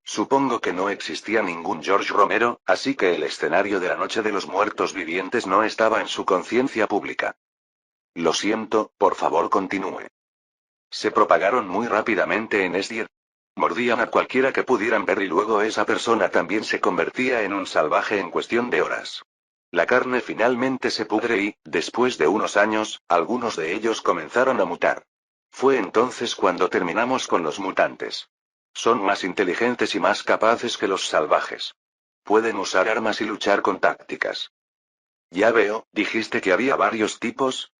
Supongo que no existía ningún George Romero, así que el escenario de la Noche de los Muertos Vivientes no estaba en su conciencia pública. Lo siento, por favor continúe. Se propagaron muy rápidamente en Esdir. Mordían a cualquiera que pudieran ver y luego esa persona también se convertía en un salvaje en cuestión de horas. La carne finalmente se pudre y, después de unos años, algunos de ellos comenzaron a mutar. Fue entonces cuando terminamos con los mutantes. Son más inteligentes y más capaces que los salvajes. Pueden usar armas y luchar con tácticas. Ya veo, dijiste que había varios tipos.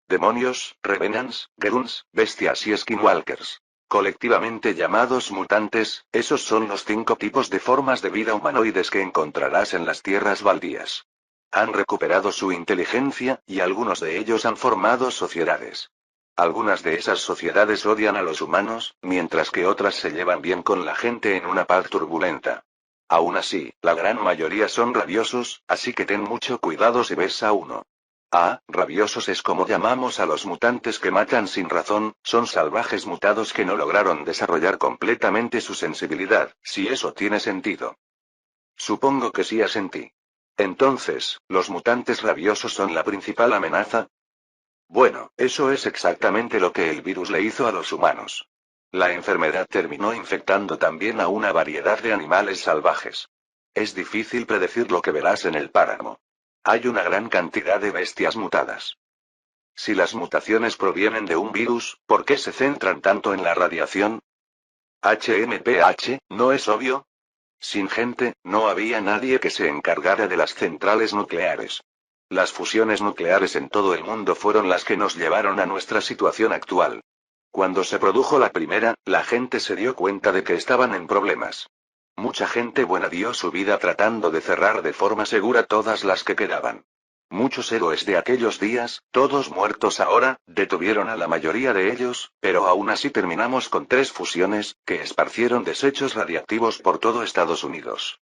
Demonios, Revenants, Grunts, bestias y Skinwalkers. Colectivamente llamados mutantes, esos son los 5 tipos de formas de vida humanoides que encontrarás en las tierras baldías. Han recuperado su inteligencia, y algunos de ellos han formado sociedades. Algunas de esas sociedades odian a los humanos, mientras que otras se llevan bien con la gente en una paz turbulenta. Aún así, la gran mayoría son rabiosos, así que ten mucho cuidado si ves a uno. Rabiosos es como llamamos a los mutantes que matan sin razón, son salvajes mutados que no lograron desarrollar completamente su sensibilidad, si eso tiene sentido. Supongo que sí asentí. Entonces, ¿los mutantes rabiosos son la principal amenaza? Bueno, eso es exactamente lo que el virus le hizo a los humanos. La enfermedad terminó infectando también a una variedad de animales salvajes. Es difícil predecir lo que verás en el páramo. Hay una gran cantidad de bestias mutadas. Si las mutaciones provienen de un virus, ¿por qué se centran tanto en la radiación? ¿No es obvio? Sin gente, no había nadie que se encargara de las centrales nucleares. Las fusiones nucleares en todo el mundo fueron las que nos llevaron a nuestra situación actual. Cuando se produjo la primera, la gente se dio cuenta de que estaban en problemas. Mucha gente buena dio su vida tratando de cerrar de forma segura todas las que quedaban. Muchos héroes de aquellos días, todos muertos ahora, detuvieron a la mayoría de ellos, pero aún así terminamos con 3 fusiones, que esparcieron desechos radiactivos por todo Estados Unidos.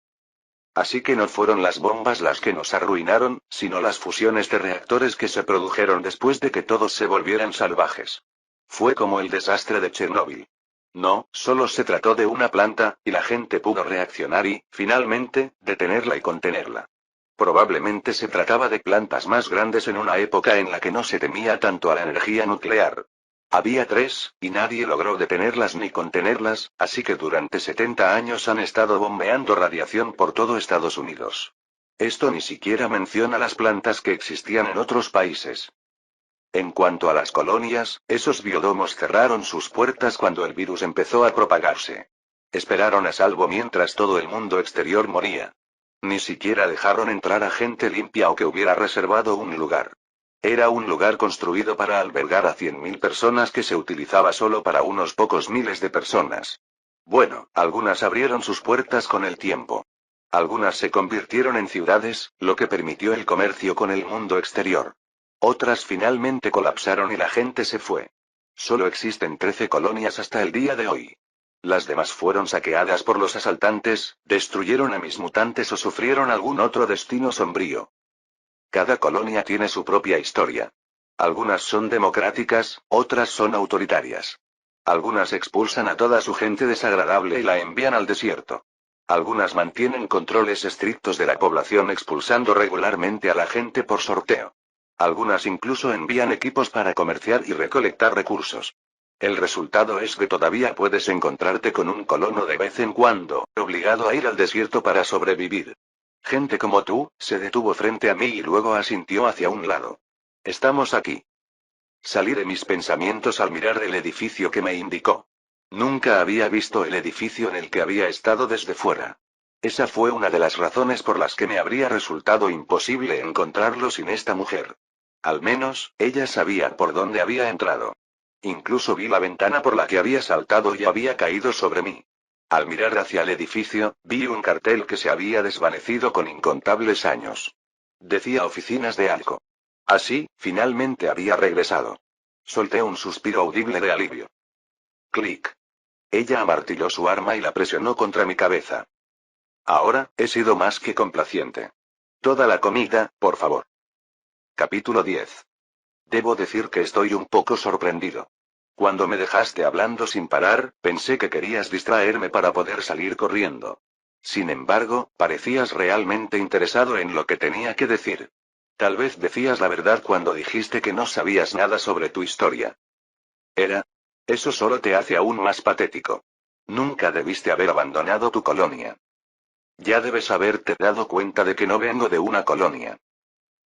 Así que no fueron las bombas las que nos arruinaron, sino las fusiones de reactores que se produjeron después de que todos se volvieran salvajes. Fue como el desastre de Chernóbil. No, solo se trató de una planta, y la gente pudo reaccionar y, finalmente, detenerla y contenerla. Probablemente se trataba de plantas más grandes en una época en la que no se temía tanto a la energía nuclear. Había 3, y nadie logró detenerlas ni contenerlas, así que durante 70 años han estado bombeando radiación por todo Estados Unidos. Esto ni siquiera menciona las plantas que existían en otros países. En cuanto a las colonias, esos biodomos cerraron sus puertas cuando el virus empezó a propagarse. Esperaron a salvo mientras todo el mundo exterior moría. Ni siquiera dejaron entrar a gente limpia o que hubiera reservado un lugar. Era un lugar construido para albergar a 100.000 personas que se utilizaba solo para unos pocos miles de personas. Bueno, algunas abrieron sus puertas con el tiempo. Algunas se convirtieron en ciudades, lo que permitió el comercio con el mundo exterior. Otras finalmente colapsaron y la gente se fue. Solo existen 13 colonias hasta el día de hoy. Las demás fueron saqueadas por los asaltantes, destruyeron a mis mutantes o sufrieron algún otro destino sombrío. Cada colonia tiene su propia historia. Algunas son democráticas, otras son autoritarias. Algunas expulsan a toda su gente desagradable y la envían al desierto. Algunas mantienen controles estrictos de la población expulsando regularmente a la gente por sorteo. Algunas incluso envían equipos para comerciar y recolectar recursos. El resultado es que todavía puedes encontrarte con un colono de vez en cuando, obligado a ir al desierto para sobrevivir. Gente como tú, se detuvo frente a mí y luego asintió hacia un lado. Estamos aquí. Salí de mis pensamientos al mirar el edificio que me indicó. Nunca había visto el edificio en el que había estado desde fuera. Esa fue una de las razones por las que me habría resultado imposible encontrarlo sin esta mujer. Al menos, ella sabía por dónde había entrado. Incluso vi la ventana por la que había saltado y había caído sobre mí. Al mirar hacia el edificio, vi un cartel que se había desvanecido con incontables años. Decía oficinas de algo. Así, finalmente había regresado. Solté un suspiro audible de alivio. Clic. Ella amartilló su arma y la presionó contra mi cabeza. Ahora, he sido más que complaciente. Toda la comida, por favor. Capítulo 10. Debo decir que estoy un poco sorprendido. Cuando me dejaste hablando sin parar, pensé que querías distraerme para poder salir corriendo. Sin embargo, parecías realmente interesado en lo que tenía que decir. Tal vez decías la verdad cuando dijiste que no sabías nada sobre tu historia. ¿Era? Eso solo te hace aún más patético. Nunca debiste haber abandonado tu colonia. Ya debes haberte dado cuenta de que no vengo de una colonia.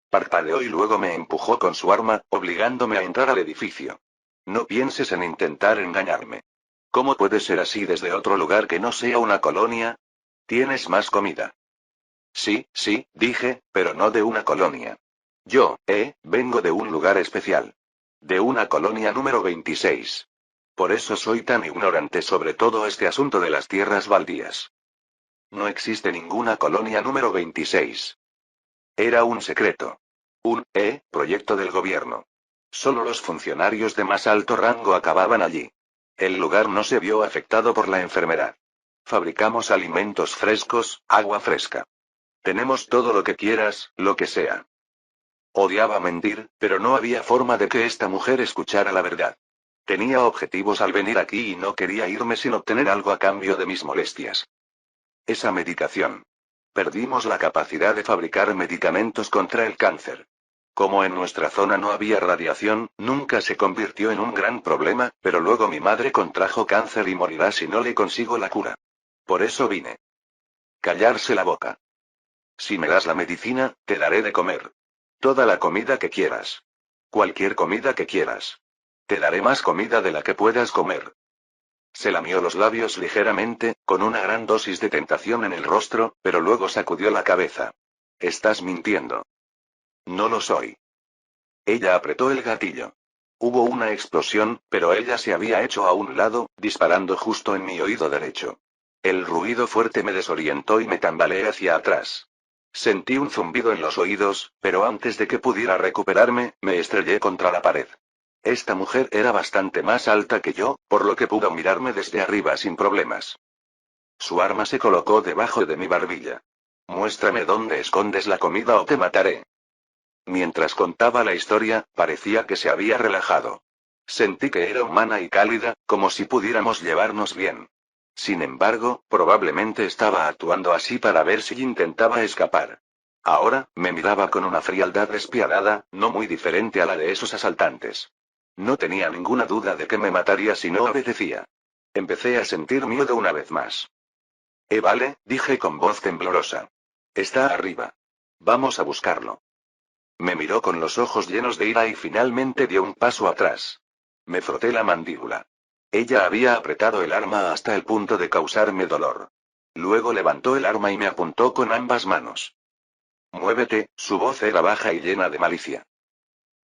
Parpadeó y luego me empujó con su arma, obligándome a entrar al edificio. No pienses en intentar engañarme. ¿Cómo puedes ser así desde otro lugar que no sea una colonia? ¿Tienes más comida? Sí, sí, dije, pero no de una colonia. Yo, vengo de un lugar especial. De una colonia número 26. Por eso soy tan ignorante sobre todo este asunto de las tierras baldías. No existe ninguna colonia número 26. Era un secreto. Un, proyecto del gobierno. Solo los funcionarios de más alto rango acababan allí. El lugar no se vio afectado por la enfermedad. Fabricamos alimentos frescos, agua fresca. Tenemos todo lo que quieras, lo que sea. Odiaba mentir, pero no había forma de que esta mujer escuchara la verdad. Tenía objetivos al venir aquí y no quería irme sin obtener algo a cambio de mis molestias. Esa medicación. Perdimos la capacidad de fabricar medicamentos contra el cáncer. Como en nuestra zona no había radiación, nunca se convirtió en un gran problema, pero luego mi madre contrajo cáncer y morirá si no le consigo la cura. Por eso vine. Callarse la boca. Si me das la medicina, te daré de comer. Toda la comida que quieras. Cualquier comida que quieras. Te daré más comida de la que puedas comer. Se lamió los labios ligeramente, con una gran dosis de tentación en el rostro, pero luego sacudió la cabeza. Estás mintiendo. No lo soy. Ella apretó el gatillo. Hubo una explosión, pero ella se había hecho a un lado, disparando justo en mi oído derecho. El ruido fuerte me desorientó y me tambaleé hacia atrás. Sentí un zumbido en los oídos, pero antes de que pudiera recuperarme, me estrellé contra la pared. Esta mujer era bastante más alta que yo, por lo que pudo mirarme desde arriba sin problemas. Su arma se colocó debajo de mi barbilla. Muéstrame dónde escondes la comida o te mataré. Mientras contaba la historia, parecía que se había relajado. Sentí que era humana y cálida, como si pudiéramos llevarnos bien. Sin embargo, probablemente estaba actuando así para ver si intentaba escapar. Ahora, me miraba con una frialdad despiadada, no muy diferente a la de esos asaltantes. No tenía ninguna duda de que me mataría si no obedecía. Empecé a sentir miedo una vez más. Vale, dije con voz temblorosa. Está arriba. Vamos a buscarlo. Me miró con los ojos llenos de ira y finalmente dio un paso atrás. Me froté la mandíbula. Ella había apretado el arma hasta el punto de causarme dolor. Luego levantó el arma y me apuntó con ambas manos. Muévete, su voz era baja y llena de malicia.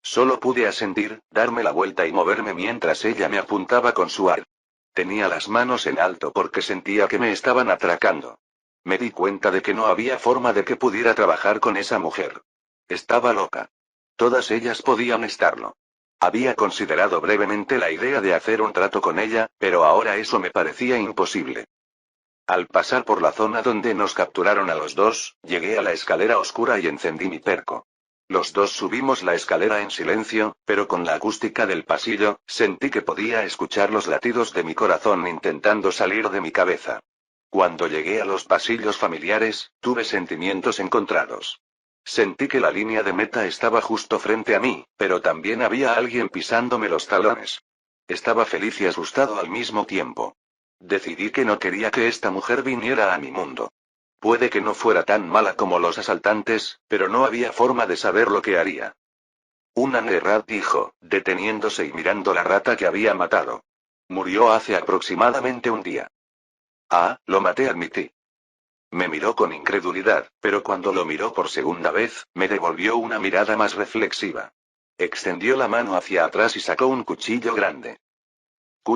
Solo pude asentir, darme la vuelta y moverme mientras ella me apuntaba con su arma. Tenía las manos en alto porque sentía que me estaban atracando. Me di cuenta de que no había forma de que pudiera trabajar con esa mujer. Estaba loca. Todas ellas podían estarlo. Había considerado brevemente la idea de hacer un trato con ella, pero ahora eso me parecía imposible. Al pasar por la zona donde nos capturaron a los dos, llegué a la escalera oscura y encendí mi perco. Los dos subimos la escalera en silencio, pero con la acústica del pasillo, sentí que podía escuchar los latidos de mi corazón intentando salir de mi cabeza. Cuando llegué a los pasillos familiares, tuve sentimientos encontrados. Sentí que la línea de meta estaba justo frente a mí, pero también había alguien pisándome los talones. Estaba feliz y asustado al mismo tiempo. Decidí que no quería que esta mujer viniera a mi mundo. Puede que no fuera tan mala como los asaltantes, pero no había forma de saber lo que haría. Una Nerrat dijo, deteniéndose y mirando la rata que había matado. Murió hace aproximadamente un día. Ah, lo maté, admití. Me miró con incredulidad, pero cuando lo miró por segunda vez, me devolvió una mirada más reflexiva. Extendió la mano hacia atrás y sacó un cuchillo grande.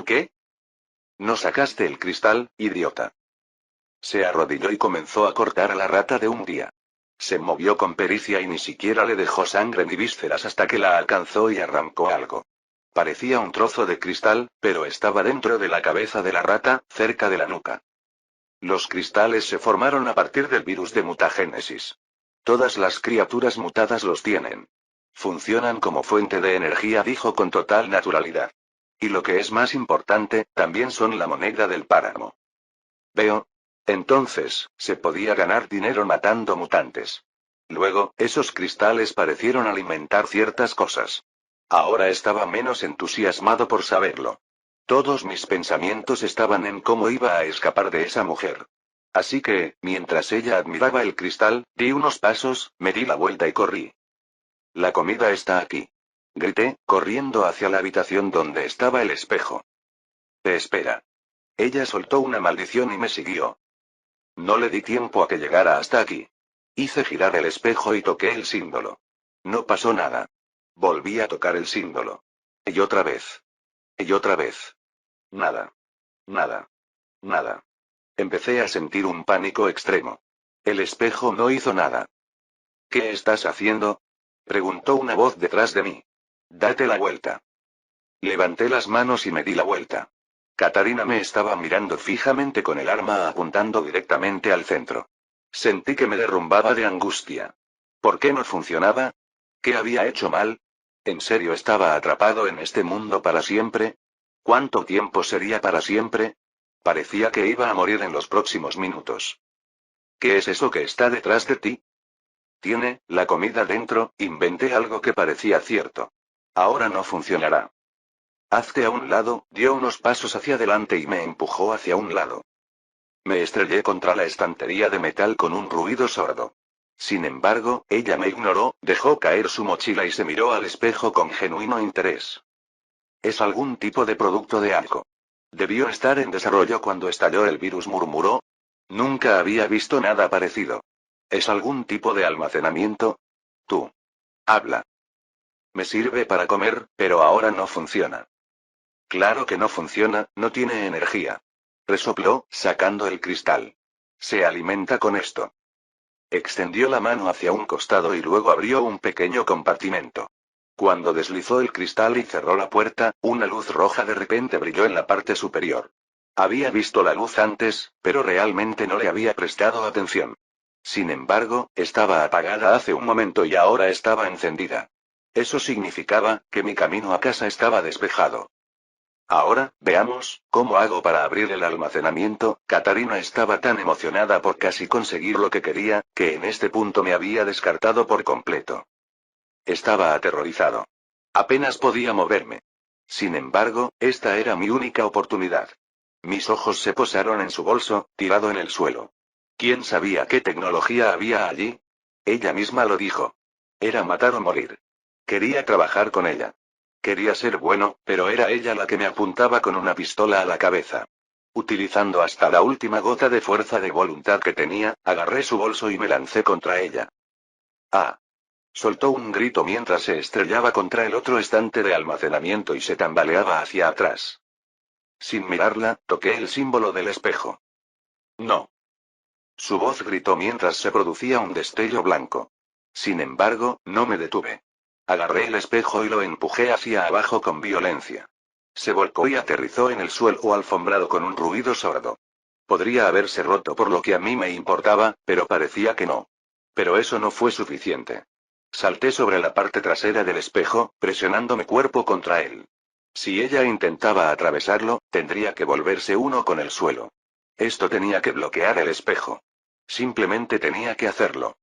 ¿Qué? No sacaste el cristal, idiota. Se arrodilló y comenzó a cortar a la rata de un día. Se movió con pericia y ni siquiera le dejó sangre ni vísceras hasta que la alcanzó y arrancó algo. Parecía un trozo de cristal, pero estaba dentro de la cabeza de la rata, cerca de la nuca. Los cristales se formaron a partir del virus de mutagénesis. Todas las criaturas mutadas los tienen. Funcionan como fuente de energía, dijo con total naturalidad. Y lo que es más importante, también son la moneda del páramo. Veo. Entonces, se podía ganar dinero matando mutantes. Luego, esos cristales parecieron alimentar ciertas cosas. Ahora estaba menos entusiasmado por saberlo. Todos mis pensamientos estaban en cómo iba a escapar de esa mujer. Así que, mientras ella admiraba el cristal, di unos pasos, me di la vuelta y corrí. La comida está aquí. Grité, corriendo hacia la habitación donde estaba el espejo. Te espera. Ella soltó una maldición y me siguió. No le di tiempo a que llegara hasta aquí. Hice girar el espejo y toqué el símbolo. No pasó nada. Volví a tocar el símbolo. Y otra vez. Y otra vez. Nada. Nada. Nada. Empecé a sentir un pánico extremo. El espejo no hizo nada. ¿Qué estás haciendo? Preguntó una voz detrás de mí. Date la vuelta. Levanté las manos y me di la vuelta. Katarina me estaba mirando fijamente con el arma apuntando directamente al centro. Sentí que me derrumbaba de angustia. ¿Por qué no funcionaba? ¿Qué había hecho mal? ¿En serio estaba atrapado en este mundo para siempre? ¿Cuánto tiempo sería para siempre? Parecía que iba a morir en los próximos minutos. ¿Qué es eso que está detrás de ti? Tiene la comida dentro, inventé algo que parecía cierto. Ahora no funcionará. Hazte a un lado, dio unos pasos hacia adelante y me empujó hacia un lado. Me estrellé contra la estantería de metal con un ruido sordo. Sin embargo, ella me ignoró, dejó caer su mochila y se miró al espejo con genuino interés. Es algún tipo de producto de algo. Debió estar en desarrollo cuando estalló el virus, murmuró. Nunca había visto nada parecido. ¿Es algún tipo de almacenamiento? Tú. Habla. Me sirve para comer, pero ahora no funciona. Claro que no funciona, no tiene energía. Resopló, sacando el cristal. Se alimenta con esto. Extendió la mano hacia un costado y luego abrió un pequeño compartimento. Cuando deslizó el cristal y cerró la puerta, una luz roja de repente brilló en la parte superior. Había visto la luz antes, pero realmente no le había prestado atención. Sin embargo, estaba apagada hace un momento y ahora estaba encendida. Eso significaba que mi camino a casa estaba despejado. Ahora, veamos, ¿cómo hago para abrir el almacenamiento? Katarina estaba tan emocionada por casi conseguir lo que quería, que en este punto me había descartado por completo. Estaba aterrorizado. Apenas podía moverme. Sin embargo, esta era mi única oportunidad. Mis ojos se posaron en su bolso, tirado en el suelo. ¿Quién sabía qué tecnología había allí? Ella misma lo dijo. Era matar o morir. Quería trabajar con ella. Quería ser bueno, pero era ella la que me apuntaba con una pistola a la cabeza. Utilizando hasta la última gota de fuerza de voluntad que tenía, agarré su bolso y me lancé contra ella. ¡Ah! Soltó un grito mientras se estrellaba contra el otro estante de almacenamiento y se tambaleaba hacia atrás. Sin mirarla, toqué el símbolo del espejo. No. Su voz gritó mientras se producía un destello blanco. Sin embargo, no me detuve. Agarré el espejo y lo empujé hacia abajo con violencia. Se volcó y aterrizó en el suelo alfombrado con un ruido sordo. Podría haberse roto por lo que a mí me importaba, pero parecía que no. Pero eso no fue suficiente. Salté sobre la parte trasera del espejo, presionando mi cuerpo contra él. Si ella intentaba atravesarlo, tendría que volverse uno con el suelo. Esto tenía que bloquear el espejo. Simplemente tenía que hacerlo.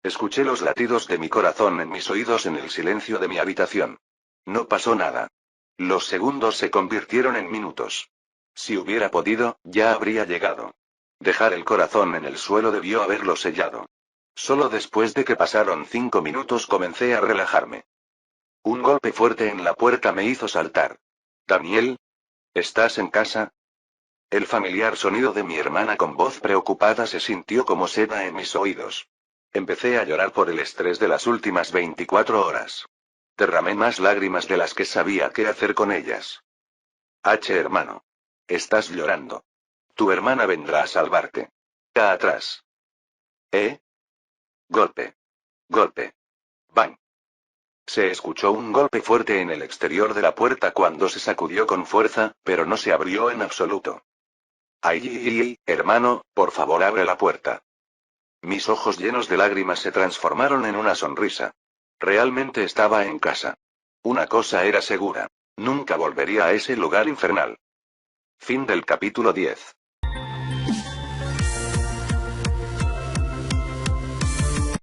Escuché los latidos de mi corazón en mis oídos en el silencio de mi habitación. No pasó nada. Los segundos se convirtieron en minutos. Si hubiera podido, ya habría llegado. Dejar el corazón en el suelo debió haberlo sellado. Solo después de que pasaron 5 minutos comencé a relajarme. Un golpe fuerte en la puerta me hizo saltar. ¿Daniel? ¿Estás en casa? El familiar sonido de mi hermana con voz preocupada se sintió como seda en mis oídos. Empecé a llorar por el estrés de las últimas 24 horas. Derramé más lágrimas de las que sabía qué hacer con ellas. Hermano. Estás llorando. Tu hermana vendrá a salvarte. Atrás. Golpe. Golpe. Bang. Se escuchó un golpe fuerte en el exterior de la puerta cuando se sacudió con fuerza, pero no se abrió en absoluto. Ay, hermano, por favor abre la puerta. Mis ojos llenos de lágrimas se transformaron en una sonrisa. Realmente estaba en casa. Una cosa era segura. Nunca volvería a ese lugar infernal. Fin del capítulo 10.